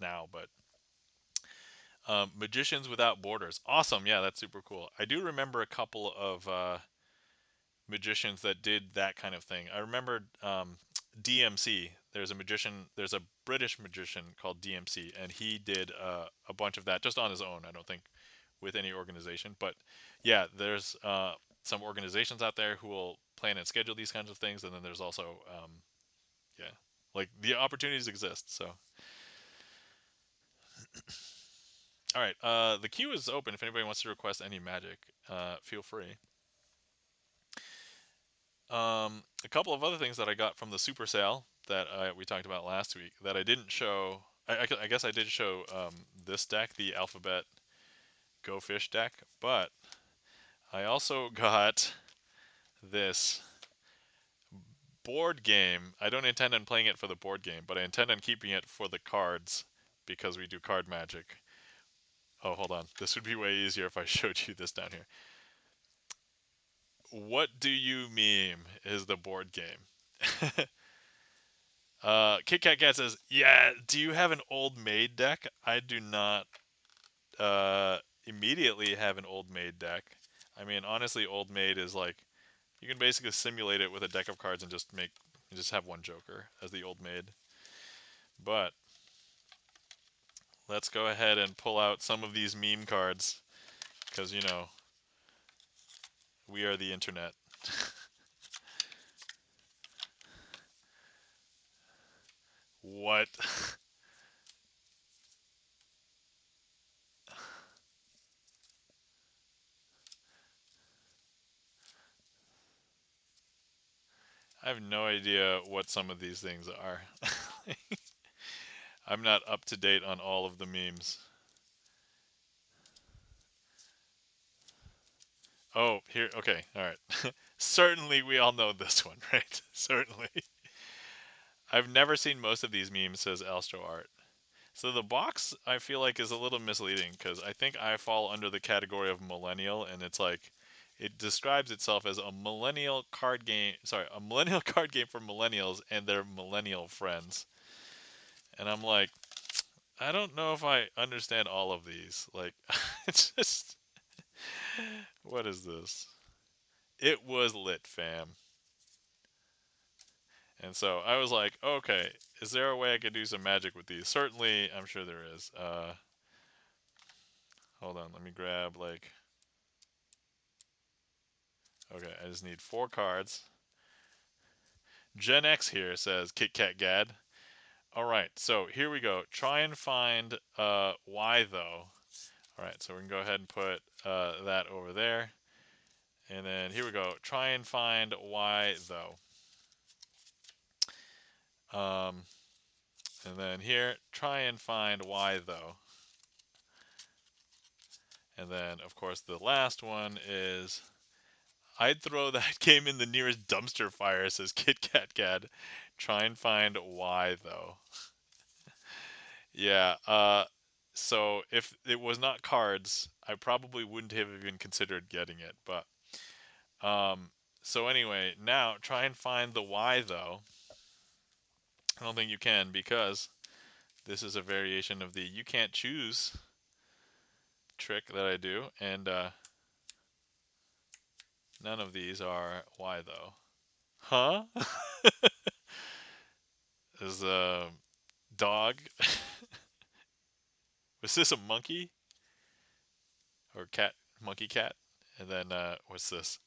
now, but Magicians Without Borders. Awesome. Yeah, that's super cool. I do remember a couple of magicians that did that kind of thing. I remember DMC. There's a British magician called DMC, and he did a bunch of that just on his own. I don't think with any organization. But yeah, there's some organizations out there who will plan and schedule these kinds of things. And then there's also, yeah, like the opportunities exist. So All right. The queue is open. If anybody wants to request any magic, feel free. A couple of other things that I got from the super sale that we talked about last week that I didn't show. I guess I did show this deck, the Alphabet Go Fish deck, but I also got this board game. I don't intend on playing it for the board game, but I intend on keeping it for the cards because we do card magic. Oh, hold on. This would be way easier if I showed you this down here. What do you meme is the board game. Kit Kat Cat says, "Yeah, do you have an old maid deck?" I do not immediately have an old maid deck. I mean, honestly, old maid is like you can basically simulate it with a deck of cards and just have one Joker as the old maid. But let's go ahead and pull out some of these meme cards because we are the internet. What? I have no idea what some of these things are. I'm not up to date on all of the memes. Oh, here. Okay, all right. Certainly, we all know this one, right? Certainly. I've never seen most of these memes, says Alstro Art. So the box, I feel like, is a little misleading because I think I fall under the category of millennial, and it's like it describes itself as a millennial card game. Sorry, a millennial card game for millennials and their millennial friends. And I'm like, I don't know if I understand all of these. Like, it's just, what is this? It was lit, fam. And so I was like, okay, is there a way I could do some magic with these? Certainly, I'm sure there is. Hold on, let me grab like. Okay, I just need 4 cards. Gen X here says Kit Kat Gad. All right, so here we go. Try and find why though. All right, so we can go ahead and put that over there. And then here we go. Try and find why though. Um, and then here, try and find why though. And then, of course, the last one is I'd throw that game in the nearest dumpster fire, says Kit Kat Gad. Try and find why though. Yeah, so if it was not cards, I probably wouldn't have even considered getting it. But um, so anyway, now try and find the why though. I don't think you can because this is a variation of the you can't choose trick that I do, and none of these are why though. Huh? Is a dog? Was this a monkey or cat? Monkey cat? And then what's this?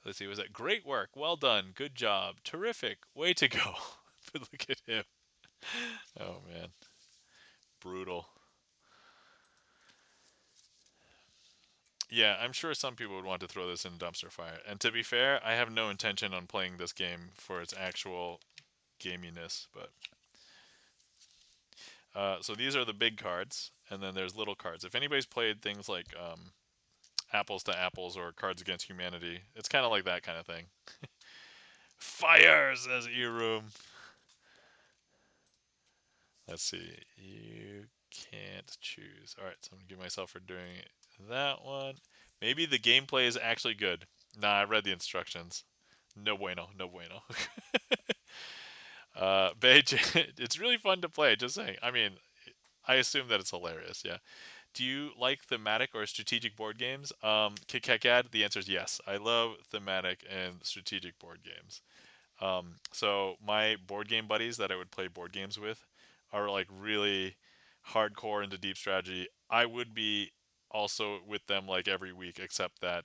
Let's see. Was that great work? Well done. Good job. Terrific. Way to go. But look at him. Oh man, brutal. Yeah, I'm sure some people would want to throw this in a dumpster fire. And to be fair, I have no intention on playing this game for its actual gaminess. But so these are the big cards, and then there's little cards. If anybody's played things like Apples to Apples or Cards Against Humanity, it's kind of like that kind of thing. Fire, says Eroom. Let's see. You can't choose. All right, so I'm gonna give myself for doing that one. Maybe the gameplay is actually good. Nah, I read the instructions. No bueno, no bueno. Beige, it's really fun to play. Just saying. I mean, I assume that it's hilarious. Yeah. Do you like thematic or strategic board games? Kit Kat Gad, the answer is yes. I love thematic and strategic board games. So my board game buddies that I would play board games with are like really hardcore into deep strategy. I would be also with them like every week, except that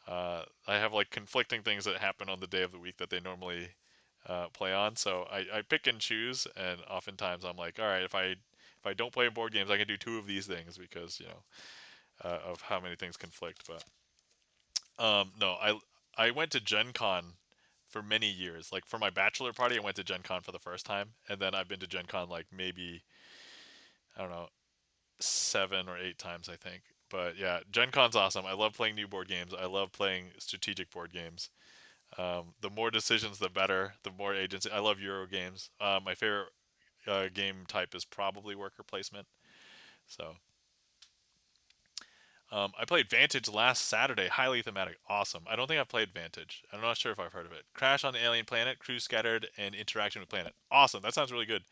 I have like conflicting things that happen on the day of the week that they normally play on. So I pick and choose, and oftentimes I'm like, all right, if I don't play board games, I can do two of these things because of how many things conflict. But no, I went to Gen Con for many years. Like for my bachelor party, I went to Gen Con for the first time, and then I've been to Gen Con like maybe I don't know 7 or 8 times I think. But yeah, Gen Con's awesome. I love playing new board games. I love playing strategic board games. The more decisions, the better. The more agency. I love Euro games. My favorite game type is probably worker placement. So I played Vantage last Saturday. Highly thematic. Awesome. I don't think I've played Vantage. I'm not sure if I've heard of it. Crash on the alien planet, crew scattered, and interaction with planet. Awesome. That sounds really good.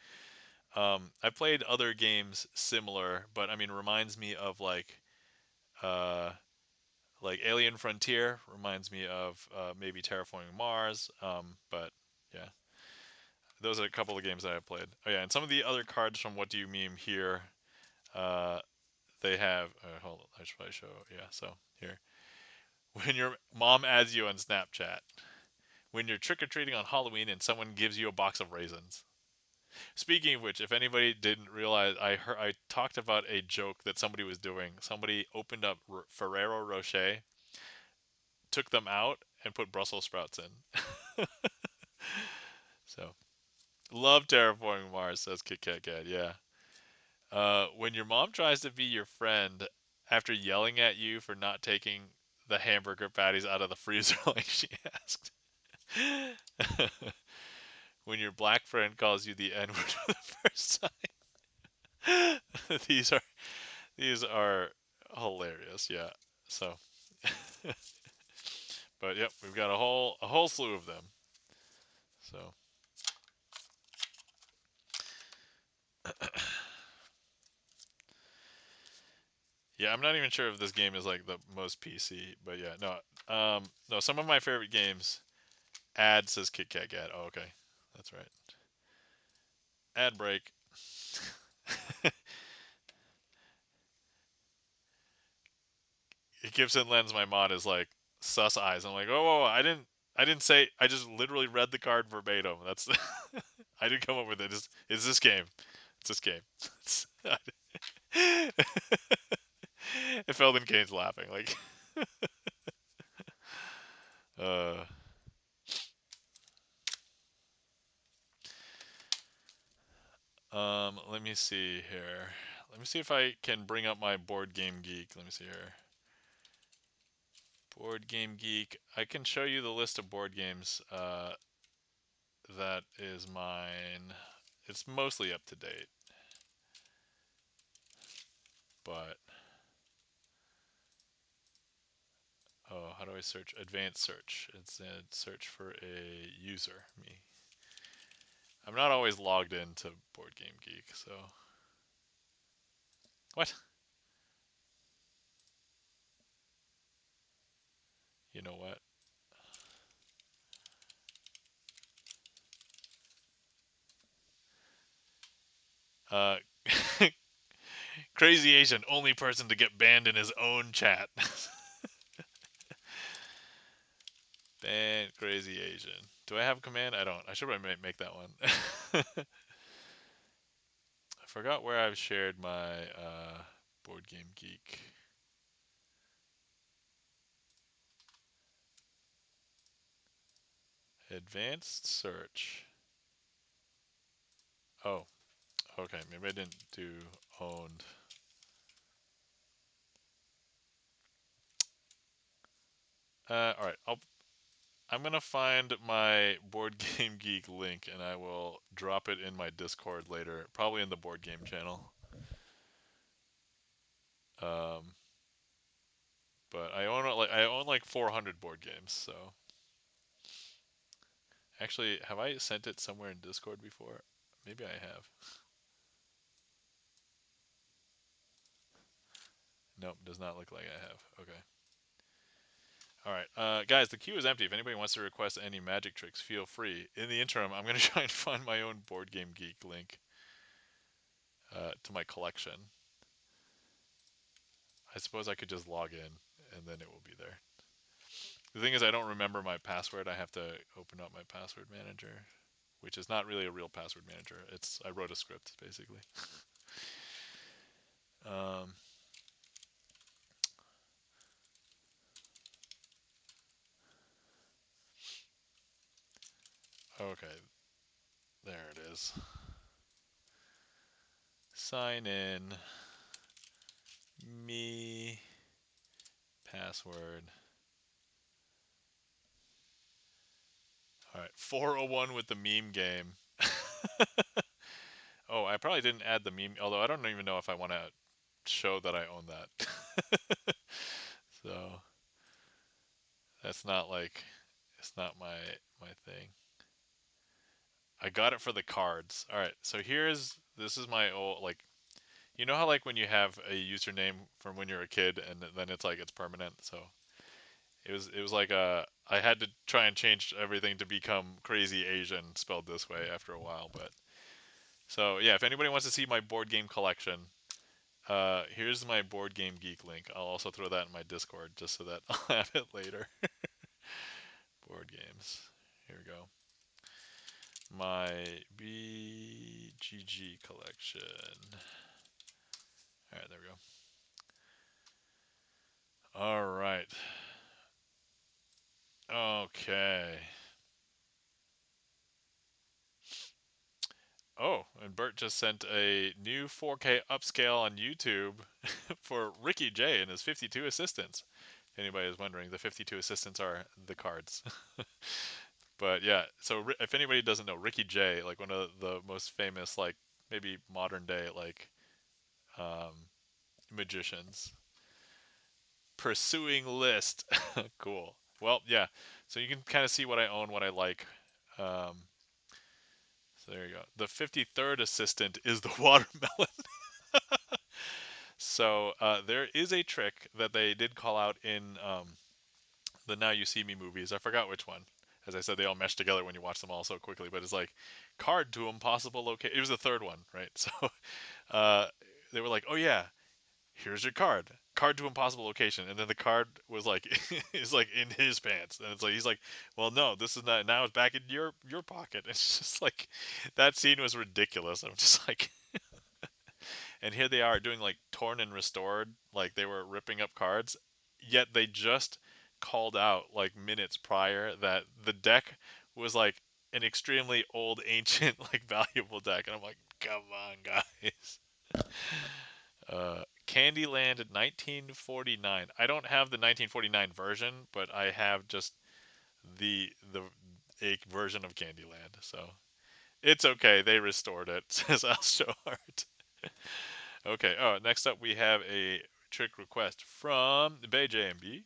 I've played other games similar, but I mean, reminds me of uh, like Alien Frontier. Reminds me of maybe Terraforming Mars. But yeah, those are a couple of games that I've played. Oh yeah, and some of the other cards from What Do You Meme here. Uh, they have. Hold on, I should probably show. Yeah, so here. When your mom adds you on Snapchat. When you're trick or treating on Halloween and someone gives you a box of raisins. Speaking of which, if anybody didn't realize, I talked about a joke that somebody was doing. Somebody opened up Ferrero Rocher, took them out, and put Brussels sprouts in. So love terraforming Mars, says Kit Kat Gad. Yeah. When your mom tries to be your friend after yelling at you for not taking the hamburger patties out of the freezer like she asked. When your black friend calls you the N word for the first time. these are these are hilarious. Yeah. So, but yep, we've got a whole slew of them. So yeah, I'm not even sure if this game is like the most PC, but yeah, no, no. Some of my favorite games. Ad says Kit Kat Gad. Oh, okay, that's right. Ad break. Gibson Lens, my mod is like sus eyes. I'm like, oh, whoa, whoa, I didn't say. I just literally read the card verbatim. That's, I didn't come up with it. It's this game. It's this game. Felden Kane's laughing like, uh, let me see here. Let me see if I can bring up my board game geek. Let me see here. Board game geek. I can show you the list of board games. That is mine. It's mostly up to date, but oh, how do I search? Advanced search. It's a search for a user. Me. I'm not always logged into Board Game Geek, so what? You know what? Uh, Crazy Asian, only person to get banned in his own chat. Ban Crazy Asian. Do I have a command? I don't. I should probably make that one. I forgot where I've shared my Board Game Geek. Advanced search. Oh, okay. Maybe I didn't do owned. All right. I'm gonna find my Board Game Geek link and I will drop it in my Discord later, probably in the board game channel. Um, but I own like 400 board games. So actually, have I sent it somewhere in Discord before? Maybe I have. Nope, does not look like I have. Okay. All right, guys, the queue is empty. If anybody wants to request any magic tricks, feel free. In the interim, I'm gonna try and find my own Board Game Geek link to my collection. I suppose I could just log in and then it will be there. The thing is, I don't remember my password. I have to open up my password manager. which is not really a real password manager. I wrote a script basically. Um, okay, there it is. Sign in, me, password. All right, 401 with the meme game. Oh, I probably didn't add the meme, although I don't even know if I want to show that I own that. So that's not like it's not my thing. I got it for the cards. All right, so this is my old like you know how like when you have a username from when you're a kid and then it's like it's permanent. So it was like I had to try and change everything to become crazy Asian spelled this way after a while, but so yeah, if anybody wants to see my board game collection, here's my board game geek link. I'll also throw that in my Discord just so that I'll have it later. Board games. Here we go. My BGG collection. All right, there we go. All right. Okay. Oh, and Bert just sent a new 4K upscale on YouTube for Ricky J and his 52 assistants. If anybody is wondering, the 52 assistants are the cards. But yeah, so if anybody doesn't know, Ricky J, like one of the most famous, like maybe modern day, like um, magicians, pursuing list. Cool. Well, yeah. So you can kind of see what I own, what I like. Um, so there you go. The 53rd assistant is the watermelon. So there is a trick that they did call out in the Now You See Me movies. I forgot which one. As I said, they all mesh together when you watch them all so quickly. But it's like card to impossible location. It was the third one, right? So uh, they were like, "Oh yeah, here's your card. Card to impossible location." And then the card was like, is like in his pants, and it's like he's like, "Well, no, this is not. Now it's back in your pocket." It's just like that scene was ridiculous. I'm just like, and here they are doing like torn and restored, like they were ripping up cards, yet they just called out like minutes prior that the deck was like an extremely old, ancient, like valuable deck, and I'm like, come on, guys. Candyland 1949. I don't have the 1949 version, but I have just the a version of Candyland. So it's okay. They restored it. Says I'll show art. Okay. Oh, next up we have a trick request from the Bay JMB.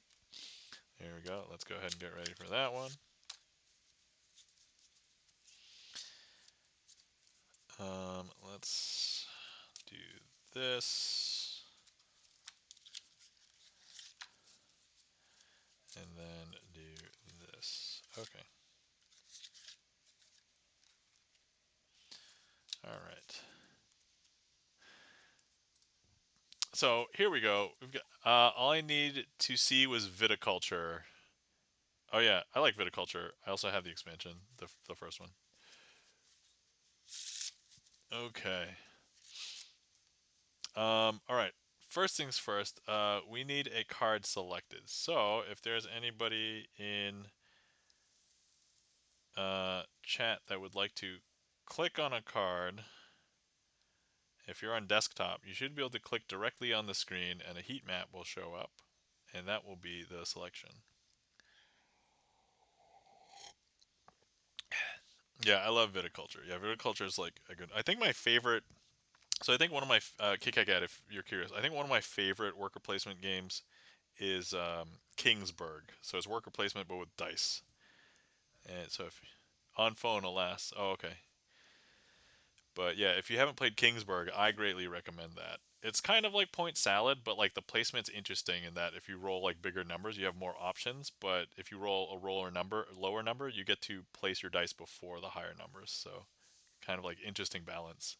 Here we go. Let's go ahead and get ready for that one. Let's do this, and then do this. Okay. All right. So here we go. We've got all I need to see was viticulture. Oh yeah, I like viticulture. I also have the expansion, the first one. Okay. All right. First things first. We need a card selected. So if there's anybody in chat that would like to click on a card, if you're on desktop, you should be able to click directly on the screen, and a heat map will show up, and that will be the selection. Yeah, I love viticulture. Yeah, viticulture is like a good. I think my favorite. So I think one of my Kick if you're curious, I think one of my favorite worker placement games is Kingsburg. So it's worker placement but with dice. And so if on phone, alas. Oh, okay. But yeah, if you haven't played Kingsburg, I greatly recommend that. It's kind of like Point Salad, but like the placement's interesting in that if you roll like bigger numbers, you have more options. But if you roll a lower number, you get to place your dice before the higher numbers. So kind of like interesting balance.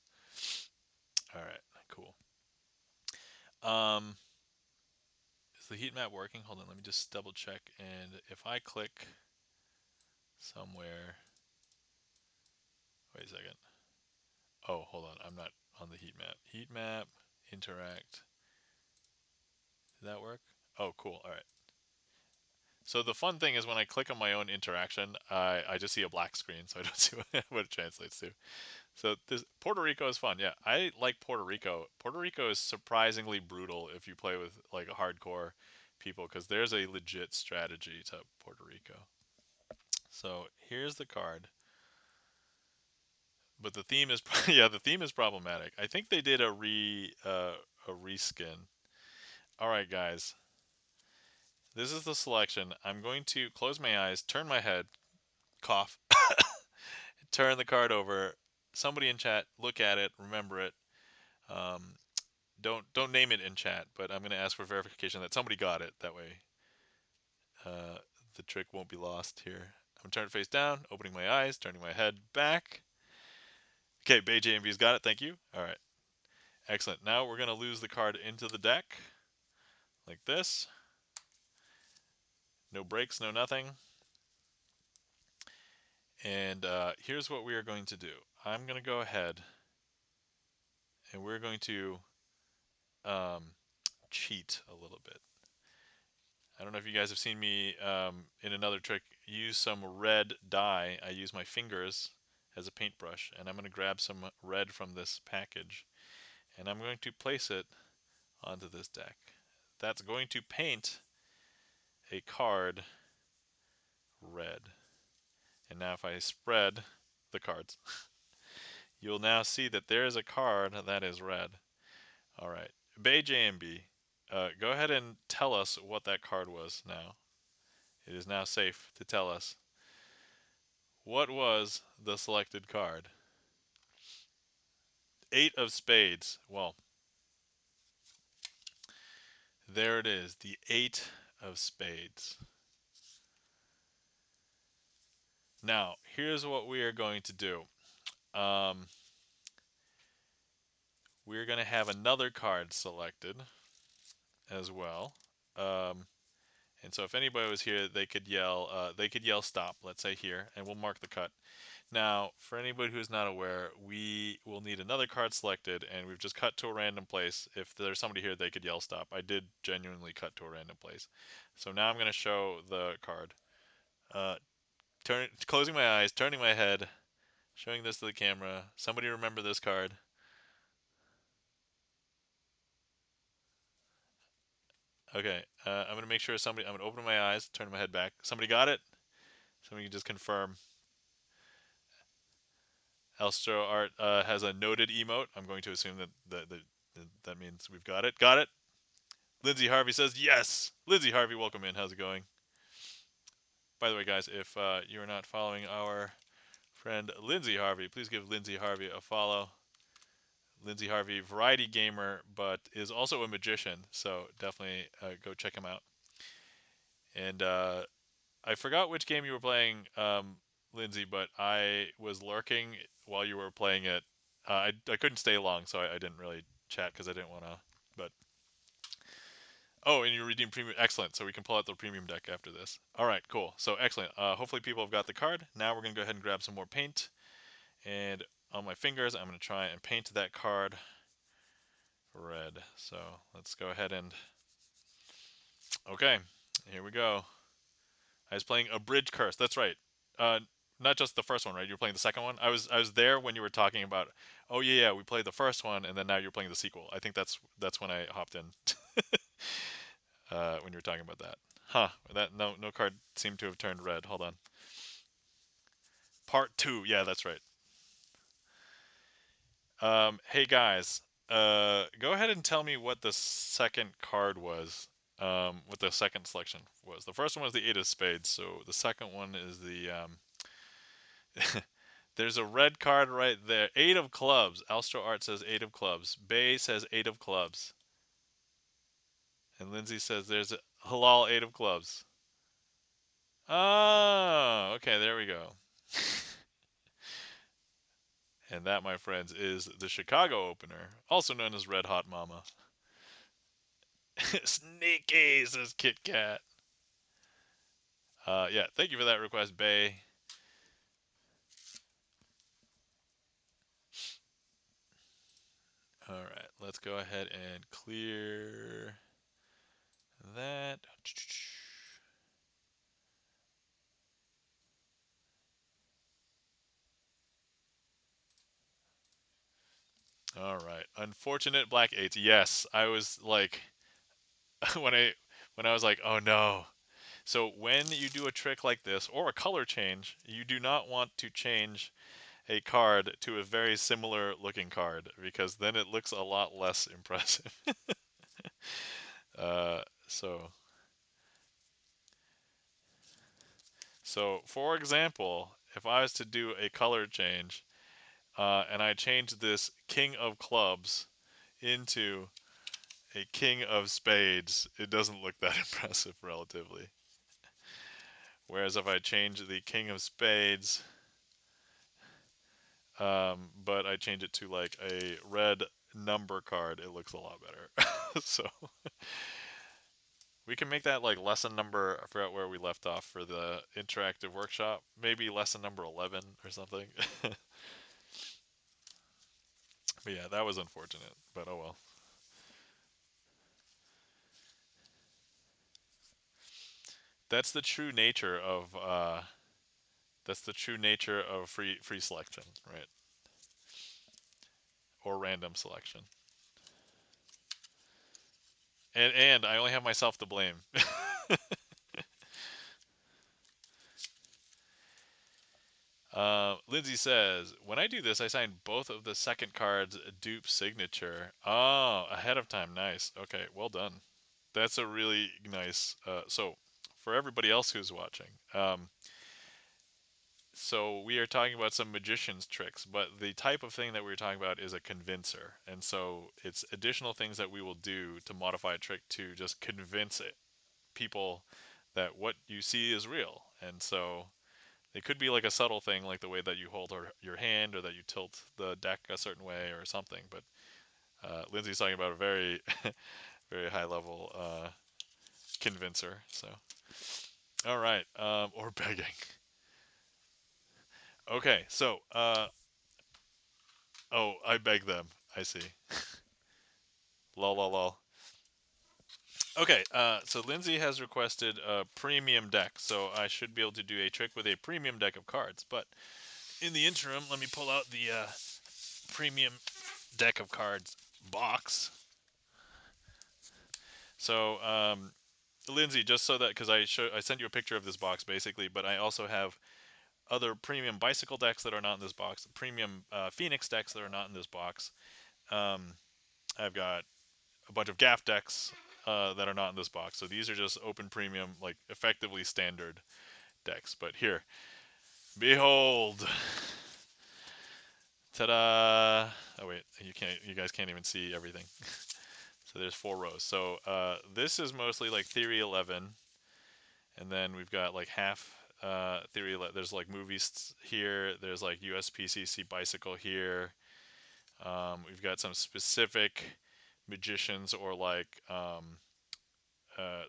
All right, cool. Um, is the heat map working? Hold on, let me just double check. And if I click somewhere, Wait a second. Oh, hold on. I'm not on the heat map. Heat map, interact. Did that work? Oh, cool. All right. So the fun thing is when I click on my own interaction, I just see a black screen, so I don't see what it translates to. So this Puerto Rico is fun. Yeah, I like Puerto Rico. Puerto Rico is surprisingly brutal if you play with like hardcore people because there's a legit strategy to Puerto Rico. So here's the card. But the theme is yeah, the theme is problematic. I think they did a reskin. All right, guys. This is the selection. I'm going to close my eyes, turn my head, cough, turn the card over. Somebody in chat, look at it, remember it. Um, don't name it in chat, but I'm going to ask for verification that somebody got it. That way, uh, the trick won't be lost here. I'm turning face down, opening my eyes, turning my head back. Okay, Bay JMV's got it. Thank you. All right, excellent. Now we're going to lose the card into the deck, like this. No breaks, no nothing. And here's what we are going to do. I'm going to go ahead and we're going to um, cheat a little bit. I don't know if you guys have seen me in another trick use some red dye. I use my fingers as a paintbrush, and I'm going to grab some red from this package, and I'm going to place it onto this deck. That's going to paint a card red. And now if I spread the cards, you'll now see that there is a card that is red. All right, Bay JMB, go ahead and tell us what that card was now. It is now safe to tell us. What was the selected card? Eight of spades. Well, there it is, the eight of spades. Now, here's what we are going to do. We're going to have another card selected as well. And so if anybody was here, they could yell stop, let's say here, and we'll mark the cut. Now, for anybody who's not aware, we will need another card selected, and we've just cut to a random place. If there's somebody here, they could yell stop. I did genuinely cut to a random place. So now I'm going to show the card. Closing my eyes, turning my head, showing this to the camera. Somebody remember this card. Okay, I'm going to make sure I'm going to open my eyes, turn my head back. Somebody got it? Somebody can just confirm. Elstro Art has a noted emote. I'm going to assume that means we've got it. Got it? Lindsay Harvey says yes. Lindsay Harvey, welcome in. How's it going? By the way, guys, if you are not following our friend Lindsay Harvey, please give Lindsay Harvey a follow. Lindsay Harvey, variety gamer, but is also a magician, so definitely go check him out. And I forgot which game you were playing, Lindsay, but I was lurking while you were playing it. I couldn't stay long, so I didn't really chat because I didn't want to. But oh, and you redeemed premium. Excellent. So we can pull out the premium deck after this. All right, cool. So excellent. Hopefully people have got the card. Now we're gonna go ahead and grab some more paint, and on my fingers, I'm gonna try and paint that card red. So let's go ahead and okay, here we go. I was playing a bridge curse. That's right. Uh, not just the first one, right? You're playing the second one. I was there when you were talking about. Oh yeah, we played the first one, and then now you're playing the sequel. I think that's when I hopped in. When you were talking about that. Huh? That no card seemed to have turned red. Hold on. Part 2. Yeah, that's right. Hey guys, go ahead and tell me what the second card was. What the second selection was. The first one was the Eight of Spades, so the second one is the there's a red card right there. Eight of Clubs. Alstro Art says Eight of Clubs. Bay says Eight of Clubs. And Lindsay says there's a Halal Eight of Clubs. Oh, okay, there we go. And that, my friends, is the Chicago opener, also known as Red Hot Mama. Sneaky, says Kit Kat. Yeah, thank you for that request, Bay. All right, let's go ahead and clear that. All right, unfortunate black eights. Yes, I was like, when I was like, oh no. So when you do a trick like this or a color change, you do not want to change a card to a very similar looking card because then it looks a lot less impressive. uh, so so for example, if I was to do a color change and I change this King of Clubs into a King of Spades, it doesn't look that impressive relatively. Whereas if I change the King of Spades, but I change it to like a red number card, it looks a lot better. So we can make that like lesson number. I forgot where we left off for the interactive workshop. Maybe lesson number 11 or something. But yeah, that was unfortunate. But oh well. That's the true nature of free selection, right? Or random selection. And I only have myself to blame. Lindsay says, when I do this, I sign both of the second card's dupe signature. Oh, ahead of time. Nice. Okay, well done. That's a really nice. So, for everybody else who's watching, so we are talking about some magician's tricks, but the type of thing that we're talking about is a convincer. And so it's additional things that we will do to modify a trick to just convince people that what you see is real. And so it could be like a subtle thing, like the way that you hold your hand or that you tilt the deck a certain way or something. But Lindsay's talking about a very, very high level convincer. So, all right, or begging. Okay, so, oh, I beg them. I see. Lol, lol, lol. Okay, so Lindsay has requested a premium deck, so I should be able to do a trick with a premium deck of cards. But in the interim, let me pull out the premium deck of cards box. So, Lindsay, just so that because I sent you a picture of this box basically, but I also have other premium bicycle decks that are not in this box, premium Phoenix decks that are not in this box. Um, I've got a bunch of Gaff decks that are not in this box. So these are just open premium, like effectively standard decks. But here, behold, ta-da! Oh wait, you guys can't even see everything. So there's 4 rows. So this is mostly like Theory 11, and then we've got like half Theory 11. There's like movies here. There's like USPCC bicycle here. We've got some specific magicians or like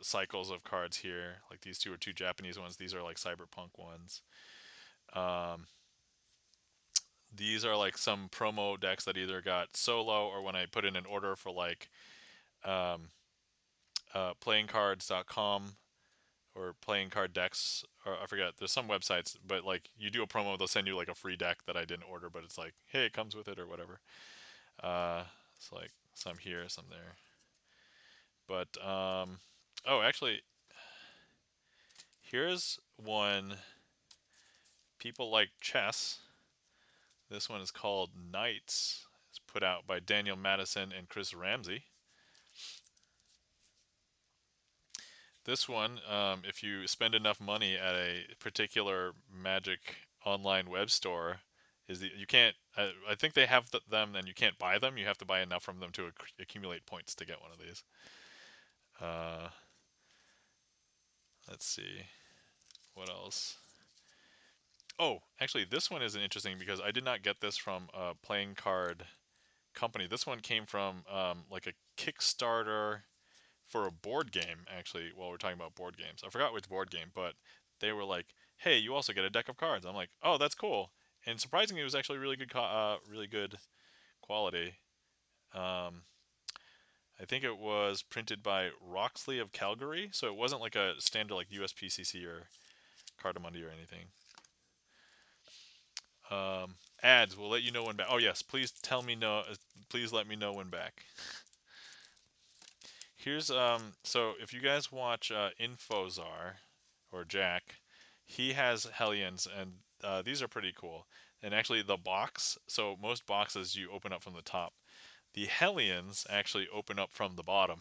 cycles of cards here. Like these two are two Japanese ones. These are like cyberpunk ones. Um, these are like some promo decks that either got solo or when I put in an order for like um, playingcards.com or playing card decks, or I forget. There's some websites, but like you do a promo, they'll send you like a free deck that I didn't order, but it's like, hey, it comes with it or whatever. It's like some here, some there. But oh, actually, here's one. People like chess. This one is called Knights. It's put out by Daniel Madison and Chris Ramsey. This one, if you spend enough money at a particular Magic online web store, is the you can't. I think they have them, and you can't buy them. You have to buy enough from them to accumulate points to get one of these. Uh, let's see what else. Oh, actually, this one is interesting because I did not get this from a playing card company. This one came from like a Kickstarter for a board game, actually, while we're talking about board games. I forgot which board game, but they were like, hey, you also get a deck of cards. I'm like, oh, that's cool. And surprisingly, it was actually really good quality. I think it was printed by Roxley of Calgary, so it wasn't like a standard like USPCC or Cardamundi or anything. Ads will let you know when back. Oh yes, please tell me no. Please let me know when back. Here's So if you guys watch Infozar or Jack, he has Hellions, and these are pretty cool. And actually, the box. So most boxes you open up from the top. The Hellions actually open up from the bottom.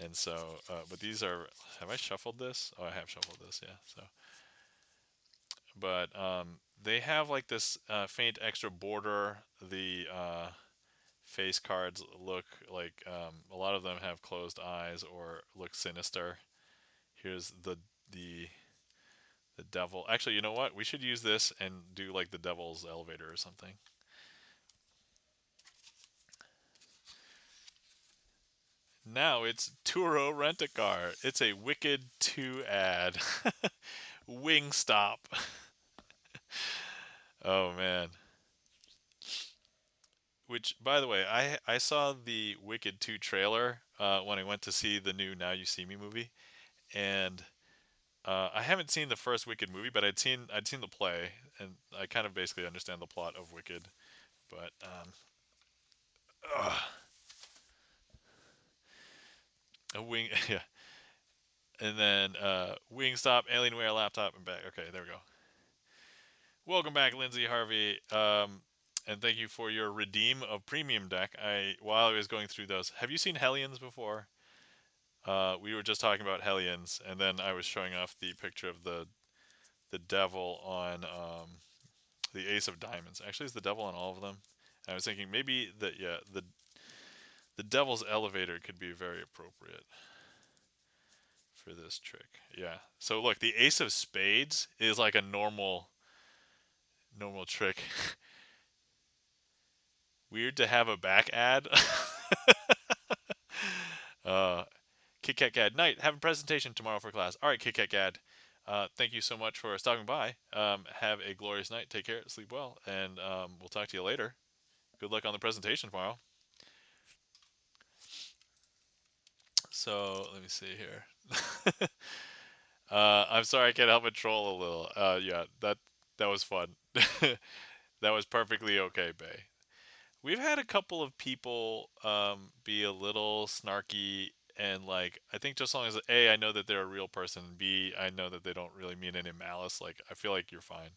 And so, but these are. Have I shuffled this? Oh, I have shuffled this. Yeah. So, but they have like this faint extra border. The face cards look like a lot of them have closed eyes or look sinister. Here's the the devil. Actually, you know what? We should use this and do like the devil's elevator or something. Now it's Turo Rent a Car. It's a Wicked 2 ad. Wingstop. Oh man. Which, by the way, I saw the Wicked 2 trailer when I went to see the new Now You See Me movie, and I haven't seen the first Wicked movie, but I'd seen the play, and I kind of basically understand the plot of Wicked. But a wing, yeah, and then Wingstop, Alienware laptop, and back. Okay, there we go. Welcome back, Lindsay Harvey. And thank you for your redeem of premium deck. While I was going through those, have you seen Hellions before? We were just talking about Hellions, and then I was showing off the picture of the devil on the Ace of Diamonds. Actually, is the devil on all of them? I was thinking maybe that yeah, the devil's elevator could be very appropriate for this trick. Yeah. So look, the Ace of Spades is like a normal trick. Weird to have a back ad. uh, Kit Kat Gad. Night. Have a presentation tomorrow for class. All right, Kit Kat Gad. Thank you so much for stopping by. Have a glorious night. Take care. Sleep well. And we'll talk to you later. Good luck on the presentation tomorrow. So let me see here. I'm sorry I can't help but troll a little. Yeah, that was fun. That was perfectly okay, Bay. We've had a couple of people be a little snarky and like I think just as long as A, I know that they're a real person, B, I know that they don't really mean any malice, like I feel like you're fine.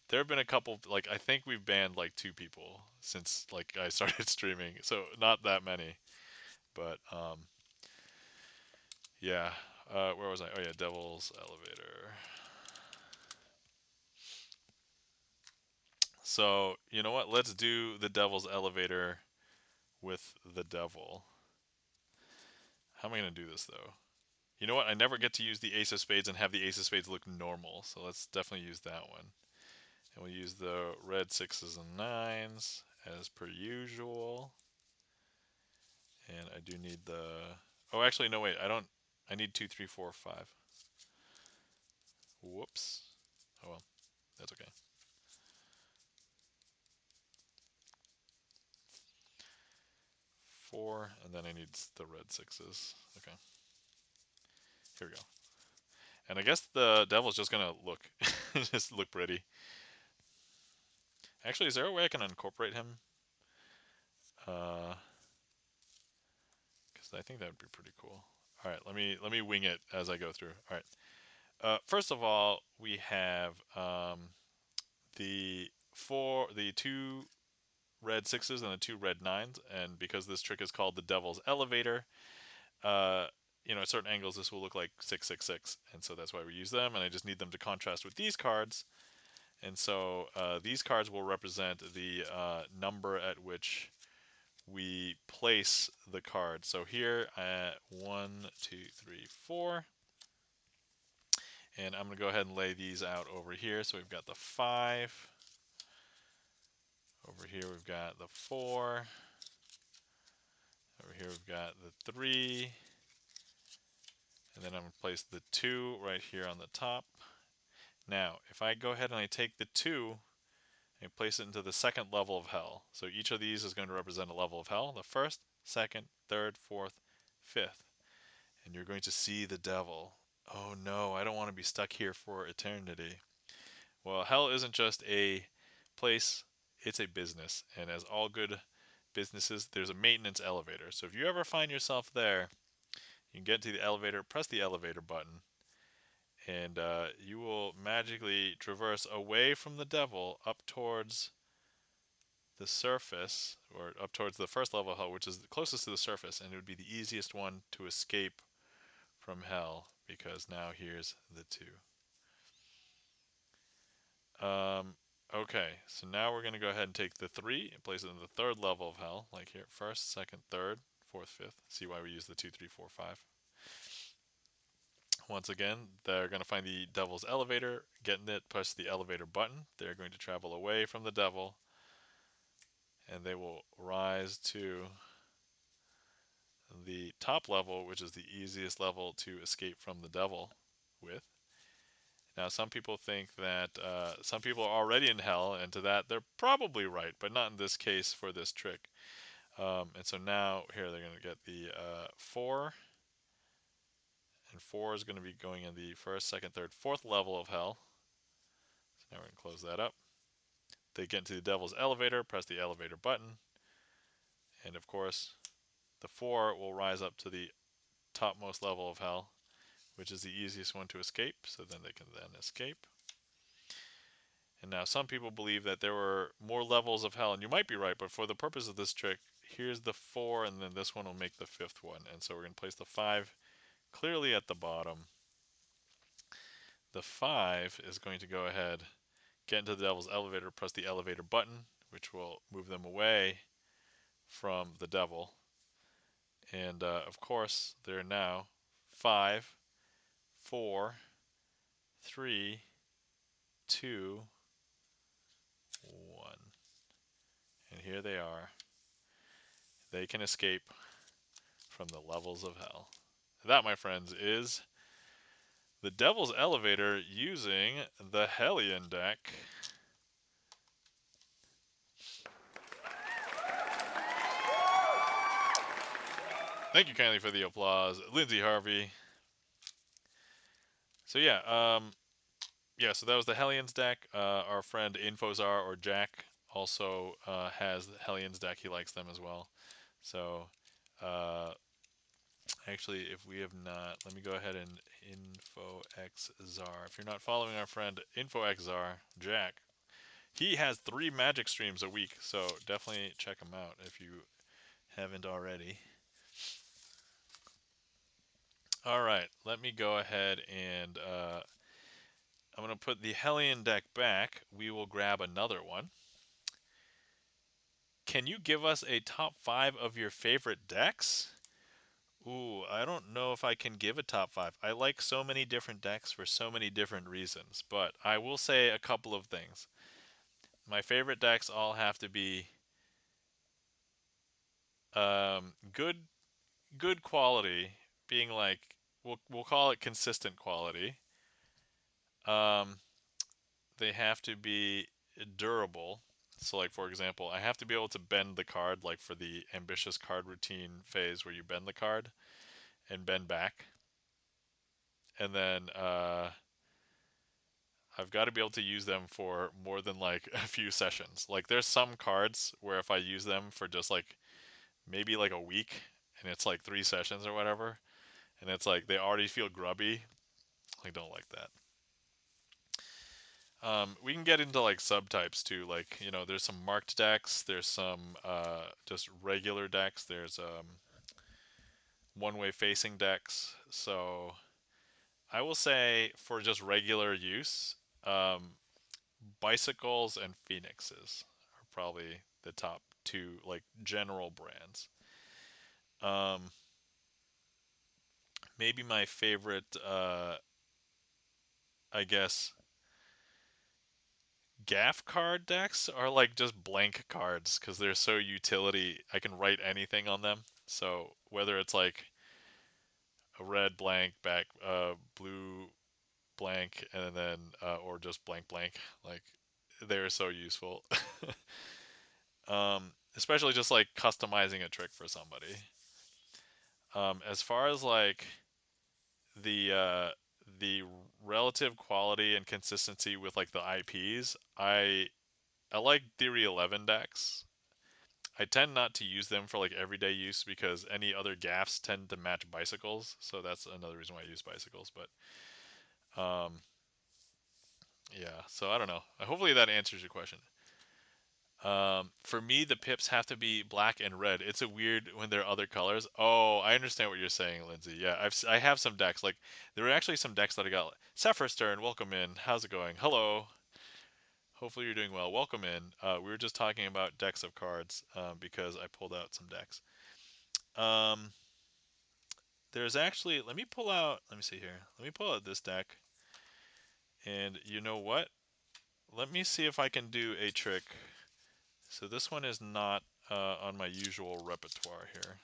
There have been a couple like I think we've banned like two people since like I started streaming. So not that many. But yeah. Where was I? Oh yeah, Devil's Elevator. So, you know what? Let's do the Devil's Elevator with the devil. How am I going to do this though? You know what? I never get to use the Ace of Spades and have the Ace of Spades look normal. So let's definitely use that one. And we'll use the red sixes and nines as per usual. And I do need the... Oh, actually, no, wait. I don't... I need 2, 3, 4, 5. Whoops. Oh, well. That's okay. 4, and then I need the red sixes. Okay. Here we go. And I guess the devil's just gonna look, just look pretty. Actually, is there a way I can incorporate him? Because I think that would be pretty cool. All right, let me wing it as I go through. All right. First of all, we have the two red sixes and the two red nines, and because this trick is called the Devil's Elevator, uh, at certain angles this will look like 666, and so that's why we use them. And I just need them to contrast with these cards. And so these cards will represent the number at which we place the card. So here at 1, 2, 3, 4. And I'm going to go ahead and lay these out over here. So we've got the 5. Over here we've got the 4. Over here we've got the 3. And then I'm going to place the 2 right here on the top. Now, if I go ahead and I take the 2 and place it into the second level of hell. So each of these is going to represent a level of hell. The first, second, third, fourth, fifth. And you're going to see the devil. Oh no, I don't want to be stuck here for eternity. Well, hell isn't just a place, it's a business. And as all good businesses, there's a maintenance elevator. So if you ever find yourself there, you can get to the elevator, press the elevator button, and you will magically traverse away from the devil up towards the surface, or up towards the first level of hell, which is the closest to the surface, and it would be the easiest one to escape from hell, because now here's the two. Okay, so now we're going to go ahead and take the 3 and place it in the third level of hell, like here, first, second, third, fourth, fifth. See why we use the 2, 3, 4, 5. Once again, they're going to find the devil's elevator, get in it, push the elevator button. They're going to travel away from the devil, and they will rise to the top level, which is the easiest level to escape from the devil with. Now, some people think that some people are already in hell, and to that, they're probably right, but not in this case for this trick. And so now, here, they're going to get the 4, and 4 is going to be going in the first, second, third, fourth level of hell. So now we're going to close that up. They get into the devil's elevator, press the elevator button, and of course, the 4 will rise up to the topmost level of hell, which is the easiest one to escape, so then they can then escape. And now some people believe that there were more levels of hell, and you might be right, but for the purpose of this trick, here's the 4, and then this one will make the 5th one. And so we're going to place the 5 clearly at the bottom. The 5 is going to go ahead, get into the devil's elevator, press the elevator button, which will move them away from the devil. And of course, they're now 5, 4, 3, 2, 1. And here they are. They can escape from the levels of hell. That, my friends, is the Devil's Elevator using the Hellion deck. Thank you kindly for the applause, Lindsay Harvey. So yeah, so that was the Hellions deck. Our friend Infozar, or Jack, also has the Hellions deck. He likes them as well. So actually, if we have not, let me go ahead and InfoXZar. If you're not following our friend InfoXZar, Jack, he has 3 magic streams a week, so definitely check him out if you haven't already. Alright, let me go ahead and I'm going to put the Hellion deck back. We will grab another one. Can you give us a top 5 of your favorite decks? Ooh, I don't know if I can give a top 5. I like so many different decks for so many different reasons, but I will say a couple of things. My favorite decks all have to be good quality, being like, we'll call it consistent quality. They have to be durable. So, like, for example, I have to be able to bend the card, like for the ambitious card routine phase where you bend the card and bend back. And then I've got to be able to use them for more than like a few sessions. Like, there's some cards where if I use them for just like maybe like a week and it's like 3 sessions or whatever, and it's like they already feel grubby, I don't like that. We can get into like subtypes too. Like, there's some marked decks. There's some just regular decks. There's one-way facing decks. So I will say for just regular use, bicycles and phoenixes are probably the top 2 like general brands. Maybe my favorite, I guess, gaff card decks are like just blank cards because they're so utility. I can write anything on them. So whether it's like a red blank, back blue blank, and then or just blank blank, like they're so useful. Especially just like customizing a trick for somebody. As far as like the relative quality and consistency with like the IPs, I like Theory 11 decks. I tend not to use them for like everyday use because any other gaffs tend to match bicycles, so that's another reason why I use bicycles. But yeah, so I don't know. Hopefully that answers your question. For me, the pips have to be black and red. It's a weird when they're other colors. Oh, I understand what you're saying, Lindsay. Yeah, I have some decks. Like there were actually some decks that I got. Sephiroth Stern, welcome in. How's it going? Hello. Hopefully you're doing well. Welcome in. We were just talking about decks of cards because I pulled out some decks. Um, there's actually. Let me pull out. Let me see here. Let me pull out this deck. And you know what? Let me see if I can do a trick. So this one is not on my usual repertoire here.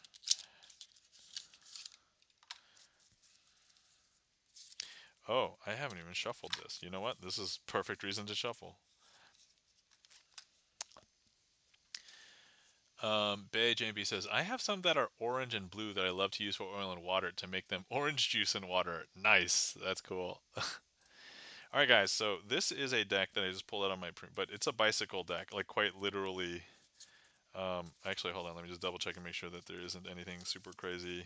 Oh, I haven't even shuffled this. You know what? This is perfect reason to shuffle. Bay JB says, I have some that are orange and blue that I love to use for oil and water to make them orange juice and water. Nice. That's cool. All right, guys. So this is a deck that I just pulled out on my print, but it's a bicycle deck, like quite literally. Actually, hold on. Let me just double check and make sure that there isn't anything super crazy.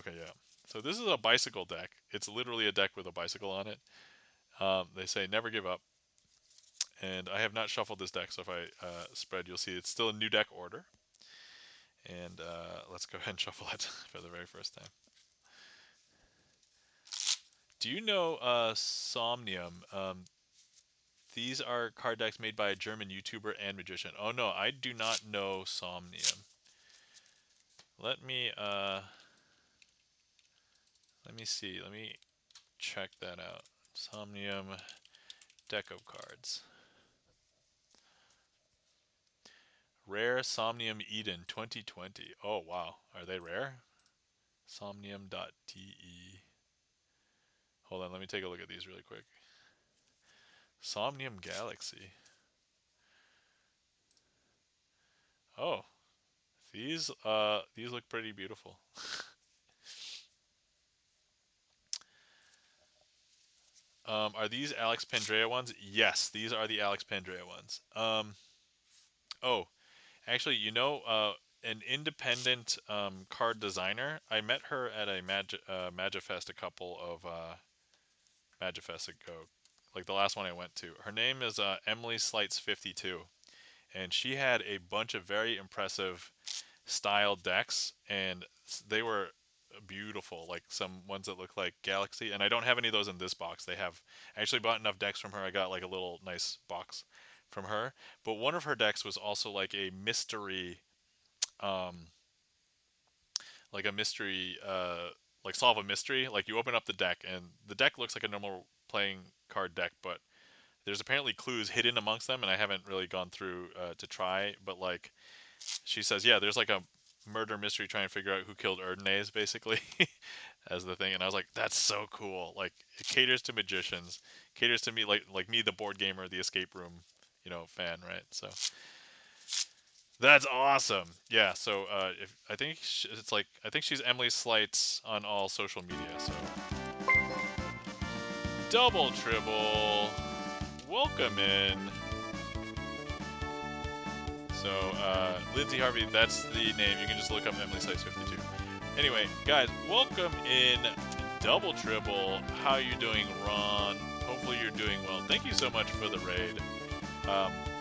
Okay, yeah. So this is a bicycle deck. It's literally a deck with a bicycle on it. They say never give up. And I have not shuffled this deck, so if I spread, you'll see it's still a new deck order. And let's go ahead and shuffle it for the very first time. Do you know Somnium? These are card decks made by a German YouTuber and magician. Oh no, I do not know Somnium. Let me see. Let me check that out. Somnium deck of cards. Rare Somnium Eden 2020. Oh wow, are they rare? Somnium.de. Hold on, let me take a look at these really quick. Somnium Galaxy. Oh, these look pretty beautiful. Are these Alex Pandrea ones? Yes, these are the Alex Pandrea ones. Oh, actually, you know, an independent card designer. I met her at a Magifest a couple of Magifest ago, like the last one I went to. Her name is Emily Slights 52, and she had a bunch of very impressive style decks, and they were beautiful. Like some ones that look like Galaxy, and I don't have any of those in this box. They have I actually bought enough decks from her. I got like a little nice box from her. But one of her decks was also um, like a mystery, like solve a mystery. Like you open up the deck, and the deck looks like a normal playing card deck, but there's apparently clues hidden amongst them, and I haven't really gone through to try. But like she says, yeah, there's like a murder mystery trying to figure out who killed Erdnase, basically, as the thing. And I was like, that's so cool. Like it caters to magicians, caters to me, like me, the board gamer, the escape room, fan, right? So that's awesome. Yeah. So if I think it's like I think she's Emily Slights on all social media. So double tribble, welcome in. So, Lindsay Harvey, that's the name. You can just look up Emily Slice 52. Anyway, guys, welcome in Double Tribble. How you doing, Ron? Hopefully you're doing well. Thank you so much for the raid.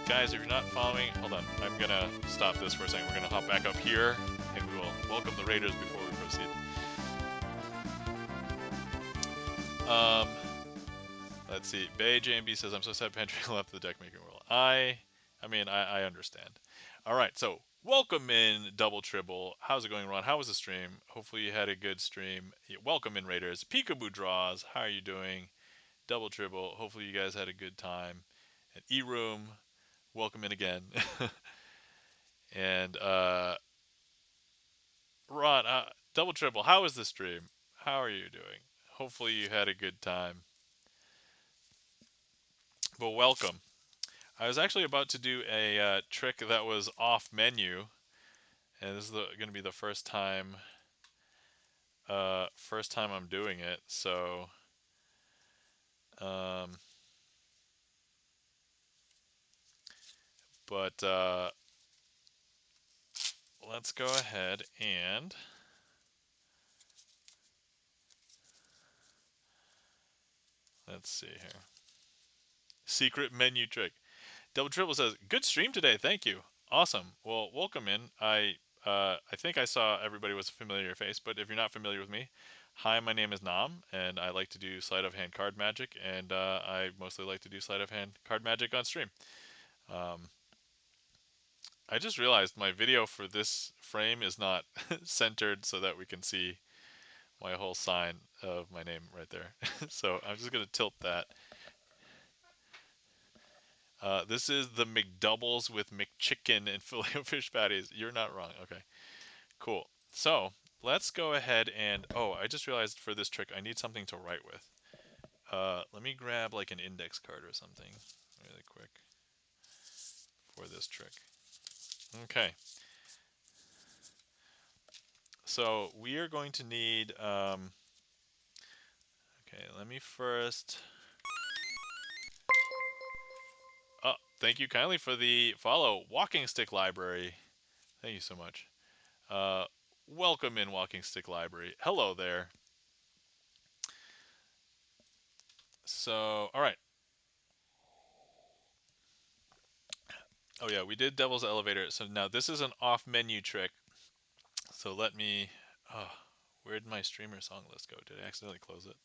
Guys, if you're not following, hold on. I'm going to stop this for a second. We're going to hop back up here, and we will welcome the raiders before we proceed. Let's see. Bay JMB says, I'm so sad Pantry left the deck making world. I understand. All right, so welcome in Double Tribble. How's it going, Ron? How was the stream? Hopefully you had a good stream. Welcome in, Raiders. Peekaboo Draws, how are you doing? Double Tribble, hopefully you guys had a good time. And E-Room, welcome in again. And Ron, Double Tribble, how was the stream? How are you doing? Hopefully you had a good time. Well, welcome. I was actually about to do a trick that was off menu, and this is going to be the first time I'm doing it. So, um, but let's go ahead and let's see here. Secret menu trick. Double Triple says, "Good stream today. Thank you. Awesome. Well, welcome in. I think I saw everybody was a familiar face, but if you're not familiar with me, hi, my name is Nam, and I like to do sleight of hand card magic, and I mostly like to do sleight of hand card magic on stream. Um, I just realized my video for this frame is not centered so that we can see my whole sign of my name right there. So I'm just gonna tilt that. This is the McDoubles with McChicken and Filet-O-Fish patties. You're not wrong. Okay, cool. So let's go ahead and, oh, I just realized for this trick I need something to write with. Let me grab like an index card or something really quick for this trick. Okay. So we are going to need, okay, let me first, oh, thank you kindly for the follow, Walking Stick Library. Thank you so much. Uh, Welcome in, Walking Stick Library. Hello there. So, all right. Oh yeah, we did Devil's Elevator. So now this is an off-menu trick. So let me, oh, where did my streamer song list go? Did I accidentally close it?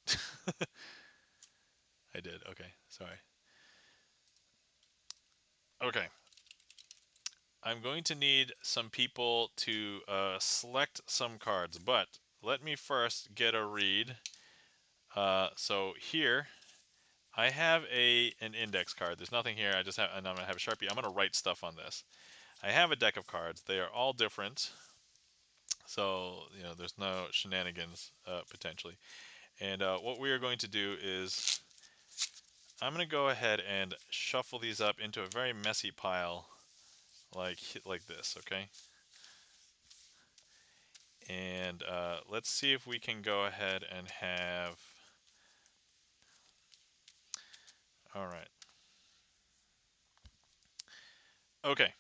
I did. Okay, sorry. Okay. I'm going to need some people to select some cards, but let me first get a read. So here, I have an index card. There's nothing here. And I'm gonna have a Sharpie. I'm gonna write stuff on this. I have a deck of cards. They are all different. So, there's no shenanigans potentially. And what we are going to do is I'm going to go ahead and shuffle these up into a very messy pile like this, okay? And let's see if we can go ahead and have... All right. Okay.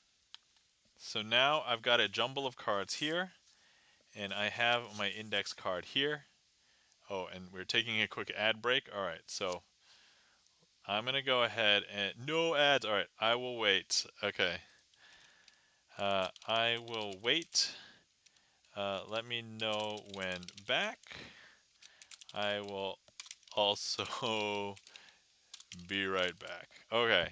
So now I've got a jumble of cards here, and I have my index card here. Oh, and we're taking a quick ad break. All right, so I'm going to go ahead and... No ads. All right, I will wait. Okay. I will wait. Let me know when back. I will also be right back. Okay.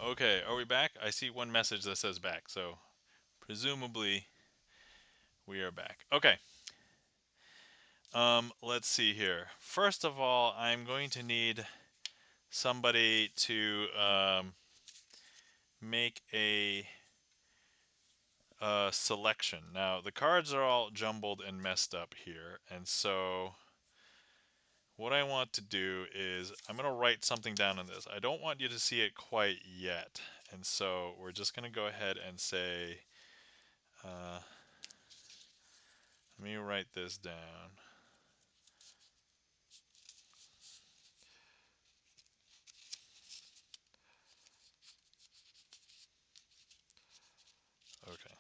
Okay, are we back? I see one message that says back, so presumably we are back. Okay. Let's see here. First of all, I'm going to need somebody to make a selection. Now the cards are all jumbled and messed up here, and so what I want to do is I'm going to write something down on this. I don't want you to see it quite yet, and so we're just going to go ahead and say, let me write this down. Okay.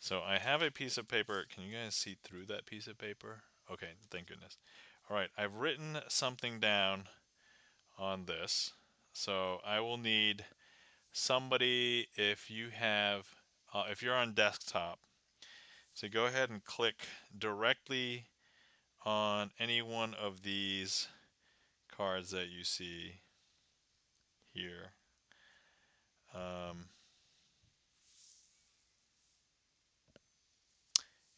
So I have a piece of paper. Can you guys see through that piece of paper? Okay, thank goodness. All right, I've written something down on this. So I will need somebody, if you have, if you're on desktop, so go ahead and click directly on any one of these cards that you see here.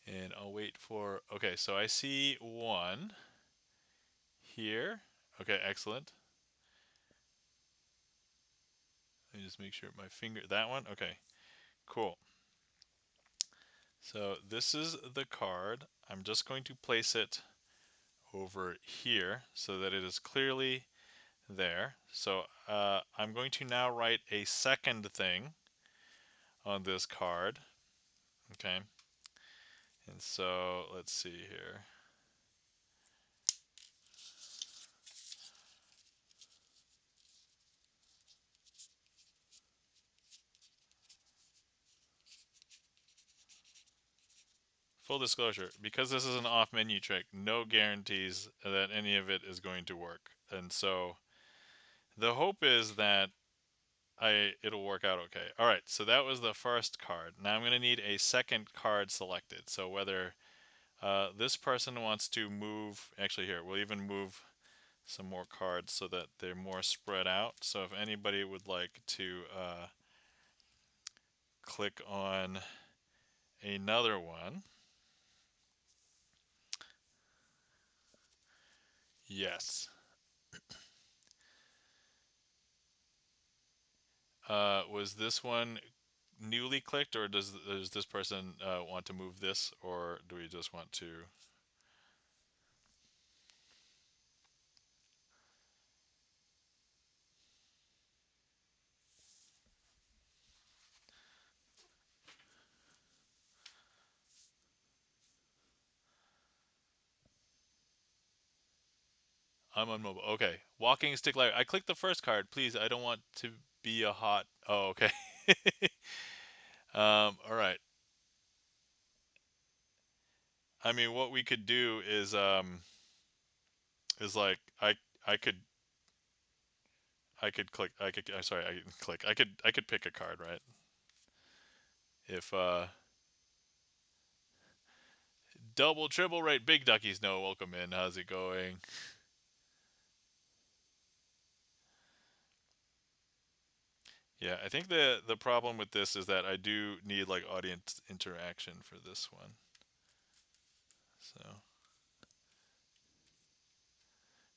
And I'll wait for, okay, so I see one here. Okay, excellent. Let me just make sure my finger, that one? Okay, cool. So this is the card. I'm just going to place it over here so that it is clearly there. So I'm going to now write a second thing on this card. Okay. And so let's see here. Full disclosure, because this is an off menu trick, no guarantees that any of it is going to work. And so the hope is that it'll work out okay. All right, so that was the first card. Now I'm going to need a second card selected. So whether this person wants to move, actually here, we'll even move some more cards so that they're more spread out. So if anybody would like to click on another one. Yes. Was this one newly clicked, or does this person want to move this, or do we just want to? I'm on mobile. Okay. Walking stick light. I clicked the first card. Please, I don't want to be a hot. Oh, okay. All right. I mean, what we could do is like I could click I could I'm sorry I can click I could pick a card, right? If double triple right, big duckies, no, welcome in. How's it going? Yeah, I think the problem with this is that I do need like audience interaction for this one. So,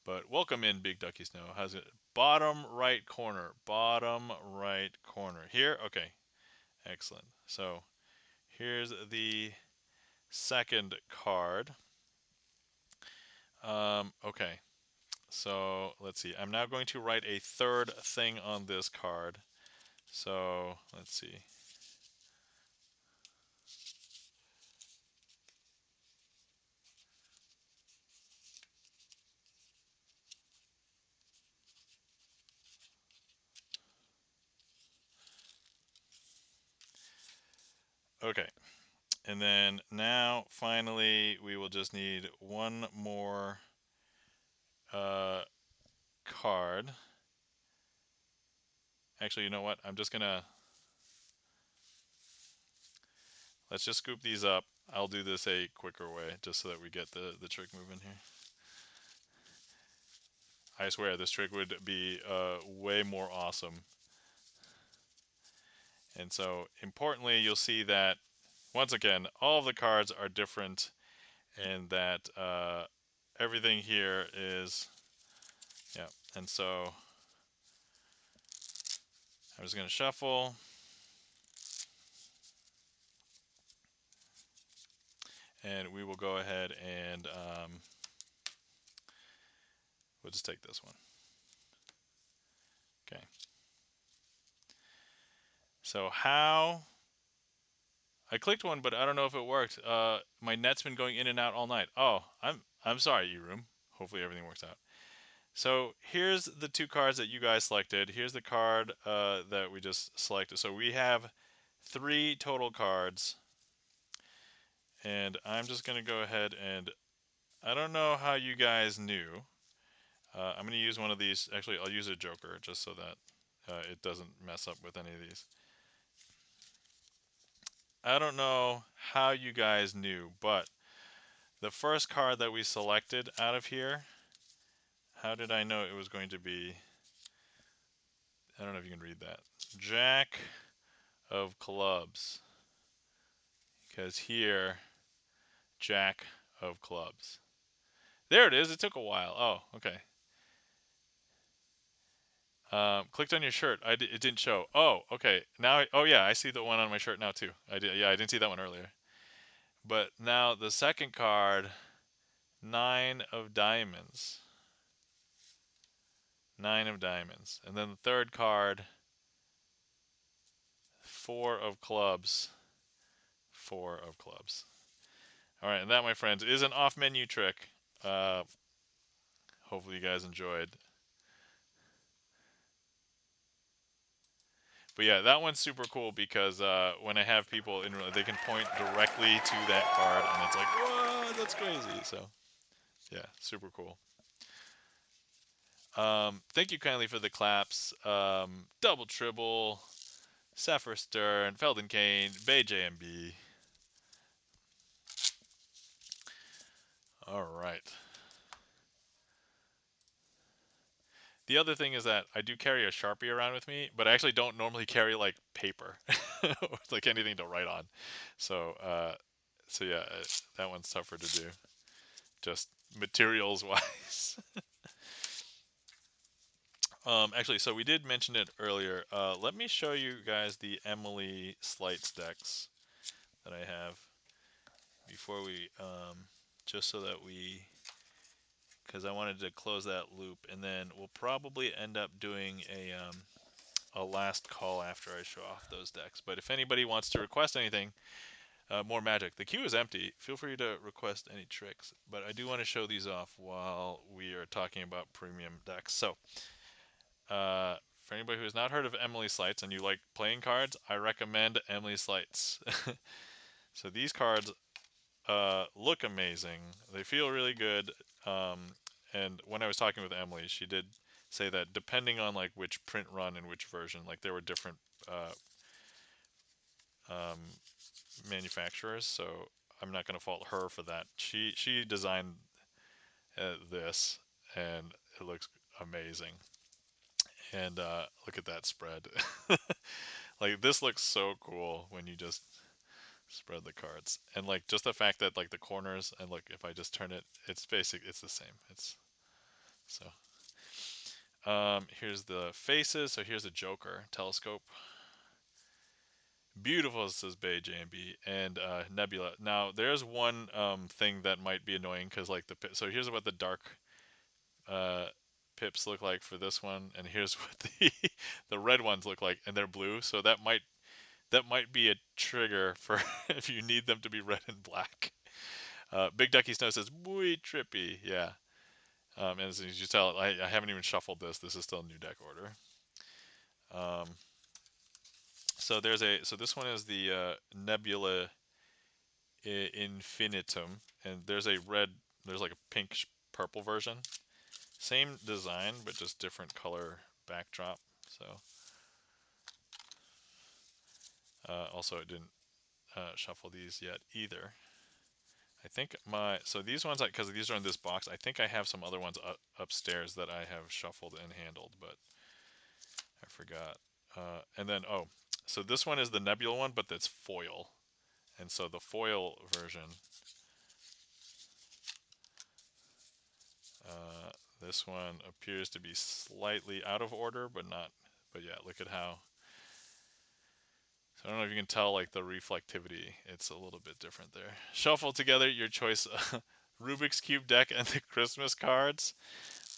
but welcome in, Big Ducky Snow. How's it? Bottom right corner. Bottom right corner. Here? Okay. Excellent. So, here's the second card. Okay. So, let's see. I'm now going to write a third thing on this card. So, let's see. Okay. And then now, finally, we will just need one more card. Actually, you know what? I'm just gonna, let's just scoop these up. I'll do this a quicker way, just so that we get the trick moving here. I swear, this trick would be way more awesome. And so, importantly, you'll see that, once again, all of the cards are different, and that everything here is, yeah. And so, I'm just gonna shuffle. and we will go ahead and we'll just take this one. Okay. So how I clicked one, but I don't know if it worked. My net's been going in and out all night. Oh, I'm sorry, eRoom. Hopefully everything works out. So here's the two cards that you guys selected. Here's the card that we just selected. So we have 3 total cards, and I'm just gonna go ahead and I don't know how you guys knew. I'm gonna use one of these. Actually, I'll use a joker just so that it doesn't mess up with any of these. I don't know how you guys knew, but the first card that we selected out of here, how did I know it was going to be? I don't know if you can read that. Jack of clubs. Because here, Jack of clubs. There it is. It took a while. Oh, okay. Clicked on your shirt. It didn't show. Oh, okay. Now, oh yeah, I see the one on my shirt now too. Yeah, I didn't see that one earlier. But now the second card, 9 of diamonds. 9 of diamonds. And then the third card, 4 of clubs. 4 of clubs. All right, and that, my friends, is an off-menu trick. Hopefully you guys enjoyed. But yeah, that one's super cool because when I have people in, they can point directly to that card, and it's like, whoa, that's crazy. So yeah, super cool. Thank you kindly for the claps. Double Tribble, Sapphire Stern, Felden Kane, Bay JMB. All right. The other thing is that I do carry a Sharpie around with me, but I actually don't normally carry like paper or like anything to write on. So, so yeah, that one's tougher to do, just materials wise. Actually, so we did mention it earlier. Let me show you guys the Emily Sleights decks that I have before we, just so that we, because I wanted to close that loop, and then we'll probably end up doing a last call after I show off those decks. But if anybody wants to request anything, more magic, the queue is empty. Feel free to request any tricks. But I do want to show these off while we are talking about premium decks. So, for anybody who has not heard of Emily Sleights and you like playing cards, I recommend Emily Sleights. So these cards look amazing. They feel really good. And when I was talking with Emily, she did say that depending on like which print run and which version, like there were different uh, um, manufacturers. So I'm not going to fault her for that. She designed this, and it looks amazing. And look at that spread. Like this looks so cool when you just spread the cards, and like just the fact that like the corners, and like if I just turn it, it's it's the same. It's so. Here's the faces. So here's the Joker telescope. Beautiful, says Bay JMB, and Nebula. Now there's one thing that might be annoying because like so here's what the dark uh, pips look like for this one, and here's what the red ones look like, and they're blue. So that might be a trigger for if you need them to be red and black. Big Ducky Snow says, "Muy trippy." Yeah. And as you tell, I haven't even shuffled this. This is still new deck order. So this one is the Nebula Infinitum, and there's like a pink purple version. Same design, but just different color backdrop. So also I didn't shuffle these yet either. I think so these ones, because these are in this box, I think I have some other ones upstairs that I have shuffled and handled, but I forgot. And then, so this one is the Nebula one, but that's foil. And so the foil version, this one appears to be slightly out of order, but not, but yeah, look at how So I don't know if you can tell like the reflectivity. It's a little bit different there. Shuffle together your choice Rubik's Cube deck and the Christmas cards.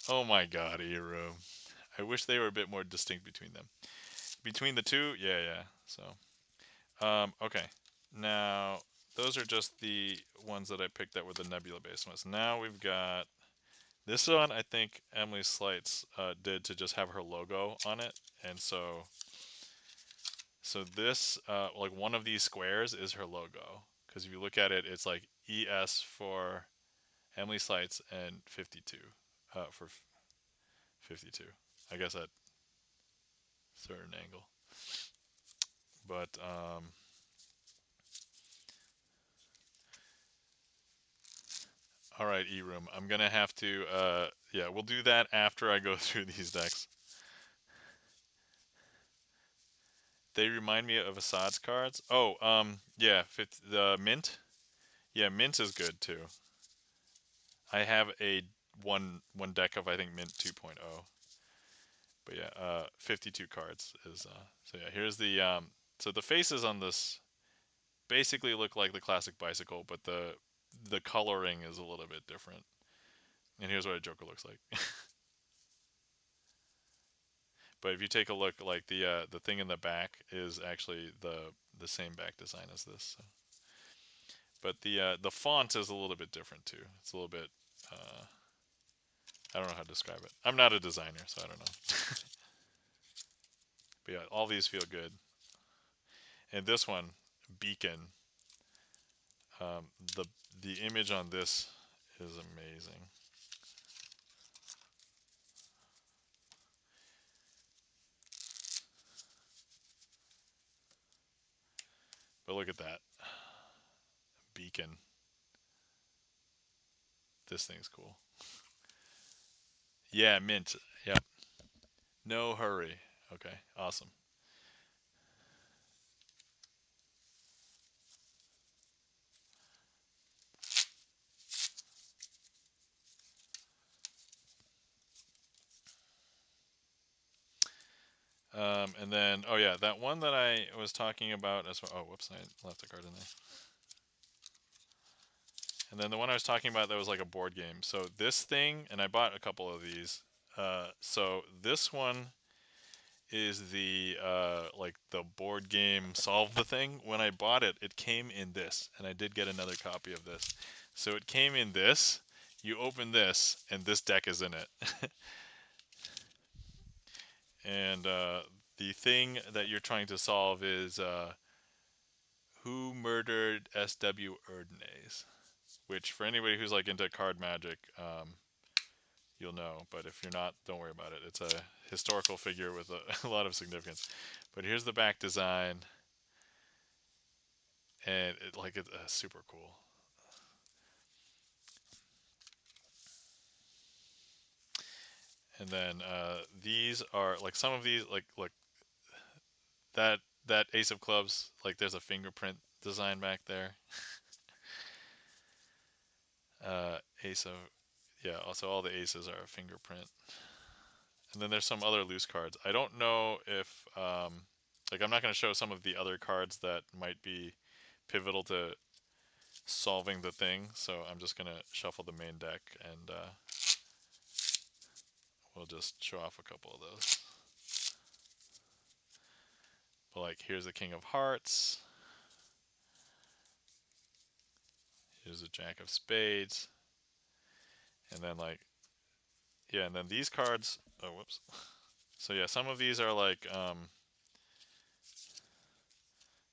Oh my god, Eru. I wish they were a bit more distinct between them. Between the two, yeah. So, okay. Now, those are just the ones that I picked that were the nebula-based ones. Now we've got this one. I think Emily Slights did to just have her logo on it, and so this like one of these squares is her logo. Because if you look at it, it's like ES for Emily Slights and 52 for 52. I guess at certain angle. But all right, E-Room. I'm gonna have to yeah, we'll do that after I go through these decks. They remind me of Assad's cards. Oh, yeah, the Mint. Yeah, Mint is good too. I have a one deck of I think Mint 2.0. But yeah, 52 cards is so yeah, here's the so the faces on this basically look like the classic bicycle, but the coloring is a little bit different. And here's what a Joker looks like. But if you take a look, like the thing in the back is actually the same back design as this. So. But the font is a little bit different too. It's a little bit I don't know how to describe it. I'm not a designer, so I don't know. But yeah, all these feel good. And this one, Beacon, um, the the image on this is amazing. But look at that Beacon. This thing's cool. Yeah, mint. Yep. No hurry. Okay, awesome. And then, oh yeah, that one that I was talking about as well. Oh, whoops, I left a card in there. And then the one I was talking about that was like a board game. So this thing, and I bought a couple of these. So this one is the like the board game Solve the Thing. When I bought it, it came in this, and I did get another copy of this. So it came in this. You open this, and this deck is in it. And the thing that you're trying to solve is who murdered S.W. Erdnase, which for anybody who's like into card magic, you'll know. But if you're not, don't worry about it. It's a historical figure with a, a lot of significance. But here's the back design, and it's super cool. And then these are like some of these like look that Ace of Clubs, like there's a fingerprint design back there. Ace of yeah, also all the aces are a fingerprint. And then there's some other loose cards. I don't know if like I'm not going to show some of the other cards that might be pivotal to solving the thing, so I'm just going to shuffle the main deck and we'll just show off a couple of those. But like here's the King of Hearts. Here's the Jack of Spades. And then like yeah, and then these cards, oh whoops. So yeah, some of these are like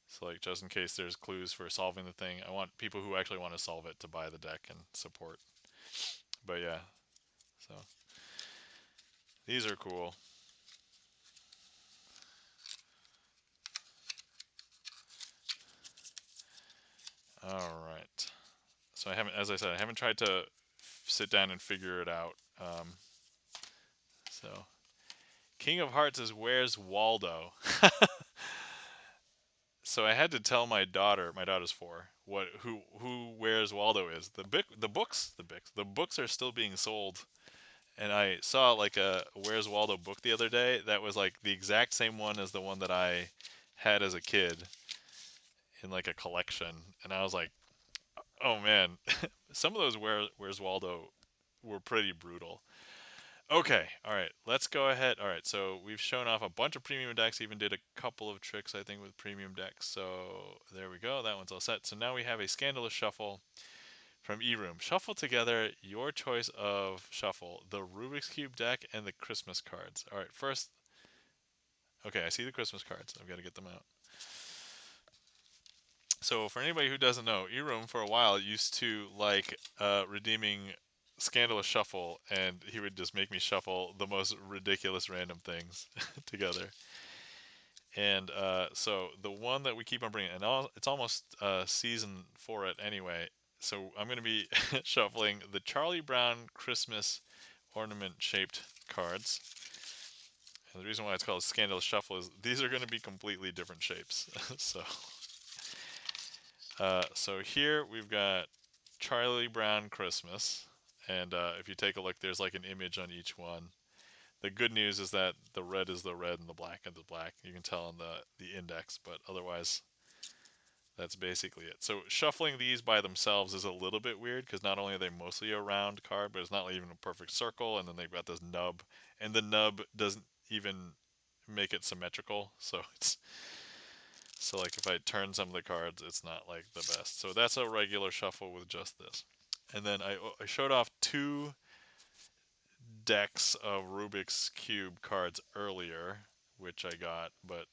so like just in case there's clues for solving the thing, I want people who actually want to solve it to buy the deck and support. But yeah, so these are cool. All right. So I haven't, as I said, I haven't tried to sit down and figure it out. So King of Hearts is Where's Waldo? So I had to tell my daughter, my daughter's 4, what who Where's Waldo is. The books are still being sold. And I saw like a Where's Waldo book the other day that was like the exact same one as the one that I had as a kid in like a collection, and I was like, oh man, some of those Where's Waldo were pretty brutal. Okay, all right, let's go ahead. All right, so we've shown off a bunch of premium decks, even did a couple of tricks, I think, with premium decks. So there we go, that one's all set. So now we have a Scandalous Shuffle from eRoom. Shuffle together your choice of shuffle, the Rubik's Cube deck and the Christmas cards. All right, first, okay, I see the Christmas cards. I've got to get them out. So for anybody who doesn't know, eRoom for a while used to like redeeming Scandalous Shuffle, and he would just make me shuffle the most ridiculous random things together. And so the one that we keep on bringing, and it's almost season for it anyway. So I'm going to be shuffling the Charlie Brown Christmas ornament shaped cards. And the reason why it's called Scandalous Shuffle is these are going to be completely different shapes. So here we've got Charlie Brown Christmas, and if you take a look, there's like an image on each one. The good news is that the red is the red and the black is the black. You can tell on the index, but otherwise, that's basically it. So shuffling these by themselves is a little bit weird because not only are they mostly a round card, but it's not even a perfect circle, and then they've got this nub, and the nub doesn't even make it symmetrical, so it's so like if I turn some of the cards, it's not like the best. So that's a regular shuffle with just this. And then I showed off two decks of Rubik's Cube cards earlier, which I got, but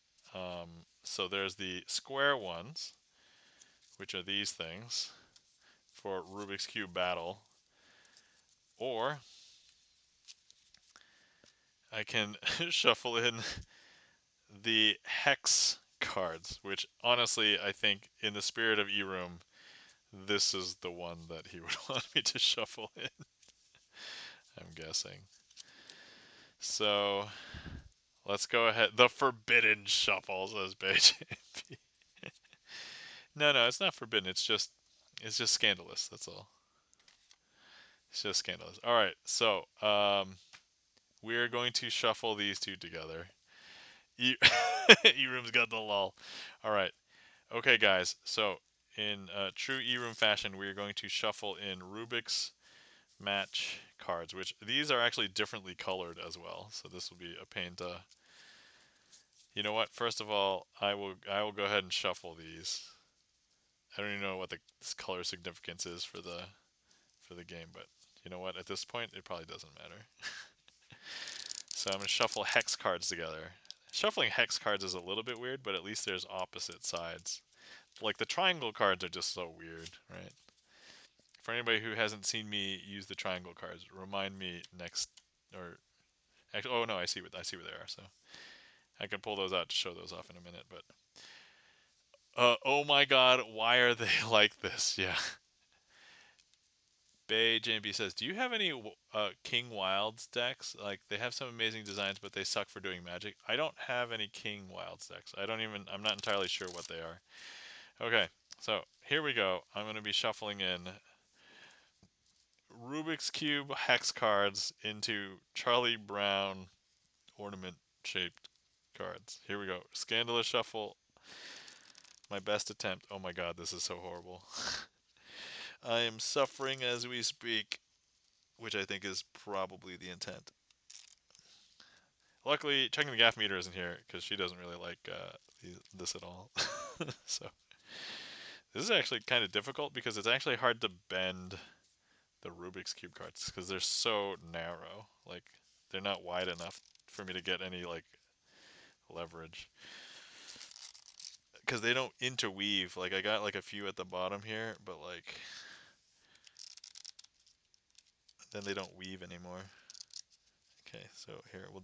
so there's the square ones, which are these things for Rubik's Cube Battle, or I can shuffle in the hex cards, which honestly I think in the spirit of eRoom, this is the one that he would want me to shuffle in, I'm guessing. So let's go ahead. The Forbidden Shuffle, says BJP. No, it's not forbidden. It's just scandalous. That's all. It's just scandalous. All right, so we're going to shuffle these two together. E-Room's got the lull. All right, okay, guys. So in true E-Room fashion, we are going to shuffle in Rubik's match cards, which these are actually differently colored as well. So this will be a pain to. You know what? First of all, I will go ahead and shuffle these. I don't even know what the color significance is for the game, but you know what? At this point, it probably doesn't matter. So I'm gonna shuffle hex cards together. Shuffling hex cards is a little bit weird, but at least there's opposite sides. Like the triangle cards are just so weird, right? For anybody who hasn't seen me use the triangle cards, remind me next, or actually, oh no, I see where they are. So I can pull those out to show those off in a minute. But oh my God, why are they like this? Yeah. Bay JB says, "Do you have any King Wilds decks? Like they have some amazing designs, but they suck for doing Magic. I don't have any King Wilds decks. I'm not entirely sure what they are. Okay, so here we go. I'm going to be shuffling in Rubik's Cube hex cards into Charlie Brown ornament shaped cards. Here we go. Scandalous Shuffle. My best attempt. Oh my God, this is so horrible. I am suffering as we speak, which I think is probably the intent. Luckily, checking the gaff meter isn't here because she doesn't really like this at all. So this is actually kind of difficult because it's actually hard to bend the Rubik's Cube cards because they're so narrow. Like they're not wide enough for me to get any like leverage because they don't interweave. Like I got like a few at the bottom here, but like then they don't weave anymore. Okay, so we'll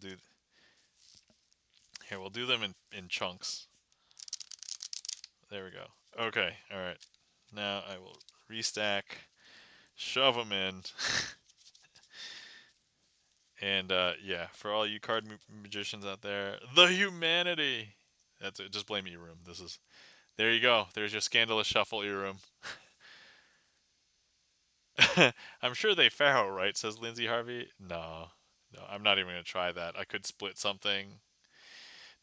do them in chunks. There we go. Okay, all right. Now I will restack, shove them in, and yeah, for all you card magicians out there, the humanity. That's it. Just blame eRoom. There you go. There's your scandalous shuffle, eRoom. I'm sure they Pharaoh, right? Says Lindsay Harvey. No, I'm not even gonna try that. I could split something.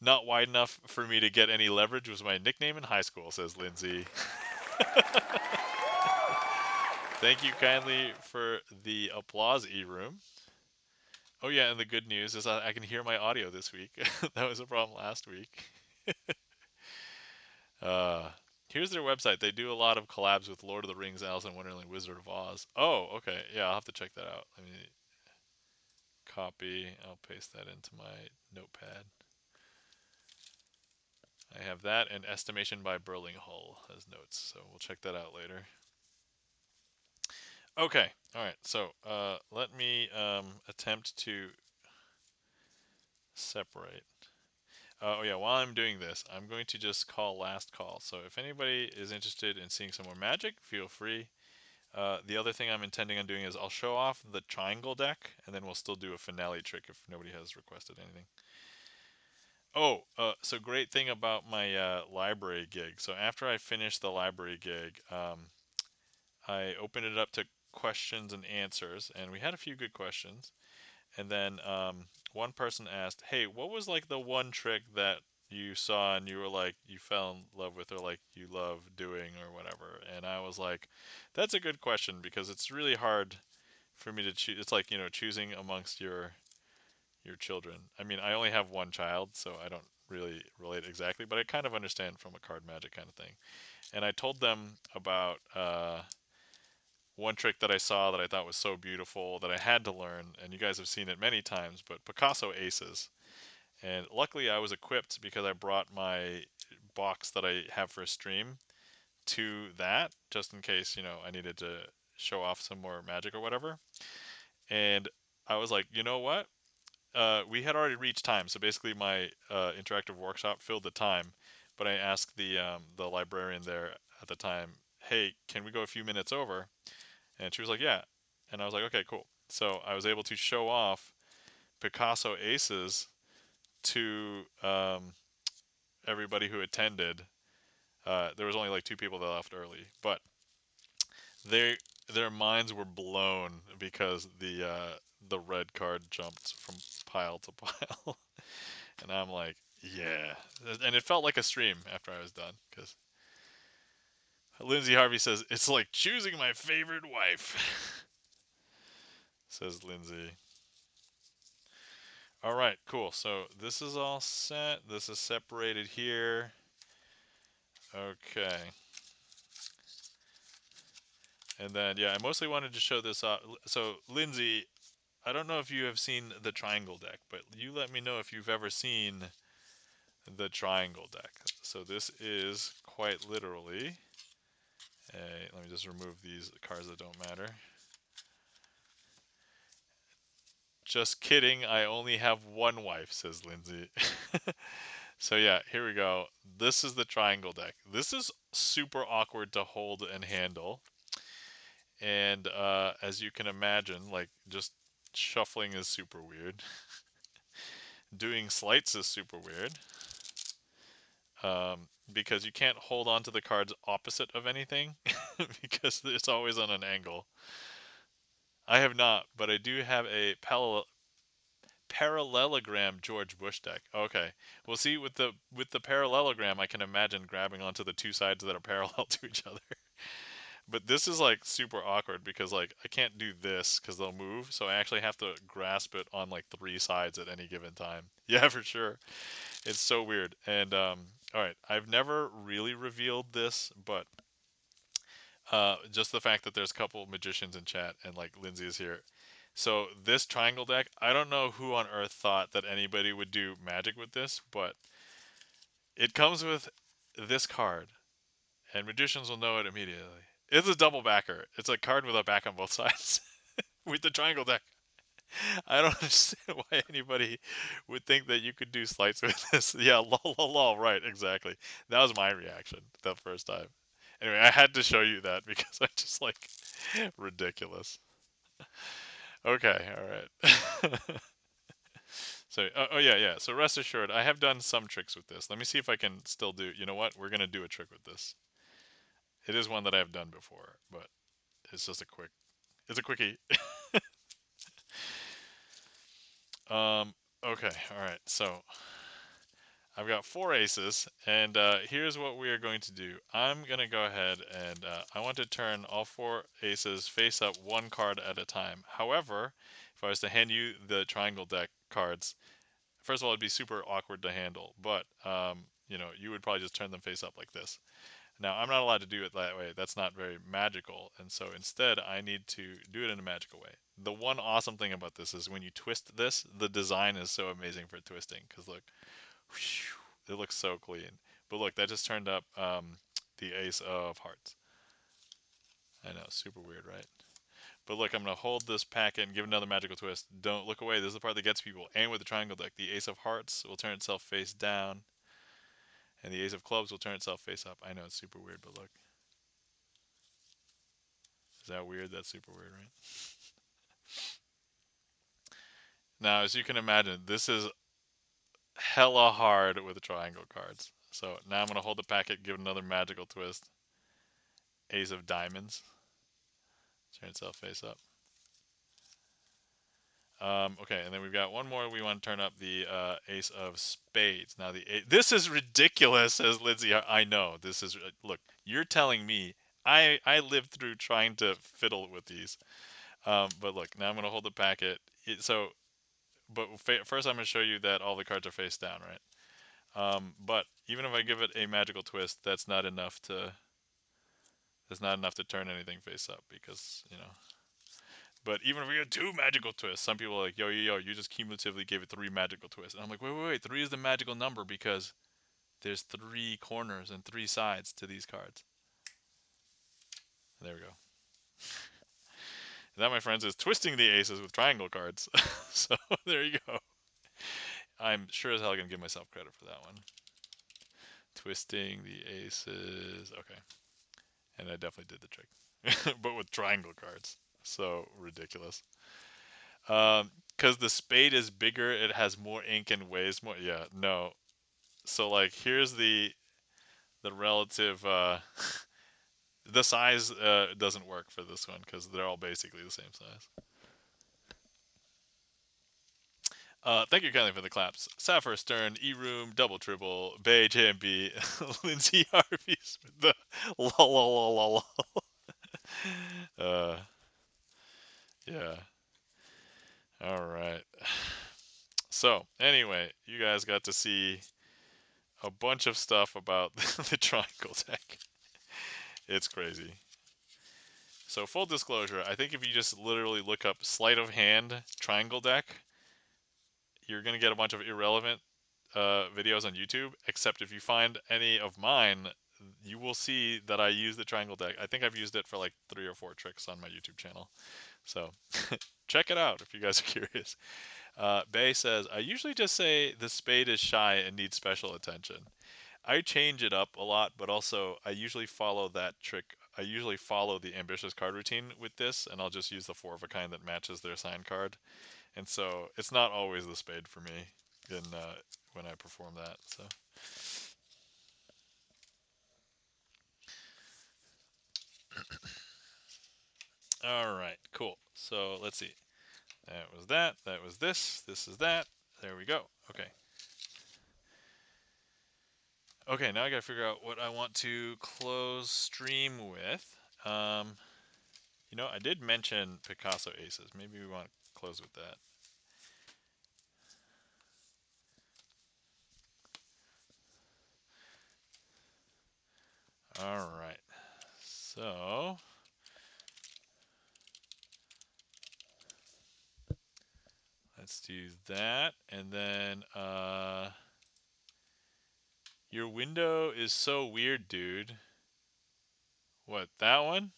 Not wide enough for me to get any leverage was my nickname in high school, says Lindsay. Thank you kindly for the applause, E-Room. Oh yeah, and the good news is I can hear my audio this week. That was a problem last week. Uh, Here's their website. They do a lot of collabs with Lord of the Rings, Alice in Wonderland, Wizard of Oz. Oh, okay. Yeah, I'll have to check that out. Let me copy. I'll paste that into my notepad. I have that and Estimation by Burlinghull as notes, so we'll check that out later. Okay, all right. So let me attempt to separate. Oh yeah, while I'm doing this, I'm going to just call last call. So if anybody is interested in seeing some more magic, feel free. The other thing I'm intending on doing is I'll show off the triangle deck, and then we'll still do a finale trick if nobody has requested anything. Oh, so great thing about my library gig. So after I finished the library gig, I opened it up to questions and answers, and we had a few good questions. And then one person asked, "Hey, what was like the one trick that you saw and you were like you fell in love with or like you love doing or whatever?" And I was like, "That's a good question because it's really hard for me to choose. It's like choosing amongst your children. I mean, I only have one child, so I don't really relate exactly, but I kind of understand from a card magic kind of thing." And I told them about one trick that I saw that I thought was so beautiful that I had to learn, and you guys have seen it many times, but Picasso aces. And luckily, I was equipped because I brought my box that I have for a stream to that, just in case, I needed to show off some more magic or whatever. And I was like, you know what? We had already reached time, so basically my interactive workshop filled the time. But I asked the librarian there at the time, "Hey, can we go a few minutes over?" And she was like, "Yeah." And I was like, "Okay, cool." So I was able to show off Picasso aces to everybody who attended. There was only like two people that left early, but they their minds were blown because the red card jumped from pile to pile, and I'm like, yeah, and it felt like a stream after I was done because Lindsay Harvey says it's like choosing my favorite wife. Says Lindsay. All right, cool. So this is all set. This is separated here. Okay. And then, yeah, I mostly wanted to show this off. So, Lindsay, I don't know if you have seen the triangle deck, but you let me know if you've ever seen the triangle deck. So this is quite literally let me just remove these cards that don't matter. Just kidding, I only have one wife, says Lindsay. So yeah, here we go. This is the triangle deck. This is super awkward to hold and handle. And as you can imagine, like just shuffling is super weird. Doing sleights is super weird. Because you can't hold on to the cards opposite of anything because it's always on an angle. I have not, but I do have a parallelogram George Bush deck. Okay, well, see with the parallelogram, I can imagine grabbing onto the two sides that are parallel to each other. But this is like super awkward because like I can't do this because they'll move, so I actually have to grasp it on like three sides at any given time. Yeah, for sure. It's so weird. And all right, I've never really revealed this, but just the fact that there's a couple of magicians in chat and like Lindsay is here. So this triangle deck, I don't know who on earth thought that anybody would do magic with this, but it comes with this card, and magicians will know it immediately. It's a double backer. It's a card with a back on both sides with the triangle deck. I don't understand why anybody would think that you could do sleights with this. Yeah, lol, lol, lol. Right, exactly. That was my reaction the first time. Anyway, I had to show you that because I just like ridiculous. Okay, all right. So, oh yeah, yeah. So rest assured, I have done some tricks with this. Let me see if I can still do. You know what? We're gonna do a trick with this. It is one that I have done before, but it's just a quick. It's a quickie. Um. Okay. All right. So I've got 4 aces, and here's what we are going to do. I'm going to go ahead and I want to turn all 4 aces face up 1 card at a time. However, if I was to hand you the triangle deck cards, first of all, it'd be super awkward to handle, but you know, you would probably just turn them face up like this. Now, I'm not allowed to do it that way. That's not very magical, and so instead, I need to do it in a magical way. The one awesome thing about this is when you twist this, the design is so amazing for twisting, because look, it looks so clean. But look, that just turned up the ace of hearts. I know, super weird, right? But look, I'm going to hold this packet and give another magical twist. Don't look away. This is the part that gets people. And with the triangle deck, the ace of hearts will turn itself face down, and the ace of clubs will turn itself face up. I know, it's super weird, but look. Is that weird? That's super weird, right? Now, as you can imagine, this is hella hard with the triangle cards. So now I'm going to hold the packet, give it another magical twist. Ace of diamonds. Turn itself face up. Okay, and then we've got one more. We want to turn up the ace of spades. Now this is ridiculous, says Lindsay. I know this is. Look, you're telling me I lived through trying to fiddle with these. But look, now I'm gonna hold the packet. But first I'm gonna show you that all the cards are face down, right? But even if I give it a magical twist, that's not enough to turn anything face up because you know. But even if we get 2 magical twists, some people are like, yo, yo, yo, you just cumulatively gave it 3 magical twists. And I'm like, wait, wait, wait. 3 is the magical number because there's 3 corners and 3 sides to these cards. There we go. That, my friends, is twisting the aces with triangle cards. So there you go. I'm sure as hell going to give myself credit for that one. Twisting the aces. Okay. And I definitely did the trick. But with triangle cards. So ridiculous. Because the spade is bigger, it has more ink and weighs more. Yeah, no. So like, here's the relative. The size doesn't work for this one because they're all basically the same size. Thank you kindly for the claps. Sapphire Stern, E Room, Double Triple, Bay JMB, Lindsay Harvey's with the la la la la la. Uh, yeah. All right. So anyway, you guys got to see a bunch of stuff about the triangle deck. It's crazy. So full disclosure, I think if you just literally look up sleight of hand triangle deck, you're gonna get a bunch of irrelevant videos on YouTube. Except if you find any of mine, you will see that I use the triangle deck. I think I've used it for like 3 or 4 tricks on my YouTube channel. So check it out if you guys are curious. Bay says, I usually just say the spade is shy and needs special attention. I change it up a lot, but also I usually follow that trick. I usually follow the ambitious card routine with this, and I'll just use the 4 of a kind that matches their sign card. And so it's not always the spade for me in when I perform that. So all right, cool. So let's see. That was that. That was this. This is that. There we go. Okay. Okay, now I gotta figure out what I want to close stream with. Um, you know, I did mention Picasso aces. Maybe we want to close with that. All right. So let's do that, and then your window is so weird, dude. What, that one?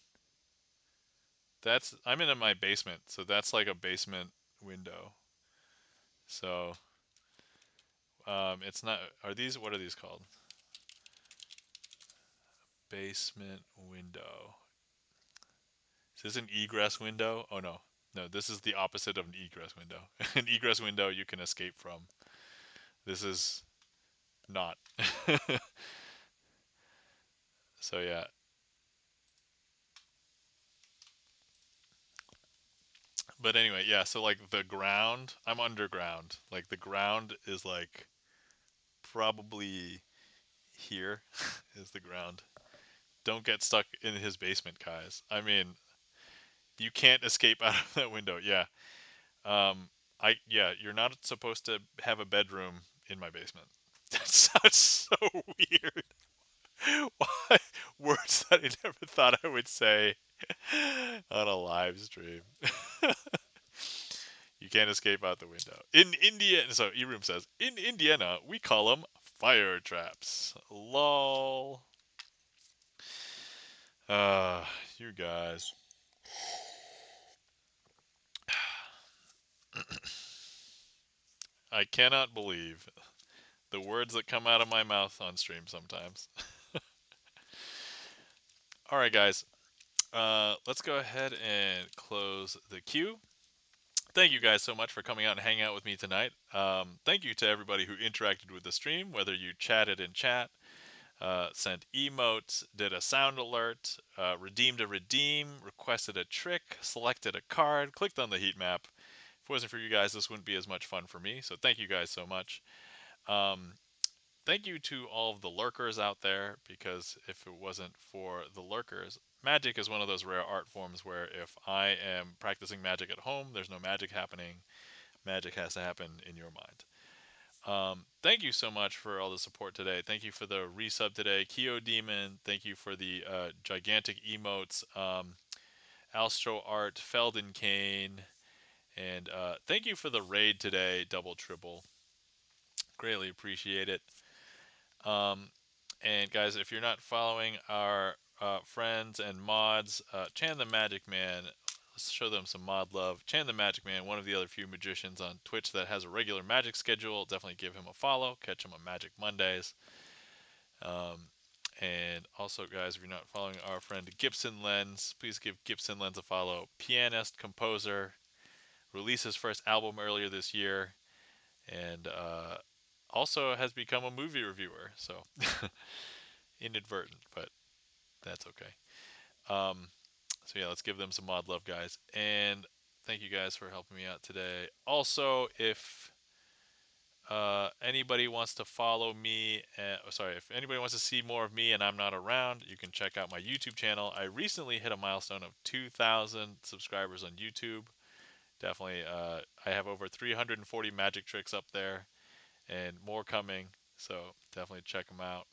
That's I'm in my basement, so that's like a basement window. So it's not. Are these? What are these called? Basement window. Is this an egress window? Oh no, no. This is the opposite of an egress window. An egress window you can escape from. This is not. So yeah. But anyway, yeah. So like the ground, I'm underground. Like the ground is like probably here is the ground. Don't get stuck in his basement, guys. I mean, you can't escape out of that window. Yeah. Yeah, you're not supposed to have a bedroom in my basement. That sounds so weird. Why? Words that I never thought I would say on a live stream. You can't escape out the window. In India, so Eroom says, in Indiana, we call them fire traps. Lol. You guys. I cannot believe the words that come out of my mouth on stream sometimes. All right, guys. Let's go ahead and close the queue. Thank you guys so much for coming out and hanging out with me tonight. Thank you to everybody who interacted with the stream, whether you chatted in chat, sent emotes, did a sound alert, redeemed a redeem, requested a trick, selected a card, clicked on the heat map. If it wasn't for you guys, this wouldn't be as much fun for me. So thank you guys so much. Um, Thank you to all of the lurkers out there, because if it wasn't for the lurkers, magic is one of those rare art forms where if I am practicing magic at home, there's no magic happening. Magic has to happen in your mind. Thank you so much for all the support today. Thank you for the resub today, Keo Demon. Thank you for the gigantic emotes, Alstro Art, Felden Kane, and thank you for the raid today, Double Triple. Greatly appreciate it. Um, and guys, if you're not following our friends and mods, Chan the Magic Man, let's show them some mod love. Chan the Magic Man, one of the other few magicians on Twitch that has a regular magic schedule. Definitely give him a follow. Catch him on Magic Mondays. Um, and also, guys, if you're not following our friend Gibson Lens, please give Gibson Lens a follow. Pianist, composer, released his first album earlier this year, and also has become a movie reviewer. So inadvertent, but that's okay. Um, so yeah, let's give them some mod love, guys. And thank you guys for helping me out today. Also, if anybody wants to follow me, if anybody wants to see more of me and I'm not around, you can check out my YouTube channel. I recently hit a milestone of 2,000 subscribers on YouTube. Definitely, I have over 340 magic tricks up there, and more coming. So definitely check them out.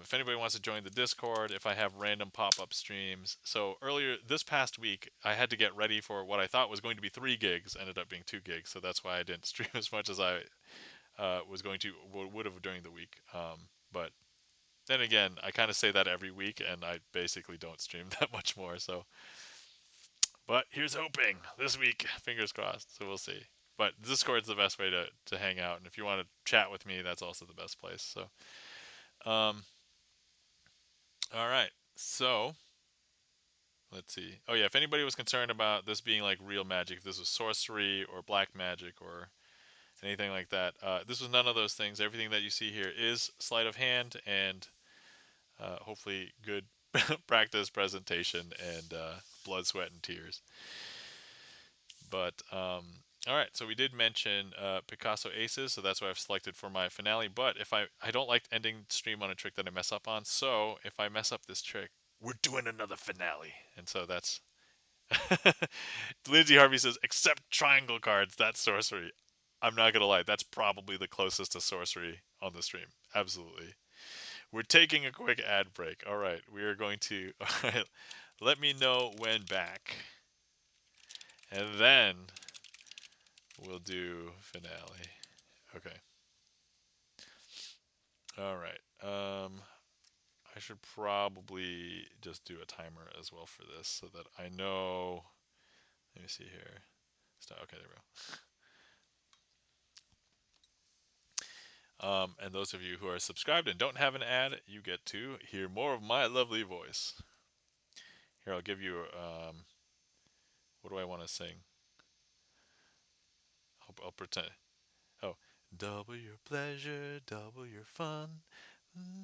If anybody wants to join the Discord, if I have random pop-up streams. So earlier this past week, I had to get ready for what I thought was going to be 3 gigs, ended up being 2 gigs. So that's why I didn't stream as much as I was going to would have during the week. But then again, I kind of say that every week, and I basically don't stream that much more. So, but here's hoping this week, fingers crossed. So we'll see. But Discord's the best way to hang out, and if you want to chat with me, that's also the best place. So, um, all right. So let's see. Oh yeah, if anybody was concerned about this being like real magic, if this was sorcery or black magic or anything like that, this was none of those things. Everything that you see here is sleight of hand and hopefully good practice presentation and blood, sweat, and tears. But all right, so we did mention Picasso Aces, so that's what I've selected for my finale. But if I don't like ending stream on a trick that I mess up on, so if I mess up this trick, we're doing another finale, and so that's Lindsay Harvey says, except triangle cards, that's sorcery. I'm not gonna lie, that's probably the closest to sorcery on the stream. Absolutely. We're taking a quick ad break. All right, we are going to. All right, let me know when back, and then we'll do finale. Okay. All right. I should probably just do a timer as well for this so that I know. Let me see here. Okay, there we go. And those of you who are subscribed and don't have an ad, you get to hear more of my lovely voice. Here, I'll give you. What do I want to sing? I'll pretend. Oh, double your pleasure, double your fun.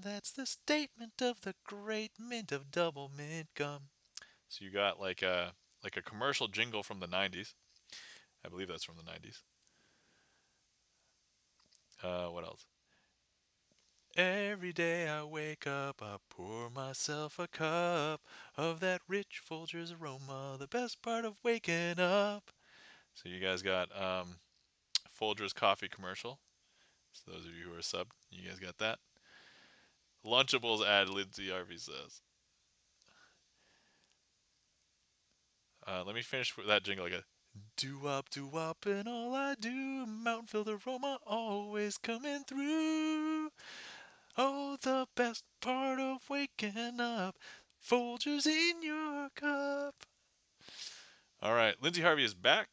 That's the statement of the great mint of double mint gum. So you got like a commercial jingle from the '90s. I believe that's from the '90s. What else? Every day I wake up, I pour myself a cup of that rich Folgers aroma, the best part of waking up. So you guys got Folgers coffee commercial. So those of you who are subbed, you guys got that. Lunchables ad, Lindsay Harvey says. Let me finish with that jingle again. Do wop, and all I do, mountain filled aroma always coming through. Oh, the best part of waking up, Folgers in your cup. All right, Lindsay Harvey is back,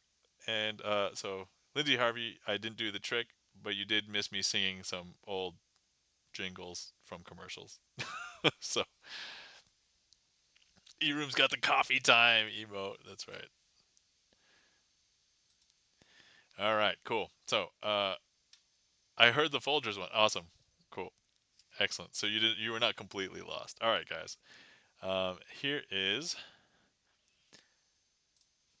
and so Lindsay Harvey, I didn't do the trick, but you did miss me singing some old jingles from commercials. So E-Room's got the coffee time emote. That's right. All right, cool. So I heard the Folgers one. Awesome, cool, excellent. So you were not completely lost. All right, guys. Here is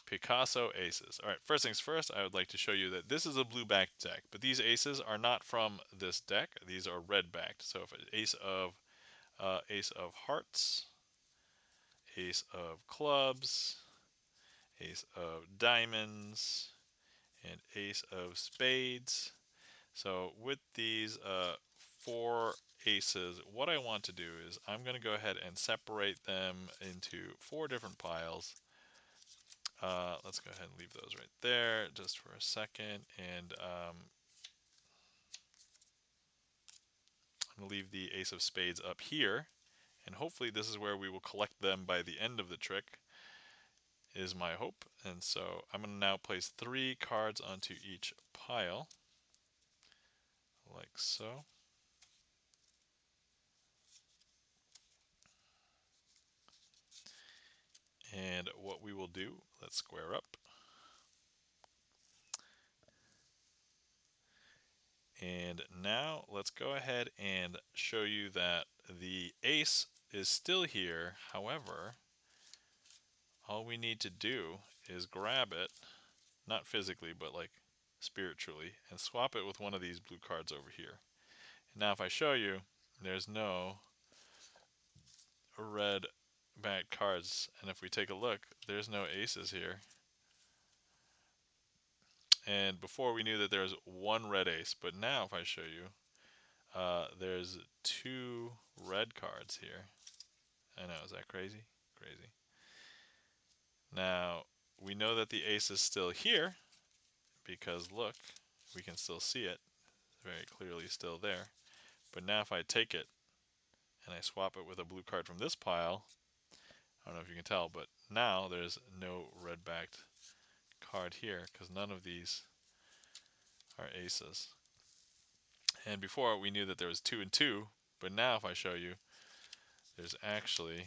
Picasso aces. All right, first things first, I would like to show you that this is a blue backed deck, but these aces are not from this deck. These are red backed. So if an ace of hearts, ace of clubs, ace of diamonds, and ace of spades. So with these four aces, what I want to do is I'm going to go ahead and separate them into four different piles. Let's go ahead and leave those right there just for a second. And I'm going to leave the ace of spades up here. And hopefully this is where we will collect them by the end of the trick, is my hope. And so I'm going to now place 3 cards onto each pile, like so. And what we will do, let's square up. And now let's go ahead and show you that the ace is still here. However, all we need to do is grab it, not physically, but like spiritually, and swap it with one of these blue cards over here. And now if I show you, there's no red back cards. And if we take a look, there's no aces here. And before we knew that there was one red ace, but now if I show you, there's 2 red cards here. I know, is that crazy? Crazy. Now, we know that the ace is still here because look, we can still see it. It's very clearly still there. But now if I take it and I swap it with a blue card from this pile, I don't know if you can tell, but now there's no red-backed card here because none of these are aces. And before we knew that there was 2 and 2, but now if I show you, there's actually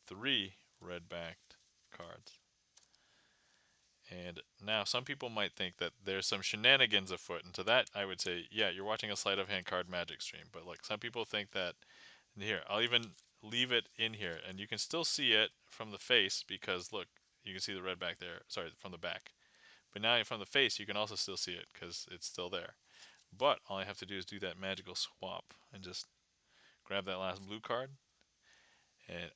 3 red-backed cards. And now some people might think that there's some shenanigans afoot, and to that I would say, yeah, you're watching a sleight of hand card magic stream. But look, some people think that, here, I'll even leave it in here, and you can still see it from the face because look, you can see the red back there. Sorry, from the back. But now from the face, you can also still see it because it's still there. But all I have to do is do that magical swap and just grab that last blue card. And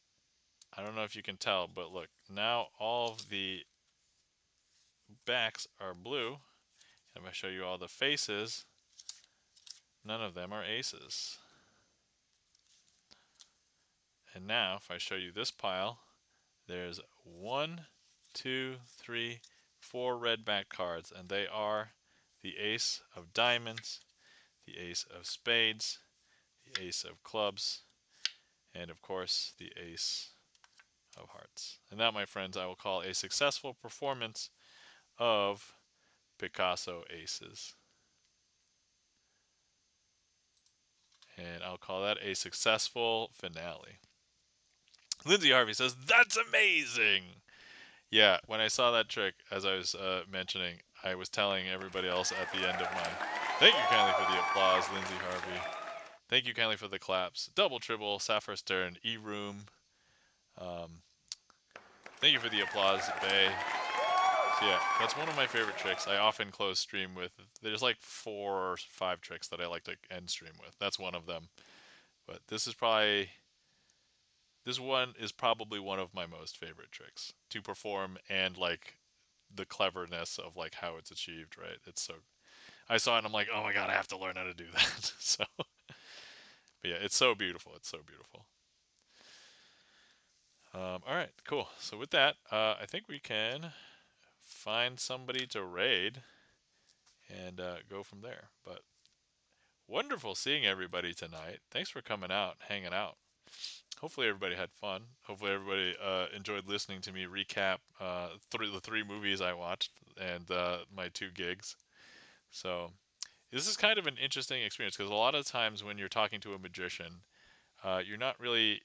I don't know if you can tell, but look, now all of the backs are blue. If I show you all the faces, none of them are aces. And now, if I show you this pile, there's 1, 2, 3, 4 red back cards, and they are the ace of diamonds, the ace of spades, the ace of clubs, and of course, the ace of hearts. And that, my friends, I will call a successful performance of Picasso aces. And I'll call that a successful finale. Lindsay Harvey says, "That's amazing!" Yeah, when I saw that trick, as I was mentioning, I was telling everybody else at the end of my... Thank you kindly for the applause, Lindsay Harvey. Thank you kindly for the claps. Double Tribble, Sapphire Stern, E-Room. Thank you for the applause, Bay. Yeah, that's one of my favorite tricks. I often close stream with. There's like 4 or 5 tricks that I like to end stream with. That's one of them. But this one is probably one of my most favorite tricks to perform, and like the cleverness of like how it's achieved. Right? It's so. I saw it and I'm like, oh my god, I have to learn how to do that. So, but yeah, it's so beautiful. It's so beautiful. All right, cool. So with that, I think we can find somebody to raid and go from there. But wonderful seeing everybody tonight. Thanks for coming out, hanging out. Hopefully everybody had fun. Hopefully everybody enjoyed listening to me recap the 3 movies I watched and my 2 gigs. So this is kind of an interesting experience because a lot of times when you're talking to a magician, you're not really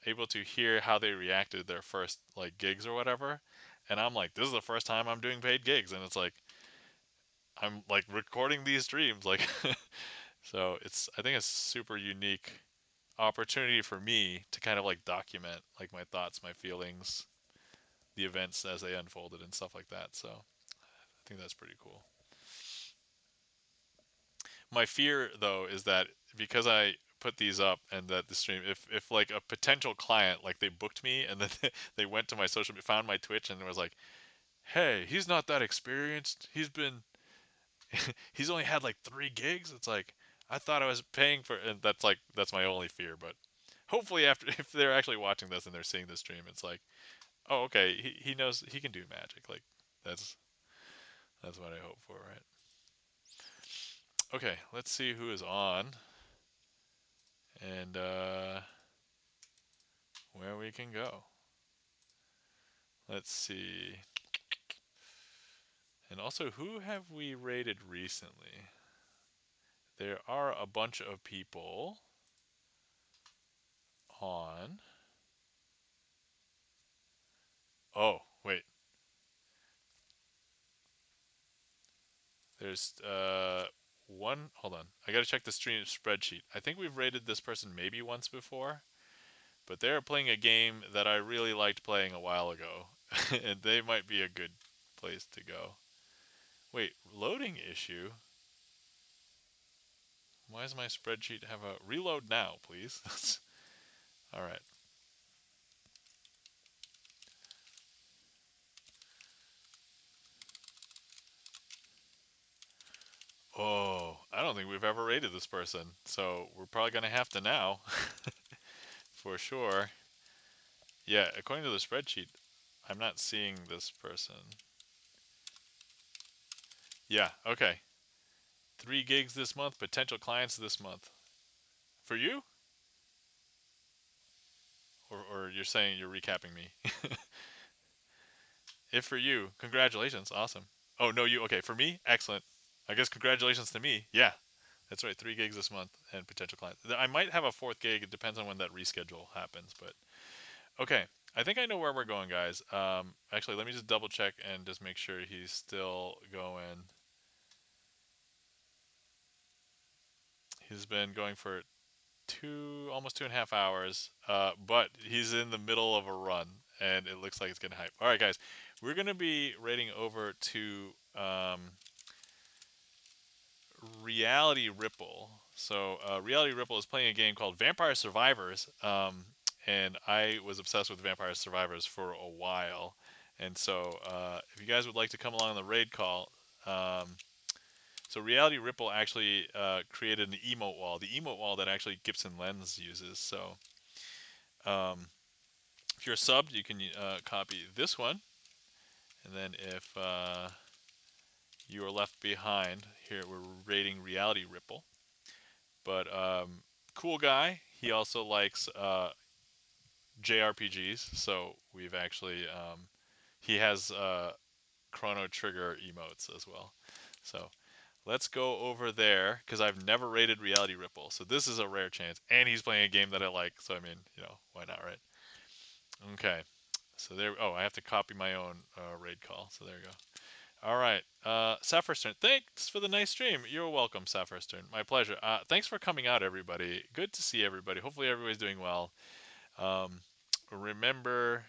able to hear how they reacted to their first like gigs or whatever. And I'm like, this is the first time I'm doing paid gigs, and it's like I'm like recording these streams, like so it's I think it's super unique opportunity for me to kind of like document like my thoughts, my feelings, the events as they unfolded and stuff like that. So I think that's pretty cool. My fear though is that because I put these up and that the stream if like a potential client like they booked me and then they went to my social found my Twitch and it was like, hey, he's not that experienced, he's only had like 3 gigs. It's like I thought I was paying for, and that's my only fear. But hopefully, after if they're actually watching this and they're seeing the stream, it's like, oh, okay, he knows he can do magic. Like that's that's what I hope for, right? Okay, let's see who is on and where we can go. Let's see. And also, who have we rated recently? There are a bunch of people on. Oh, wait. There's one. Hold on. I gotta check the stream spreadsheet. I think we've rated this person maybe once before, but they're playing a game that I really liked playing a while ago, and they might be a good place to go. Wait, loading issue? Why does my spreadsheet have a reload now, please? All right. Oh, I don't think we've ever rated this person, so we're probably gonna have to now, for sure. Yeah, according to the spreadsheet, I'm not seeing this person. Yeah, okay. 3 gigs this month, potential clients this month. For you? Or you're saying you're recapping me? If for you, congratulations. Awesome. Oh, no, you. Okay, for me, excellent. I guess congratulations to me. Yeah, that's right. 3 gigs this month and potential clients. I might have a fourth gig. It depends on when that reschedule happens. But okay, I think I know where we're going, guys. Actually, let me just double check and just make sure he's still going. He's been going for almost 2.5 hours, but he's in the middle of a run and it looks like it's getting hype. All right, guys, we're gonna be raiding over to Reality Ripple. So Reality Ripple is playing a game called Vampire Survivors, and I was obsessed with Vampire Survivors for a while. And so if you guys would like to come along on the raid call, so Reality Ripple actually created an emote wall, the emote wall that actually Gibson Lens uses. So if you're subbed, you can copy this one, and then if you are left behind, here we're rating Reality Ripple. But cool guy. He also likes JRPGs, so we've actually he has Chrono Trigger emotes as well. So let's go over there because I've never rated Reality Ripple, so this is a rare chance. And he's playing a game that I like, so I mean, why not, right? Okay. So there. Oh, I have to copy my own raid call. So there you go. All right. Sapphire Stern, thanks for the nice stream. You're welcome, Sapphire Stern. My pleasure. Thanks for coming out, everybody. Good to see everybody. Hopefully everybody's doing well. Um, remember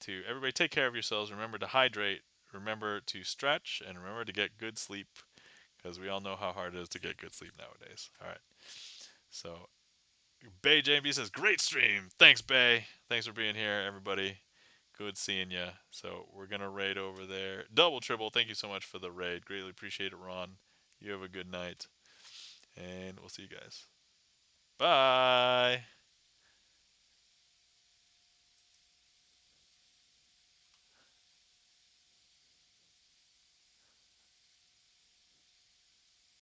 to everybody take care of yourselves. Remember to hydrate. remember to stretch and remember to get good sleep because we all know how hard it is to get good sleep nowadays. All right. So Bay JB says, great stream. Thanks, Bay. Thanks for being here, everybody. Good seeing you. So we're going to raid over there. Double, triple, thank you so much for the raid. Greatly appreciate it, Ron. You have a good night. And we'll see you guys. Bye.